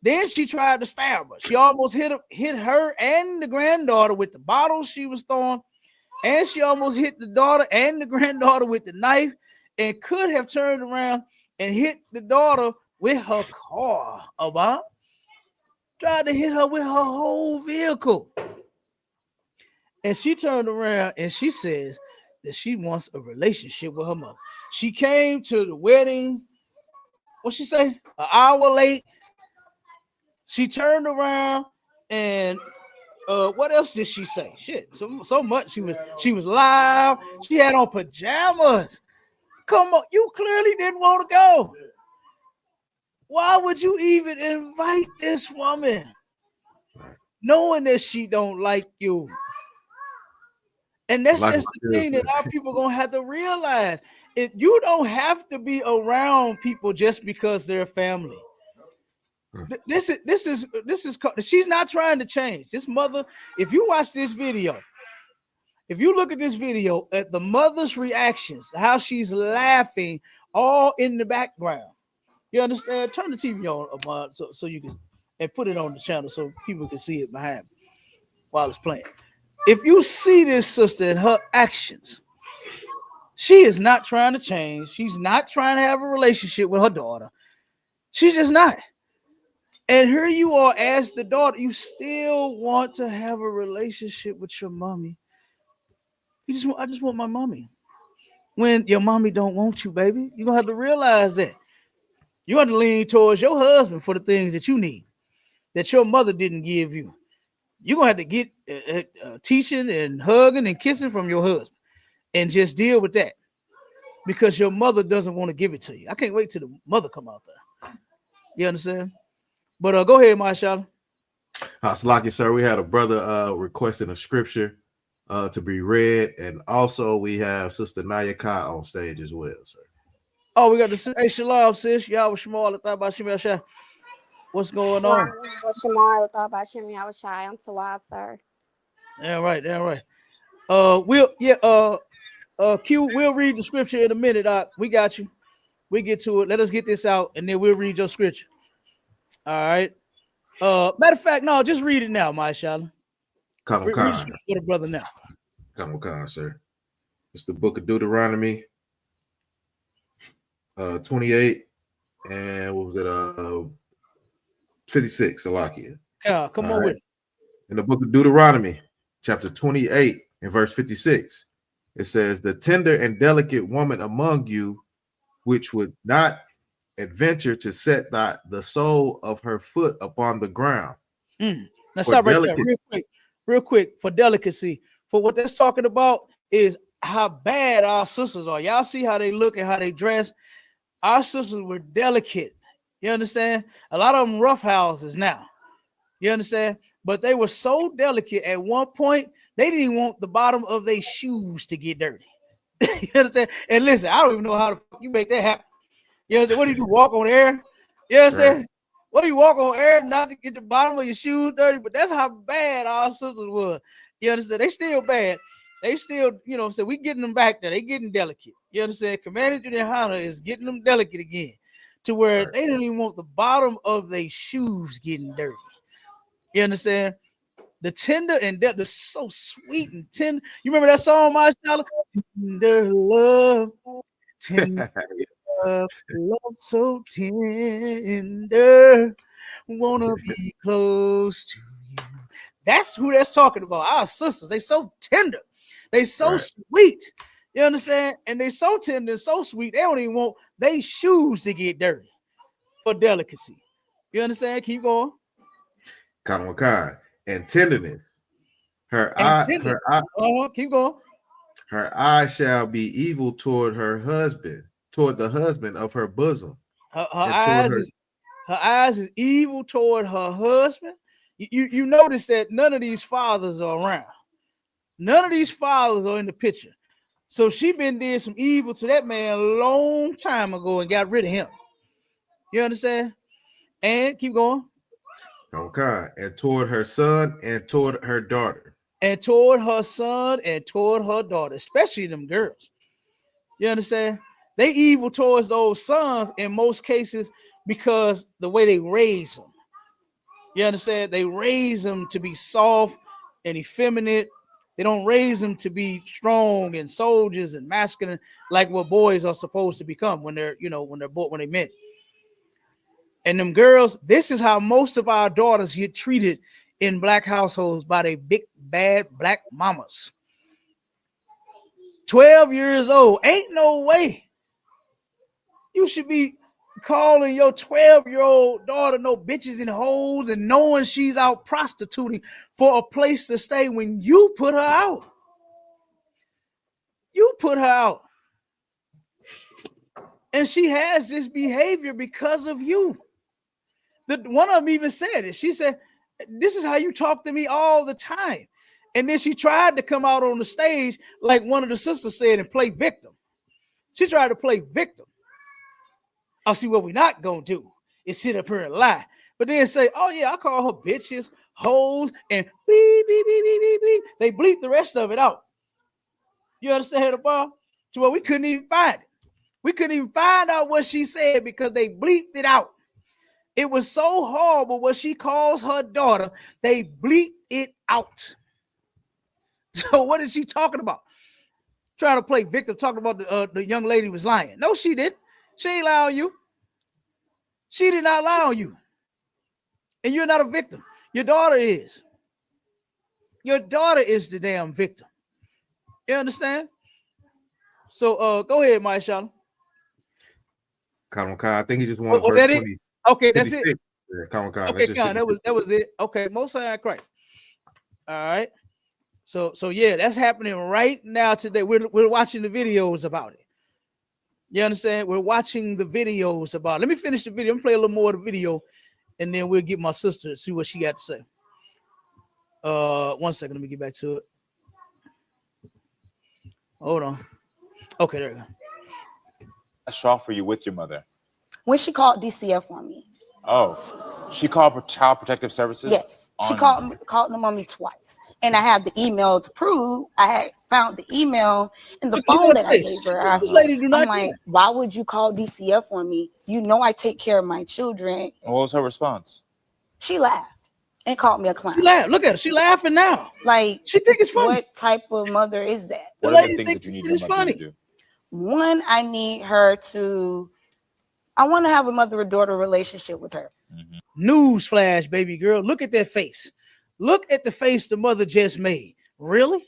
Then she tried to stab her. She almost hit her and the granddaughter with the bottles she was throwing. And she almost hit the daughter and the granddaughter with the knife and could have turned around and hit the daughter with her car. About tried to hit her with her whole vehicle. And she turned around and she says that she wants a relationship with her mother. She came to the wedding, what she say? An hour late. She turned around and what else did she say? Shit, so much. She was loud. She had on pajamas. Come on, you clearly didn't want to go. Why would you even invite this woman, knowing that she don't like you? And that's just the thing that our people gonna have to realize. You don't have to be around people just because they're family. This is she's not trying to change. This mother, if you watch this video, if you look at this video at the mother's reactions, how she's laughing all in the background. You understand? Turn the TV on so you can and put it on the channel so people can see it behind me. while it's playing. If you see this sister and her actions, she is not trying to change. She's not trying to have a relationship with her daughter. She's just not. And here you are as the daughter, you still want to have a relationship with your mommy. I just want my mommy. When your mommy don't want you, baby, you're going to have to realize that. You have to lean towards your husband for the things that you need, that your mother didn't give you. You're going to have to get teaching and hugging and kissing from your husband and just deal with that because your mother doesn't want to give it to you. I can't wait till the mother come out there. You understand? But go ahead, Marshala. Salaki, sir, we had a brother requesting a scripture to be read, and also we have Sister Naya Kai on stage as well, sir. Oh, we got the hey, shalom, sis. Y'all was small. What's going on? I'm Tawab, sir. Yeah, right. Q, we'll read the scripture in a minute. We got you. We get to it. Let us get this out, and then we'll read your scripture. All right. Matter of fact, no, just read it now, Marshala. Read the scripture for the brother now. Come on, sir. It's the book of Deuteronomy, 28, and what was it? 56, Salakia. Come on with it. In the book of Deuteronomy, chapter 28 and verse 56, it says, "The tender and delicate woman among you, which would not adventure to set the sole of her foot upon the ground." Now stop right there real quick for delicacy. For what that's talking about is how bad our sisters are. Y'all see how they look and how they dress. Our sisters were delicate. You understand? A lot of them rough houses now. You understand? But they were so delicate at one point, they didn't even want the bottom of their shoes to get dirty. You understand? And listen, I don't even know how you make that happen. You understand? What do you do? Walk on air? You understand? Right. What do you walk on air not to get the bottom of your shoes dirty? But that's how bad our sisters were. You understand? They still bad. They still, you know, so we getting them back there. They getting delicate. You understand? Commander YAHANNA is getting them delicate again to where they don't even want the bottom of their shoes getting dirty. You understand? The tender and the so sweet and tender. You remember that song, Marshala? Tender love, tender love, love so tender, wanna be close to you. That's who that's talking about. Our sisters, they so tender, they so sweet. You understand? And they so tender and so sweet, they don't even want their shoes to get dirty for delicacy. You understand? Keep going. And tenderness. Keep going. Her eye shall be evil toward her husband, toward the husband of her bosom. Her eyes is evil toward her husband. You notice that none of these fathers are around. None of these fathers are in the picture. So she did some evil to that man a long time ago and got rid of him. You understand? And keep going. Okay. And toward her son and toward her daughter. And toward her son and toward her daughter, especially them girls. You understand? They evil towards those sons in most cases because the way they raise them. You understand? They raise them to be soft and effeminate. They don't raise them to be strong and soldiers and masculine like what boys are supposed to become when they're, when they men. And them girls, this is how most of our daughters get treated in black households by their big, bad black mamas. 12 years old. Ain't no way you should be calling your 12-year-old daughter no bitches and hoes and knowing she's out prostituting for a place to stay when you put her out. You put her out. And she has this behavior because of you. One of them even said it. She said, "This is how you talk to me all the time." And then she tried to come out on the stage like one of the sisters said and play victim. She tried to play victim. I'll see what we're not going to do is sit up here and lie. But then say, "Oh, yeah, I call her bitches, hoes, and beep, beep, beep, beep, beep, beep." They bleep the rest of it out. You understand, Abba? To where we couldn't even find it. We couldn't even find out what she said because they bleeped it out. It was so horrible what she calls her daughter. They bleeped it out. So what is she talking about? Trying to play victim, talking about the young lady was lying. No, she didn't. She ain't lie on you. She did not lie on you. And you're not a victim. Your daughter is. Your daughter is the damn victim. You understand? So go ahead, my Shauna. I think he just wanted Was verse that 20. it? Okay, that's it. Yeah, Okay, that was it. Okay, most high Christ. All right. So yeah, that's happening right now today. We're watching the videos about it. You understand? We're watching the videos about it. Let me finish the video. I'm play a little more of the video, and then we'll get my sister to see what she got to say. 1 second, let me get back to it. Hold on. Okay, there we go. A straw for you with your mother. When she called DCF on me. Oh, she called for Child Protective Services? Yes, she called them on me twice. And I have the email to prove. I had found the email in the phone that I gave her. This lady do not I'm like, why would you call DCF on me? You know I take care of my children. And what was her response? She laughed and called me a clown. She laughed. Look at her. She laughing now. Like, she think it's funny. What type of mother is that? What are the things that you need your mother to do? One, I need her to, I want to have a mother-daughter relationship with her. News flash, baby girl. Look at that face. Look at the face the mother just made. Really?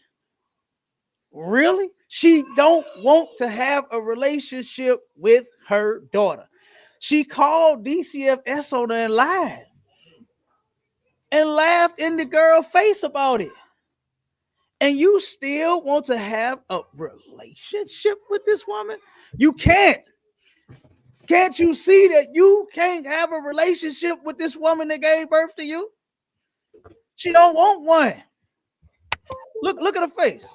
Really? She don't want to have a relationship with her daughter. She called DCFS on her and lied. And laughed in the girl's face about it. And you still want to have a relationship with this woman? You can't. Can't you see that you can't have a relationship with this woman that gave birth to you? She don't want one. Look at her face.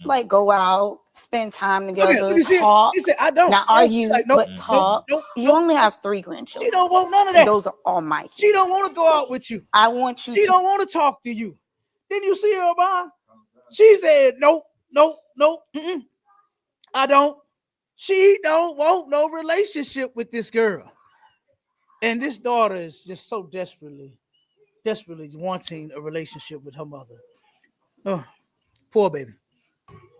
Like, go out, spend time together, look talk. She said, I don't. Not argue, like, but talk. You only have 3 grandchildren. She don't want none of that. And those are all my kids. She don't want to go out with you. I want you She don't want to talk to you. Didn't you see her, Bob? She said, no. I don't. She don't want no relationship with this girl. And this daughter is just so desperately wanting a relationship with her mother. Oh, poor baby.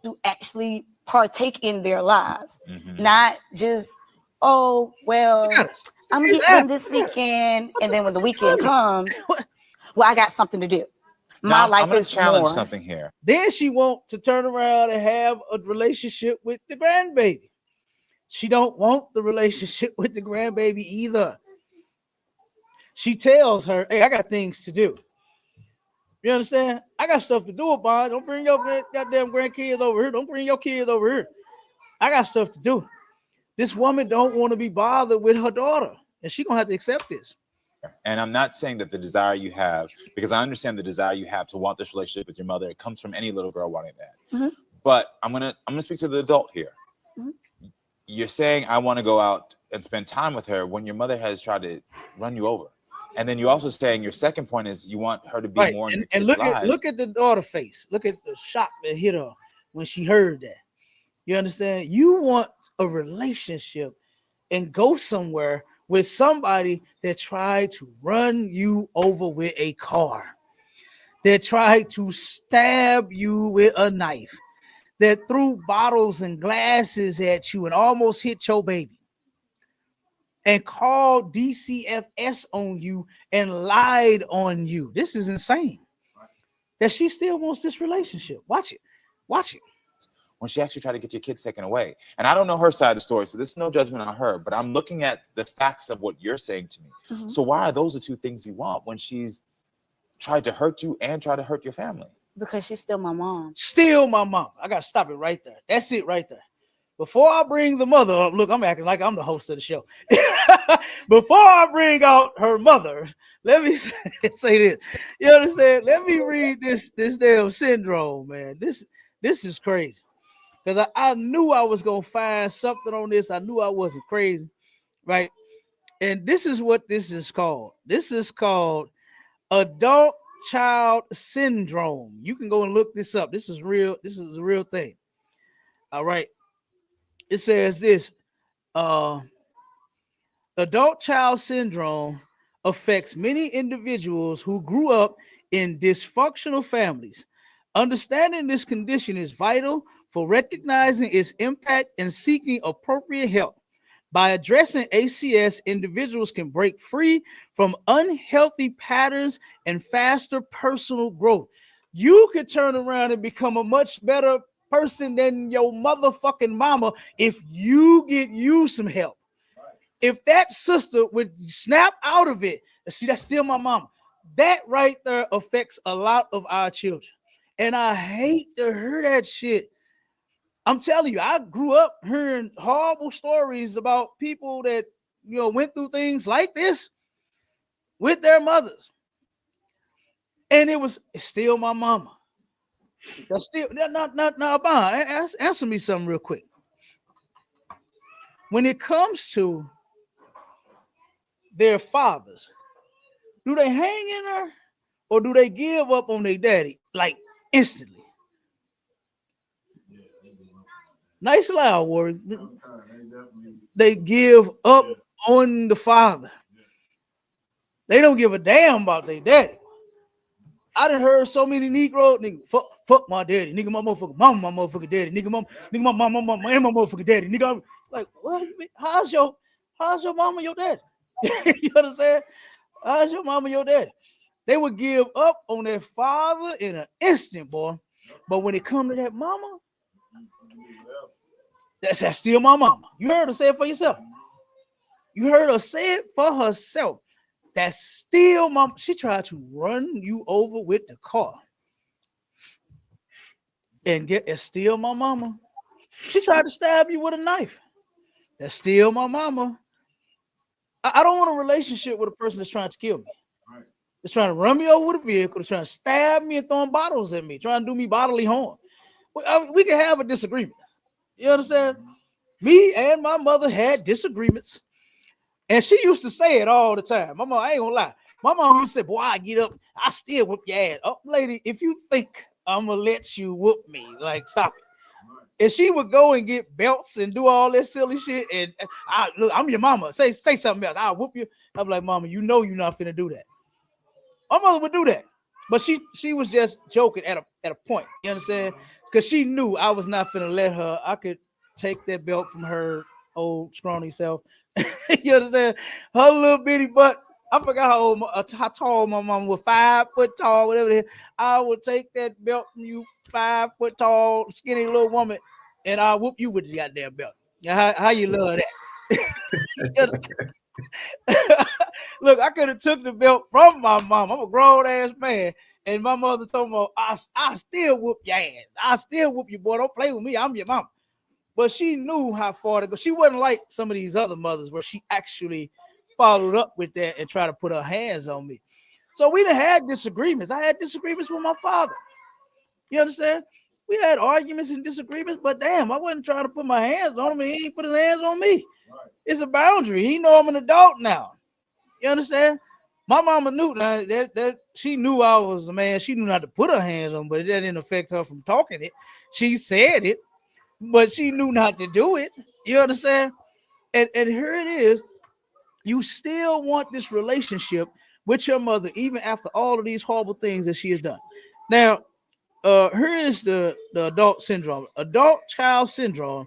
To actually partake in their lives, not just, oh, well, I'm getting them this weekend. And then when the weekend comes, well, I got something to do. My life is challenge more. Something here. Then she want to turn around and have a relationship with the grandbaby. She don't want the relationship with the grandbaby either. She tells her, hey, I got things to do. You understand? I got stuff to do, Bond. Don't bring your goddamn grandkids over here. Don't bring your kids over here. I got stuff to do. This woman don't want to be bothered with her daughter. And she's going to have to accept this. And I'm not saying that the desire you have, because I understand the desire you have to want this relationship with your mother. It comes from any little girl wanting that. But I'm gonna speak to the adult here. You're saying I want to go out and spend time with her when your mother has tried to run you over. And then you're also saying your second point is you want her to be more in your kids' lives. Look at the daughter face. Look at the shock that hit her when she heard that. You understand? You want a relationship and go somewhere with somebody that tried to run you over with a car, that tried to stab you with a knife, that threw bottles and glasses at you and almost hit your baby, and called DCFS on you and lied on you. This is insane. That she still wants this relationship. Watch it. Watch it. When she actually tried to get your kids taken away. And I don't know her side of the story, so this is no judgment on her, but I'm looking at the facts of what you're saying to me. So why are those the two things you want when she's tried to hurt you and try to hurt your family? Because she's still my mom. Still my mom. I got to stop it right there. That's it right there. Before I bring the mother up, look, I'm acting like I'm the host of the show. Before I bring out her mother, let me say this. You understand? Let me read this damn syndrome, man. This is crazy. Because I knew I was going to find something on this. I knew I wasn't crazy, right? And this is what this is called. This is called adult child syndrome. You can go and look this up. This is real. This is a real thing. All right. It says this. Adult child syndrome affects many individuals who grew up in dysfunctional families, Understanding this condition is vital for recognizing its impact and seeking appropriate help. By addressing ACS, individuals can break free from unhealthy patterns and faster personal growth. You could turn around and become a much better person than your motherfucking mama if you get you some help. If that sister would snap out of it, see, that's still my mama. That right there affects a lot of our children. And I hate to hear that shit. I'm telling you, I grew up hearing horrible stories about people that, you know, went through things like this with their mothers. And it's still my mama. That's still not answer me something real quick. When it comes to their fathers, do they hang in there or do they give up on their daddy like instantly? Nice loud word. They give up on the father. They don't give a damn about their daddy. I done heard so many Negro nigga fuck my daddy, nigga, my motherfucking mama, my motherfucking daddy, nigga, my mama, and my motherfucking daddy, nigga. Like, what? How's your mama, your daddy? You understand? How's your mama, your daddy? They would give up on their father in an instant, boy. But when it come to that mama, that's still my mama. You heard her say it for yourself. You heard her say it for herself. That's still mom. She tried to run you over with the car. And it's still my mama. She tried to stab you with a knife. That's still my mama. I don't want a relationship with a person that's trying to kill me. Right. It's trying to run me over with a vehicle. It's trying to stab me and throwing bottles at me, trying to do me bodily harm. We can have a disagreement. You understand? Me and my mother had disagreements. And she used to say it all the time. My mom, I ain't gonna lie. My mom used to say, boy, I get up, I still whoop your ass. Oh, lady, if you think I'm gonna let you whoop me, like, stop it. And she would go and get belts and do all this silly shit. And look, I'm your mama. Say something else. I'll whoop you. I'm like, mama, you know you're not finna do that. My mother would do that. But she was just joking at a point. You understand? Because she knew I was not finna let her. I could take that belt from her old scrawny self. You understand? Her little bitty butt. I forgot how tall my mom was, 5 foot tall, whatever it is. I would take that belt from you, 5 foot tall, skinny little woman, and I'll whoop you with the goddamn belt. How you love that? Look, I could have took the belt from my mom. I'm a grown ass man. And my mother told me, I still whoop your ass. I still whoop you, boy. Don't play with me. I'm your mom. But she knew how far to go. She wasn't like some of these other mothers where she actually followed up with that and tried to put her hands on me. So we done had disagreements. I had disagreements with my father. You understand? We had arguments and disagreements, but damn, I wasn't trying to put my hands on him and he ain't put his hands on me. Right. It's a boundary. He know I'm an adult now. You understand? My mama knew that she knew I was a man. She knew not to put her hands on, but it didn't affect her from talking it. She said it, but she knew not to do it. You understand? And here it is. You still want this relationship with your mother, even after all of these horrible things that she has done. Now, here is the adult syndrome. Adult child syndrome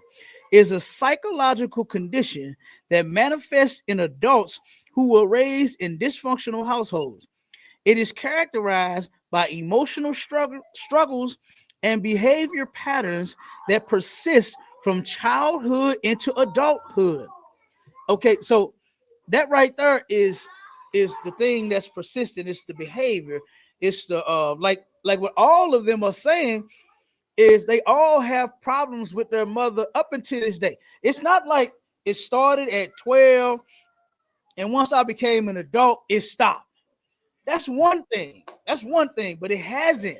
is a psychological condition that manifests in adults who were raised in dysfunctional households. It is characterized by emotional struggles and behavior patterns that persist from childhood into adulthood. Okay, so that right there is the thing that's persistent. It's the behavior. It's the like what all of them are saying is they all have problems with their mother up until this day. It's not like it started at 12 and once I became an adult, it stopped. That's one thing. But it hasn't.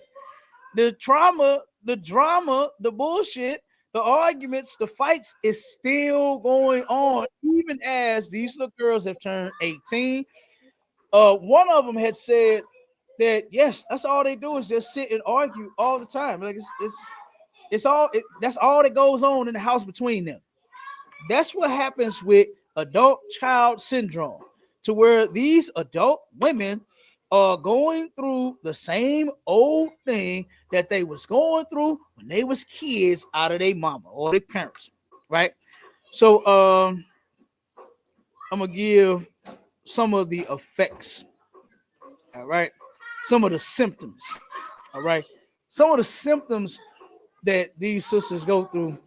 The trauma, the drama, the bullshit, the arguments, the fights is still going on, even as these little girls have turned 18. One of them had said that yes, that's all they do is just sit and argue all the time. Like that's all that goes on in the house between them. That's what happens with adult child syndrome, to where these adult women are going through the same old thing that they was going through when they was kids out of their mama or their parents, right? So I'm gonna give some of the effects, all right, some of the symptoms, all right, some of the symptoms that these sisters go through.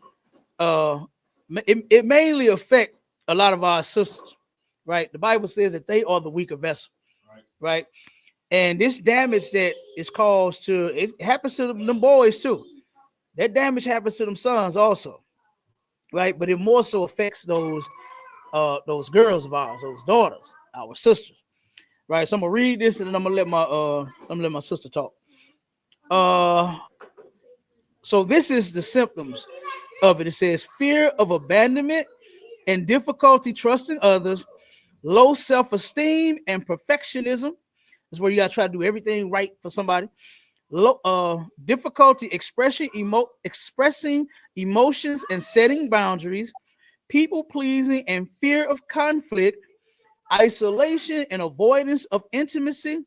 It mainly affect a lot of our sisters, right? The Bible says that they are the weaker vessel, right? And this damage that is caused to, it happens to them boys too. That damage happens to them sons also, right? But it more so affects those girls of ours, those daughters, our sisters, right? So I'm gonna read this and then I'm gonna let my sister talk. So this is the symptoms of it. It says fear of abandonment and difficulty trusting others, low self-esteem and perfectionism. That's where you gotta try to do everything right for somebody. Difficulty expressing emotions and setting boundaries, people pleasing and fear of conflict, isolation and avoidance of intimacy,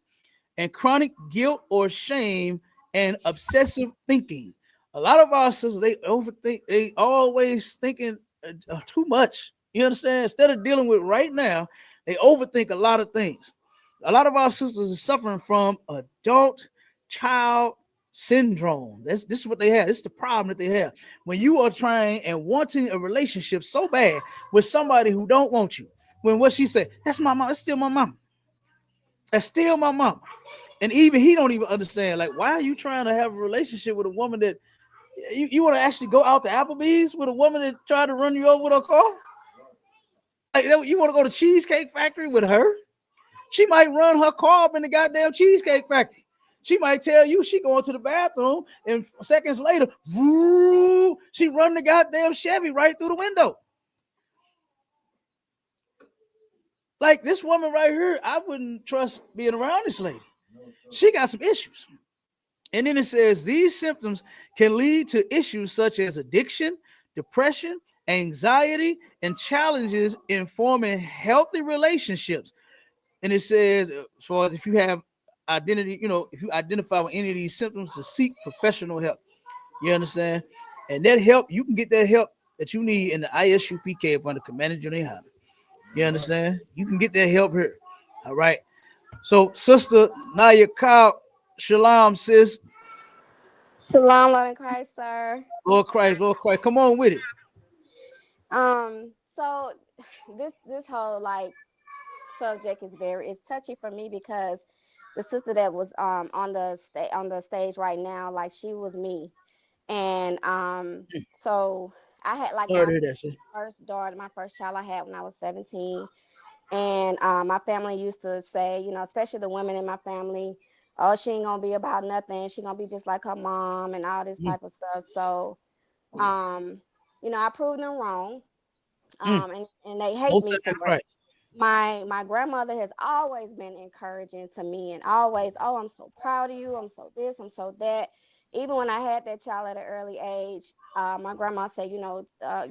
and chronic guilt or shame and obsessive thinking. A lot of our sisters, they overthink, they always thinking too much. You understand? Instead of dealing with right now, they overthink a lot of things. A lot of our sisters are suffering from adult child syndrome. This is what they have. This is the problem that they have. When you are trying and wanting a relationship so bad with somebody who don't want you, when what she said, that's my mom, that's still my mom. That's still my mom. And even he don't even understand. Like, why are you trying to have a relationship with a woman that you want to actually go out to Applebee's with a woman that tried to run you over with a car? Like, you want to go to Cheesecake Factory with her? She might run her car up in the goddamn Cheesecake Factory. She might tell you she going to the bathroom, and seconds later, woo, she run the goddamn Chevy right through the window. Like this woman right here, I wouldn't trust being around this lady. She got some issues. And then it says these symptoms can lead to issues such as addiction, depression, anxiety, and challenges in forming healthy relationships. And it says, so if you have identity, if you identify with any of these symptoms, to seek professional help. You understand? And that help, you can get that help that you need in the ISUPK up under Commander Johnny Hannah. You understand? You can get that help here. All right. So, Sister Naya Kyle, shalom, sis. Shalom, Lord in Christ, sir. Lord Christ, come on with it. So this whole like subject is it's touchy for me because the sister that was on the stage right now, like she was me, and so I had like first daughter, my first child I had when I was 17, and my family used to say, especially the women in my family, oh, she ain't gonna be about nothing. She gonna be just like her mom and all this type of stuff. So, I proved them wrong. And they hate me for it. My grandmother has always been encouraging to me and always, oh, I'm so proud of you. I'm so this, I'm so that. Even when I had that child at an early age, my grandma said,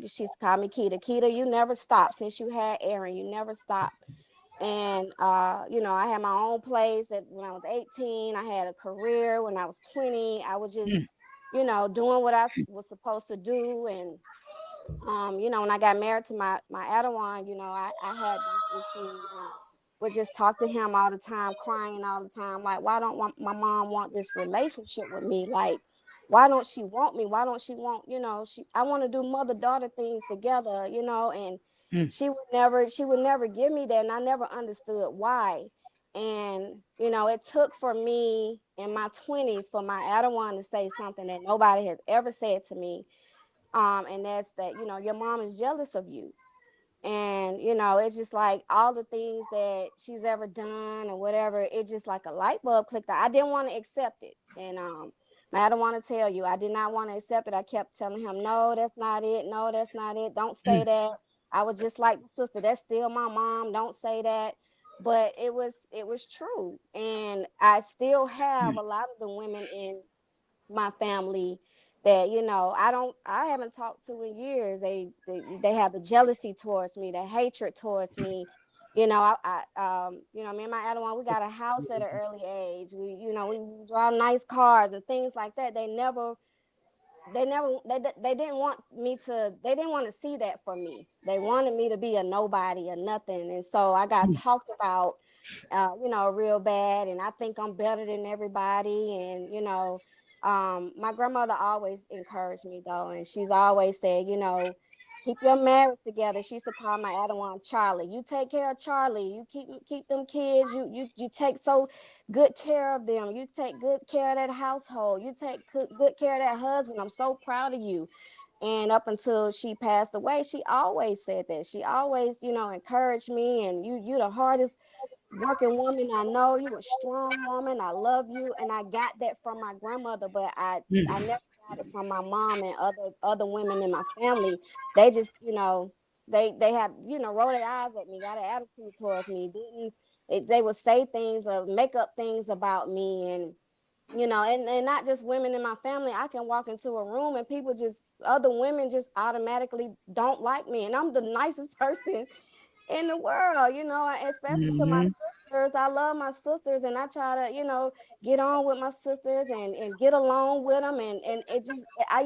she's called me Keita. Keita, you never stopped since you had Aaron. You never stopped. And, I had my own place when I was 18. I had a career when I was 20. I was just, doing what I was supposed to do. And, when I got married to my Adawan, I had these issues and would just talk to him all the time, crying all the time. Like, why don't my mom want this relationship with me? Like, why don't she want me? Why don't she want, I want to do mother-daughter things together, and she would never give me that. And I never understood why. And, it took for me in my 20s for my Adawan to say something that nobody has ever said to me. And that's that, your mom is jealous of you. And, it's just like all the things that she's ever done or whatever, it just like a light bulb clicked. I didn't want to accept it. And I don't want to tell you, I did not want to accept it. I kept telling him, no, that's not it. No, that's not it. Don't say that. I was just like, sister, that's still my mom. Don't say that. But it was true. And I still have a lot of the women in my family that I haven't talked to in years. They have the jealousy towards me, the hatred towards me, You know, you know, me and my Adawan, we got a house at an early age. You know, we drive nice cars and things like that. They didn't want me to, they didn't want to see that for me. They wanted me to be a nobody or nothing. And so I got talked about, you know, real bad. And I think I'm better than everybody. And, you know, my grandmother always encouraged me though. And she's always said, you know, keep your marriage together. She used to call my Adawan Charlie. You take care of Charlie. You keep them kids. You take so good care of them. You take good care of that household. You take good care of that husband. I'm so proud of you. And up until she passed away, she always said that. She always, you know, encouraged me. And you the hardest working woman I know. You a strong woman. I love you. And I got that from my grandmother, but I never got it from my mom and other women in my family. They just, you know, they had, you know, rolled their eyes at me, got an attitude towards me. They would say things or make up things about me. And you know, and not just women in my family. I can walk into a room and people just, other women just automatically don't like me. And I'm the nicest person in the world, you know, especially to my sisters. I love my sisters and I try to, you know, get on with my sisters and get along with them. And it just, I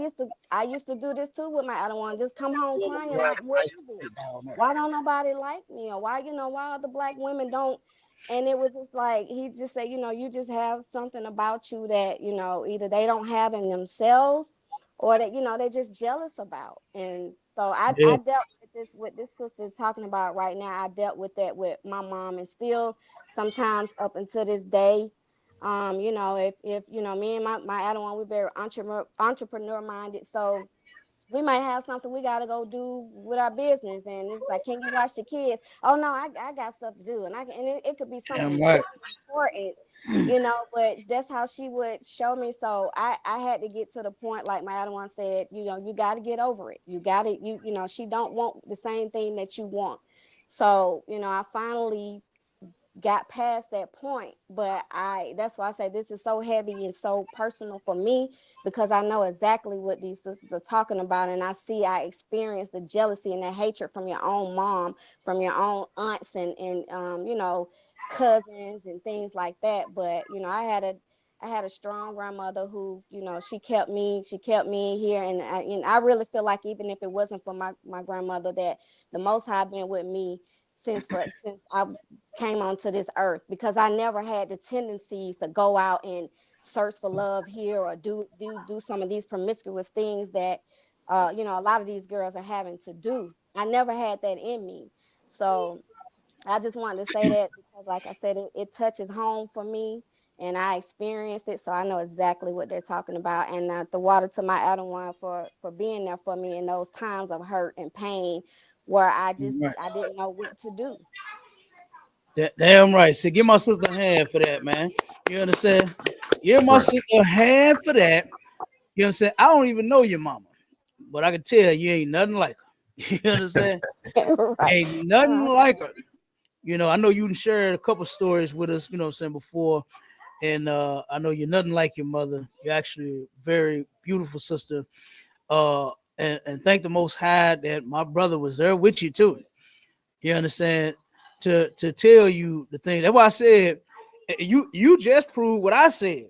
used to do this too with my other one, just come home crying like, what is it? Why don't nobody like me? Or why, you know, why other black women don't? And it was just like, he just said, you know, you just have something about you that, you know, either they don't have in themselves or that, you know, they're just jealous about. And so I dealt with this sister talking about right now. I dealt with that with my mom, and still sometimes up until this day, you know, if you know, me and my other one, we're very entrepreneur minded. So we might have something we got to go do with our business, and it's like, can you watch the kids? Oh no, I got stuff to do, and it could be something very important, you know. But that's how she would show me. So I had to get to the point, like my other one said, you know, you got to get over it. You know, she don't want the same thing that you want. So you know, I finally got past that point, but that's why I say this is so heavy and so personal for me, because I know exactly what these sisters are talking about, and I experience the jealousy and the hatred from your own mom, from your own aunts and you know, cousins and things like that. But you know, I had a strong grandmother who, you know, she kept me here, and I really feel like even if it wasn't for my grandmother, that the Most High been with me since I came onto this earth, because I never had the tendencies to go out and search for love here or do some of these promiscuous things that you know, a lot of these girls are having to do. I never had that in me. So I just wanted to say that, because like I said, it touches home for me, and I experienced it, so I know exactly what they're talking about. And the water to my other one for being there for me in those times of hurt and pain where I didn't know what to do. Damn right. So give my sister a hand for that, man. You understand? Give my sister a hand for that. You understand? I don't even know your mama, but I can tell you ain't nothing like her. You understand? Ain't nothing like her. You know, I know you shared a couple stories with us, you know what I'm saying, before. And I know you're nothing like your mother. You're actually a very beautiful sister. And thank the Most High that my brother was there with you too. You understand? To tell you the thing. That's why I said you just proved what I said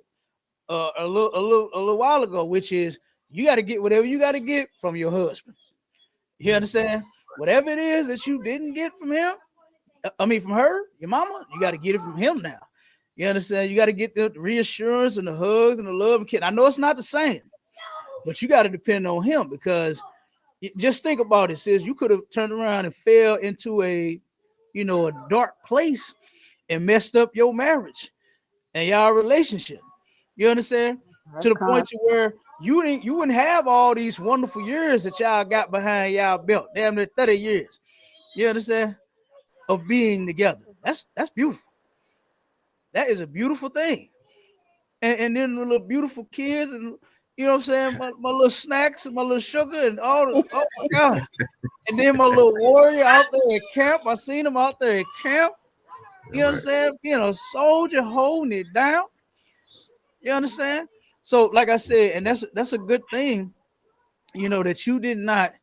a little while ago, which is you got to get whatever you got to get from your husband. You understand? Whatever it is that you didn't get from him, I mean from her, your mama, you got to get it from him now. You understand? You got to get the reassurance and the hugs and the love and kid. I know it's not the same, but you got to depend on him, because just think about it, sis. You could have turned around and fell into a dark place and messed up your marriage and y'all relationship. You understand? To the point to where you wouldn't have all these wonderful years that y'all got behind y'all belt. Damn near 30 years. You understand? Of being together. That's beautiful. That is a beautiful thing. And then the little beautiful kids, and you know what I'm saying, my little snacks and my little sugar and all the, oh my God. And then my little warrior out there at camp. I seen him out there at camp. You understand? Being a soldier, holding it down. You understand? So, like I said, and that's a good thing, that you did not,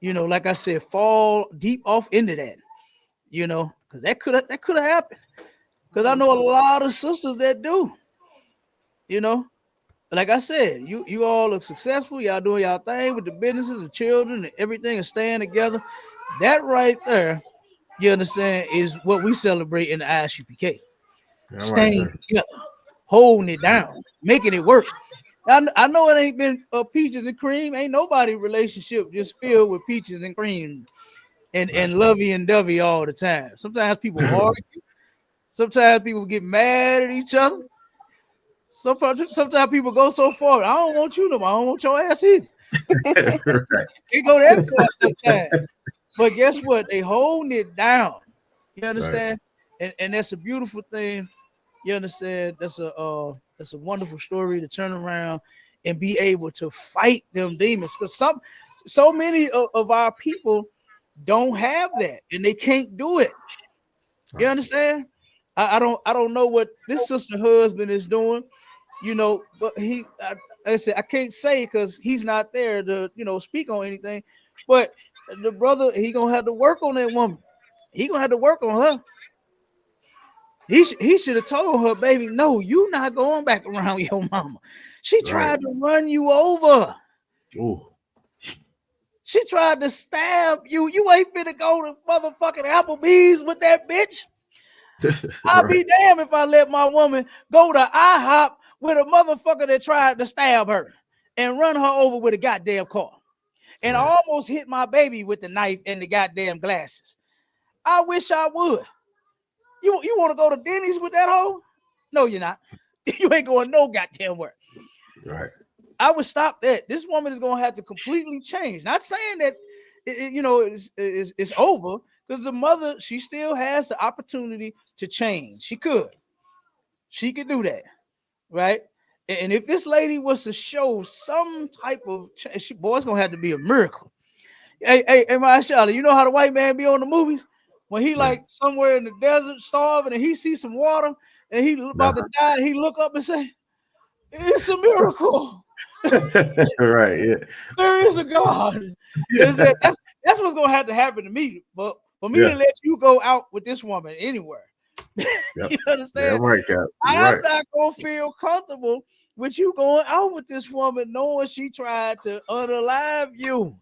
like I said, fall deep off into that, because because that could have happened. Because I know a lot of sisters that do. You know, like I said, you all look successful. Y'all doing y'all thing with the businesses, the children, and everything, and staying together. That right there, you understand, is what we celebrate in the ISUPK. Staying together, holding it down, making it work. I know it ain't been peaches and cream. Ain't nobody relationship just filled with peaches and cream and lovey and dovey all the time. Sometimes people argue. Sometimes people get mad at each other. Sometimes people go so far. I don't want you no more. I don't want your ass either. They go that far sometimes. But guess what? They holding it down. You understand? And that's a beautiful thing. You understand? That's a wonderful story to turn around and be able to fight them demons. Because so many of our people don't have that, and they can't do it. You understand? I don't know what this sister husband is doing, you know, but I said I can't say because he's not there to, you know, speak on anything. But the brother, he gonna have to work on that woman. He gonna have to work on her. He should have told her, baby, no, you not going back around your mama. She tried to run you over. Ooh. She tried to stab you. You ain't finna go to motherfucking Applebee's with that bitch. I'll be damned if I let my woman go to IHOP with a motherfucker that tried to stab her and run her over with a goddamn car. And I almost hit my baby with the knife and the goddamn glasses. I wish I would. You want to go to Denny's with that hoe? No, you're not. You ain't going no goddamn where. Right. I would stop that. This woman is going to have to completely change. Not saying that it's over, because the mother, she still has the opportunity to change. She could do that, right? And if this lady was to show some type of change, boy, it's gonna have to be a miracle. Hey, my Charlotte, you know how the white man be on the movies when he like somewhere in the desert starving and he sees some water and he about to die, and he look up and say, "It's a miracle." Right, yeah. There is a God. That's what's gonna have to happen to me. But for me to let you go out with this woman anywhere, you understand? Yeah, right, Cap. I'm not gonna feel comfortable with you going out with this woman, knowing she tried to unalive you.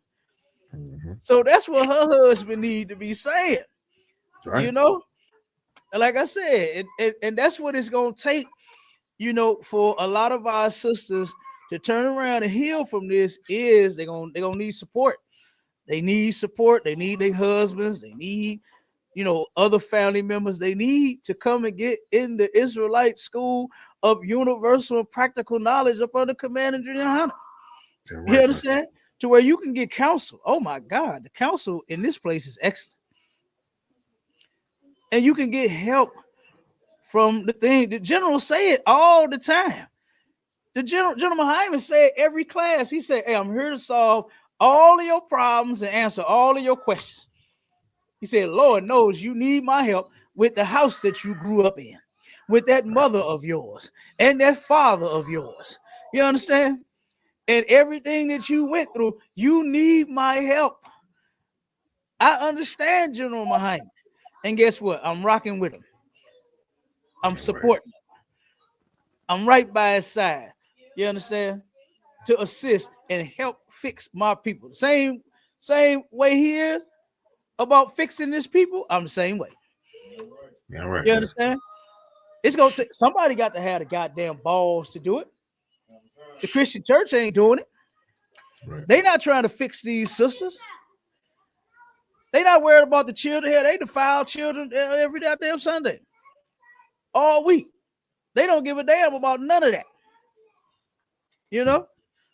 So that's what her husband need to be saying. You know, like I said, and that's what it's gonna take. You know, for a lot of our sisters to turn around and heal from this, is they're gonna need support. They need support. They need their husbands. They need, you know, other family members. They need to come and get in the Israelite school of universal and practical knowledge up under command of YAHANNA. You understand? To where you can get counsel. Oh my God, the counsel in this place is excellent. And you can get help from the thing. The general say it all the time. The General Hyman said every class, he said, "Hey, I'm here to solve all of your problems and answer all of your questions." He said, "Lord knows you need my help with the house that you grew up in, with that mother of yours and that father of yours." You understand? And everything that you went through, you need my help. I understand General Hyman. And guess what? I'm rocking with him. I'm supporting him. I'm right by his side. You understand? To assist and help fix my people. Same way he is about fixing this people. I'm the same way. Yeah, right. You understand? It's gonna take somebody got to have the goddamn balls to do it. The Christian church ain't doing it. They not trying to fix these sisters. They not worried about the children here. They defile children every goddamn Sunday, all week. They don't give a damn about none of that. You know,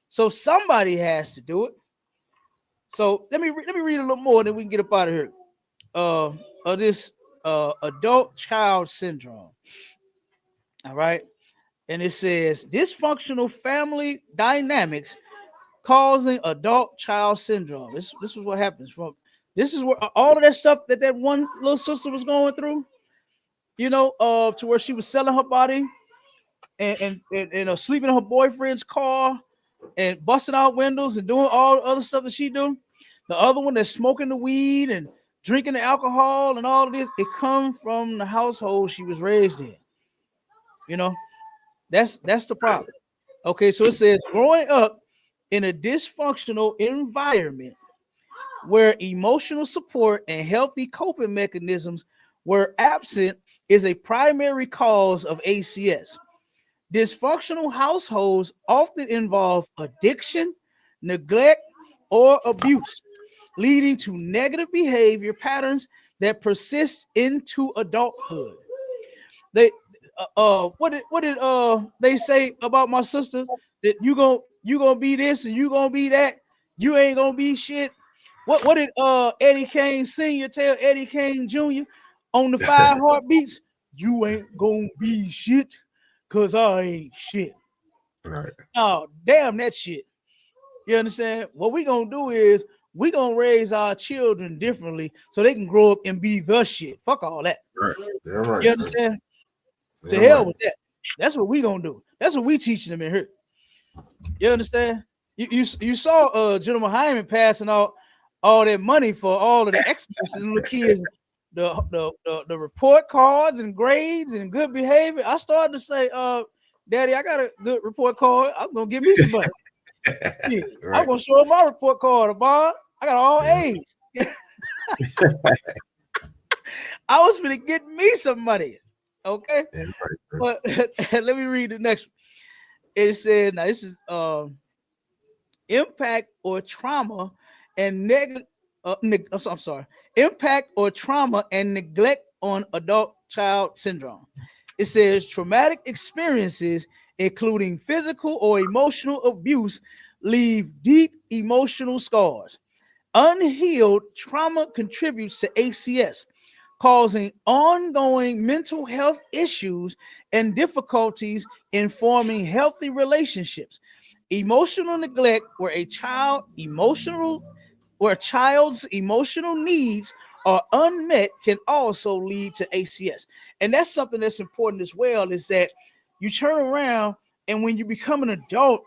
so somebody has to do it. So let me read a little more, then we can get up out of here. Of this adult child syndrome. All right, and it says dysfunctional family dynamics causing adult child syndrome. This is what happens from. This is where all of that stuff that one little sister was going through. You know, to where she was selling her body and sleeping in her boyfriend's car and busting out windows and doing all the other stuff that she do. The other one that's smoking the weed and drinking the alcohol and all of this, it comes from the household she was raised in. You know, that's the problem. Okay, so it says growing up in a dysfunctional environment where emotional support and healthy coping mechanisms were absent is a primary cause of ACS. Dysfunctional households often involve addiction, neglect, or abuse, leading to negative behavior patterns that persist into adulthood. They what did they say about my sister? That you gonna be this and you gonna be that, you ain't gonna be shit. What did Eddie Kane Sr. tell Eddie Kane Jr. on the 5 Heartbeats? You ain't gonna be shit, cause I ain't shit. Right. Oh, damn that shit. You understand? What we gonna do is we gonna raise our children differently so they can grow up and be the shit. Fuck all that. Right. Yeah, right. You understand? To Yeah, hell right. with that. That's what we gonna do. That's what we teaching them in here. You understand? You saw General Hyman passing out all that money for all of the extras and the kids, the report cards and grades and good behavior. I started to say, Daddy, I got a good report card. I'm gonna give me some money. Yeah, Right. I'm gonna show him my report card, Bob. I got all A's. I was gonna get me some money. Okay. Yeah, right. But let me read the next one. It said, now this is impact or trauma and I'm sorry, impact or trauma and neglect on adult child syndrome. It says traumatic experiences, including physical or emotional abuse, leave deep emotional scars. Unhealed trauma contributes to ACS, causing ongoing mental health issues and difficulties in forming healthy relationships. Emotional neglect, where a child's emotional needs are unmet, can also lead to ACS. And that's something that's important as well, is that you turn around and when you become an adult,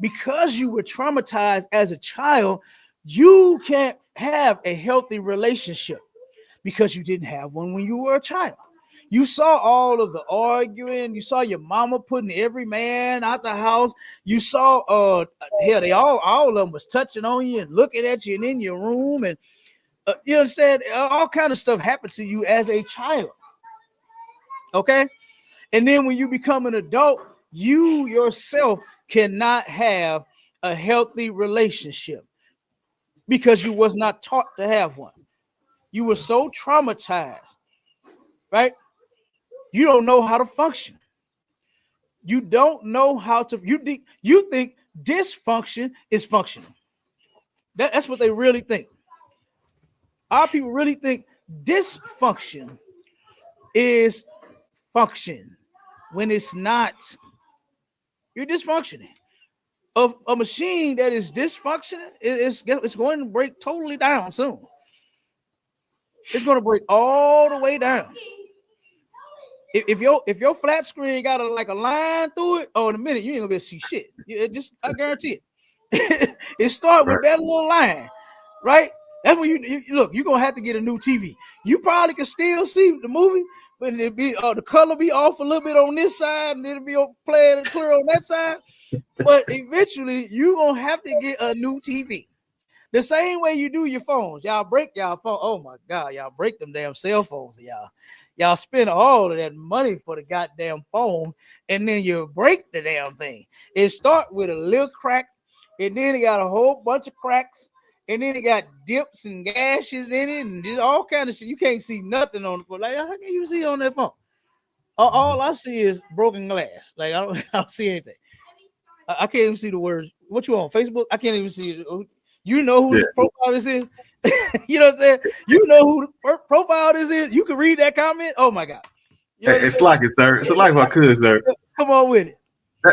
because you were traumatized as a child, you can't have a healthy relationship because you didn't have one when you were a child. You saw all of the arguing. You saw your mama putting every man out the house. You saw, hell, they all of them was touching on you and looking at you and in your room, and you understand, all kind of stuff happened to you as a child. Okay, and then when you become an adult, you yourself cannot have a healthy relationship because you was not taught to have one. You were so traumatized, right? You don't know how to function. You don't know how to. You think dysfunction is functional. That's what they really think. Our people really think dysfunction is function when it's not. You're dysfunctioning. A machine that is dysfunctioning it's going to break totally down soon. It's going to break all the way down. If your flat screen got a line through it, in a minute you ain't gonna be able to see shit. I guarantee it. It starts with that little line, right? That's when you look. You're gonna have to get a new TV. You probably can still see the movie, but it be the color be off a little bit on this side, and it'll be playing and clear on that side. But eventually, you're gonna have to get a new TV. The same way you do your phones. Y'all break y'all phone. Oh my God, y'all break them damn cell phones, y'all. Y'all spend all of that money for the goddamn phone, and then you break the damn thing. It start with a little crack, and then it got a whole bunch of cracks, and then it got dips and gashes in it, and just all kind of shit. You can't see nothing on the phone. Like, how can you see on that phone? All I see is broken glass. Like, I don't see anything. I can't even see the words. What you on Facebook? I can't even see it. You know who the profile this is? You know what I'm saying? You know who the profile this is? You can read that comment. Oh my God. You know it's like it, sir. It's like my cousin, sir. Come on with it.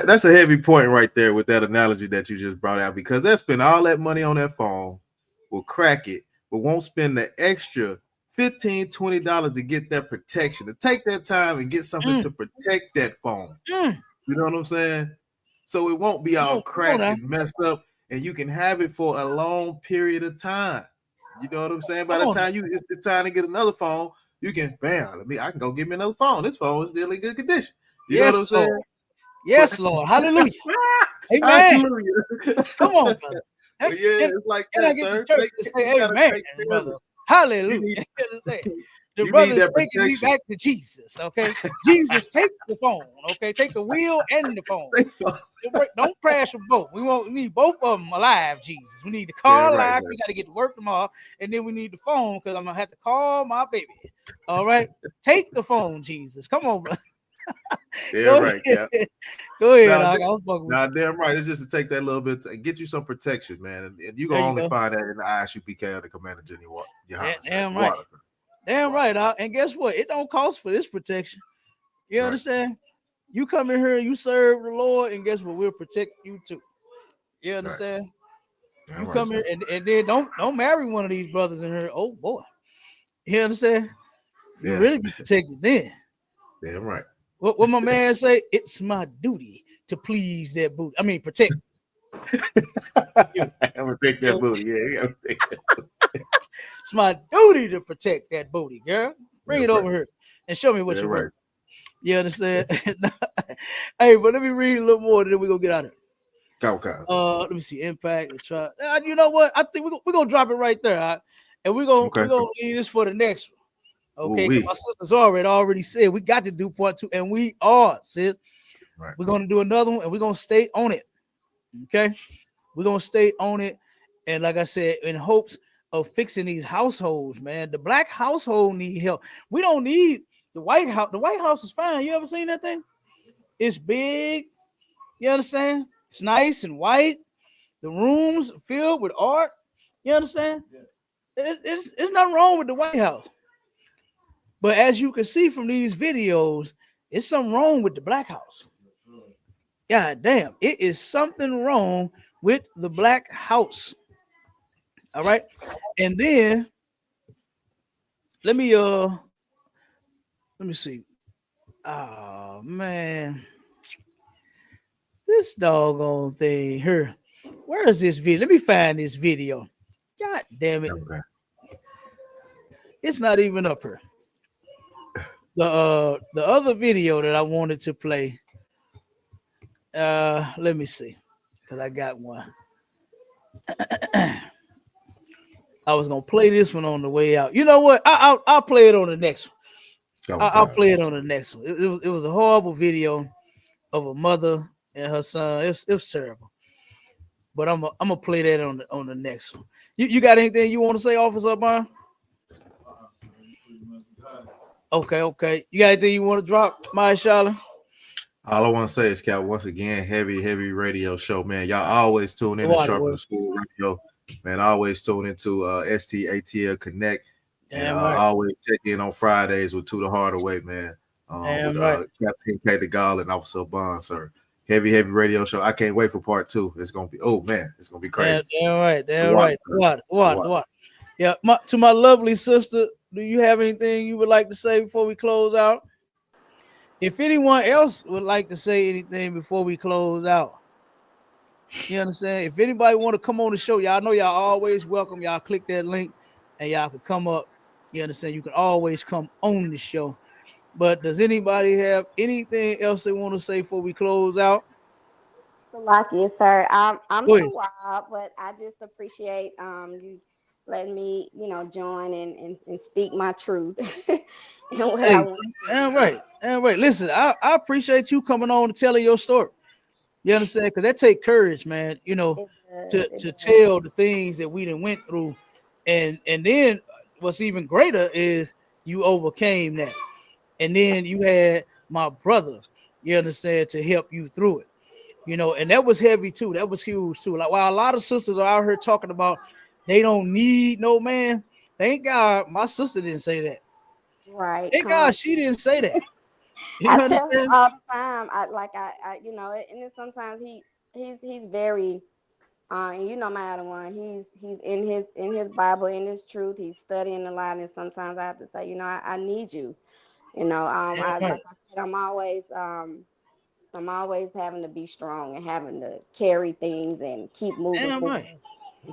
That's a heavy point right there with that analogy that you just brought out, because they spend all that money on that phone, will crack it, but won't spend the extra $15, $20 to get that protection, to take that time and get something to protect that phone. You know what I'm saying? So it won't be all cracked and messed up, and you can have it for a long period of time. You know what I'm saying? By Come the on. time it's time to get another phone, you can I can go get me another phone. This phone is still in good condition. You know what I'm saying? Lord. Yes, Lord. Hallelujah. Amen. Hallelujah. Come on, brother. But yeah, it's like Can I that, get sir. the church to say You gotta amen, take care of brother? it. Hallelujah. You need, The you brother need is that taking me protection. back to Jesus. Okay. Jesus, take the phone. Okay. Take the wheel and the phone. Don't crash them both. We need both of them alive, Jesus. We need the car alive. We got to get to work tomorrow. And then we need the phone because I'm going to have to call my baby. All right. Take the phone, Jesus. Come on, bro. Yeah, right, Cap. Go ahead. Nah, damn right. It's just to take that little bit and get you some protection, man. And you can only find that in the ISUPK or the Commander General. Damn right. Damn right. And guess what? It don't cost for this protection. You understand? You come in here, you serve the Lord, and guess what? We'll protect you too. You understand? You come here and then don't marry one of these brothers in here. Oh boy. You understand? You really be protected then. Damn right. What my man say? It's my duty to please that booty. I mean, protect. I'm gonna take that booty. Yeah, it's my duty to protect that booty, girl. Bring it over here and show me what you're worth. You understand? Hey, but let me read a little more, then we're gonna get out of it. Let me see. Impact. Try. You know what? I think we're gonna drop it right there. Right? And we're gonna leave this for the next one. Okay, because my sister's already said we got to do part 2, and we are, sis. Right. We're gonna do another one, and we're gonna stay on it. Okay, we're gonna stay on it, and like I said, in hopes of fixing these households, man. The black household need help. We don't need the White House. The White House is fine. You ever seen that thing? It's big. You understand? It's nice and white. The rooms filled with art. You understand? Yeah. It's nothing wrong with the White House. But as you can see from these videos, it's something wrong with the Black House. God damn, it is something wrong with the Black House. All right. And then let me see. Oh man. This doggone thing here. Where is this video? Let me find this video. God damn it. Okay. It's not even up here. The other video that I wanted to play. Let me see. Because I got one. I was gonna play this one on the way out. You know what? I'll play it on the next one. I'll play it on the next one. It was a horrible video of a mother and her son. It was terrible. But I'm gonna play that on the next one. You got anything you want to say, Officer Byron? Okay. You got anything you want to drop, Maya Shala? All I want to say is, Cal, once again, heavy radio show, man. Y'all always tune in to Sharpen the School Radio, man. Always tune into ST.LOUIS Connect, and always check in on Fridays with To the Hardaway, man. With Captain K. the Gall and Officer Bond, sir. Heavy radio show. I can't wait for part 2. It's gonna be it's gonna be crazy. Damn right. Water. Yeah, to my lovely sister, do you have anything you would like to say before we close out? If anyone else would like to say anything before we close out, you understand? If anybody want to come on the show, y'all know y'all always welcome. Y'all click that link and y'all can come up. You understand? You can always come on the show. But does anybody have anything else they want to say before we close out? Lucky, sir. I'm so wild, but I just appreciate you letting me, join and speak my truth. Damn right. Listen, I appreciate you coming on and telling your story. You understand? Because that take courage, man. To tell the things that we done went through, and then what's even greater is you overcame that, and then you had my brother. You understand, to help you through it. And that was heavy too. That was huge too. Like, while a lot of sisters are out here talking about they don't need no man, thank God my sister didn't say that. Right. Thank God she didn't say that. I tell him all the time. And then sometimes he's very, my other one. He's in his Bible, in his truth. He's studying a lot, and sometimes I have to say, I need you. Like I said, I'm always having to be strong and having to carry things and keep moving forward.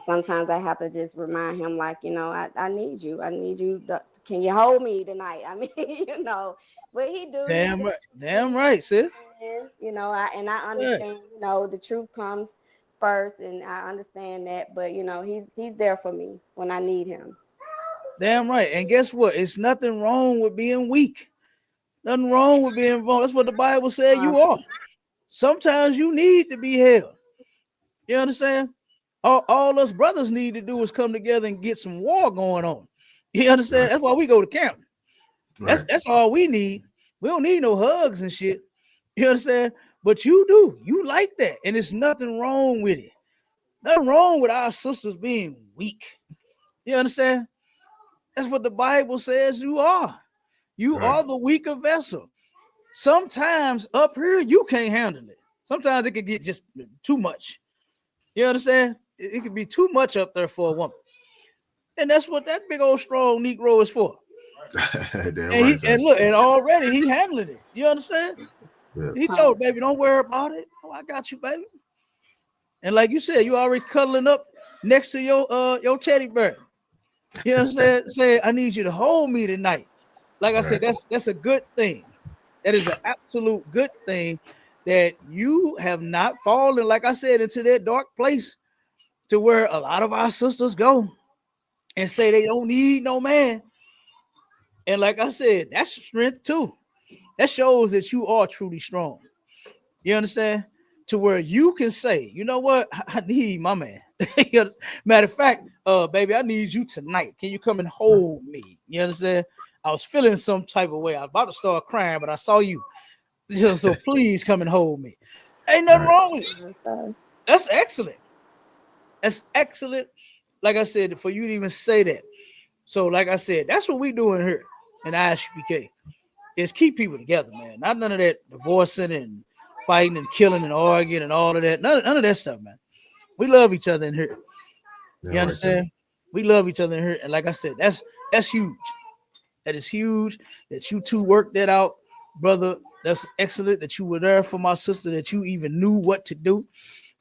Sometimes I have to just remind him, like, you know, I need you. I need you. Can you hold me tonight? I mean, you know, but he do. Damn right. Damn right, sis. You know, I understand, you know, the truth comes first, and I understand that, but you know, he's there for me when I need him. Damn right. And guess what? It's nothing wrong with being weak. Nothing wrong with being wrong. That's what the Bible said you are. Sometimes you need to be held. You understand? All us brothers need to do is come together and get some war going on. You understand? Right. That's why we go to camp. Right. That's all we need. We don't need no hugs and shit. You understand? But you do. You like that. And there's nothing wrong with it. Nothing wrong with our sisters being weak. You understand? That's what the Bible says you are. You are the weaker vessel. Sometimes up here, you can't handle it. Sometimes it can get just too much. You understand? It can be too much up there for a woman. And that's what that big old strong Negro is for. And look, and already he handling it. You understand? Yeah. He told baby, don't worry about it. Oh, I got you, baby. And like you said, you already cuddling up next to your teddy bear. You understand? Say, I need you to hold me tonight. Like I said, that's a good thing. That is an absolute good thing that you have not fallen, like I said, into that dark place to where a lot of our sisters go and say they don't need no man. And like I said, that's strength too. That shows that you are truly strong. You understand? To where you can say, you know what? I need my man. Matter of fact, baby, I need you tonight. Can you come and hold me? You understand? I was feeling some type of way. I was about to start crying, but I saw you. So please come and hold me. Ain't nothing wrong with it. That's excellent. That's excellent. Like I said, for you to even say that. So, like I said, that's what we doing here in ISUPK. Is keep people together, man. Not none of that divorcing and fighting and killing and arguing and all of that. None of that stuff, man. We love each other in here. You understand? We love each other in here. And like I said, that's huge. That is huge that you two worked that out, brother. That's excellent that you were there for my sister, that you even knew what to do.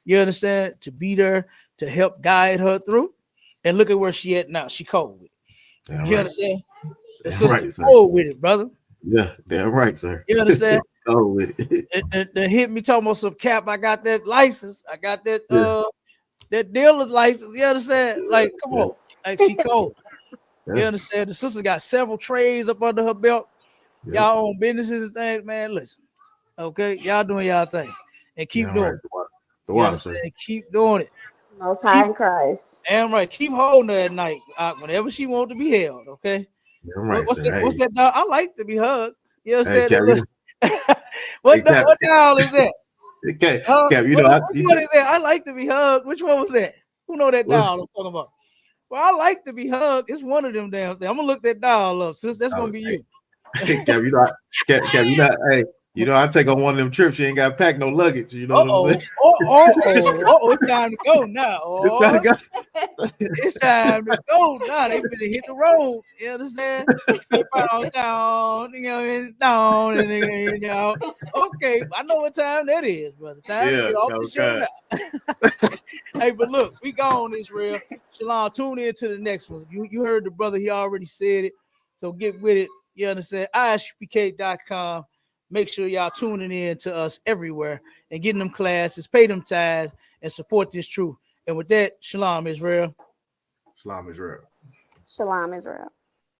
You understand? To be there to help guide her through. And look at where she at now. She cold with it. You understand? The sister cold with it, brother. Yeah, damn right, sir. You understand? Cold with it. They hit me talking about some cap. I got that license. I got that that dealer's license. You understand? Like, come on. Like, she cold. You understand? The sister got several trades up under her belt. Y'all own businesses and things, man. Listen, okay, y'all doing y'all thing and keep doing it. The water, sir. Keep doing it. Most high in Christ. Damn right. Keep holding her at night whenever she wants to be held. Okay. Right, what's that dog? I like to be hugged. You know what I'm saying? What doll is that? Cap, you know, what is that? I like to be hugged. Which one was that? Who know that doll I'm talking about? Well, I like to be hugged. It's one of them damn things. I'm gonna look that doll up, sis. That's gonna be you. Cap, you know, hey, you know, I take on one of them trips. You ain't got to pack no luggage. You know what I'm saying? It's time to go now. It's time to go now. They finna hit the road. You understand? Down, you know, down, and you know. Okay, I know what time that is, brother. Time to get off the show now. Hey, but look, we gone, Israel. Shalom, tune in to the next one. You heard the brother, he already said it. So get with it. You understand? ISUPK.com. Make sure y'all tuning in to us everywhere and getting them classes, pay them tithes, and support this truth. And with that, Shalom, Israel. Shalom, Israel. Shalom, Israel.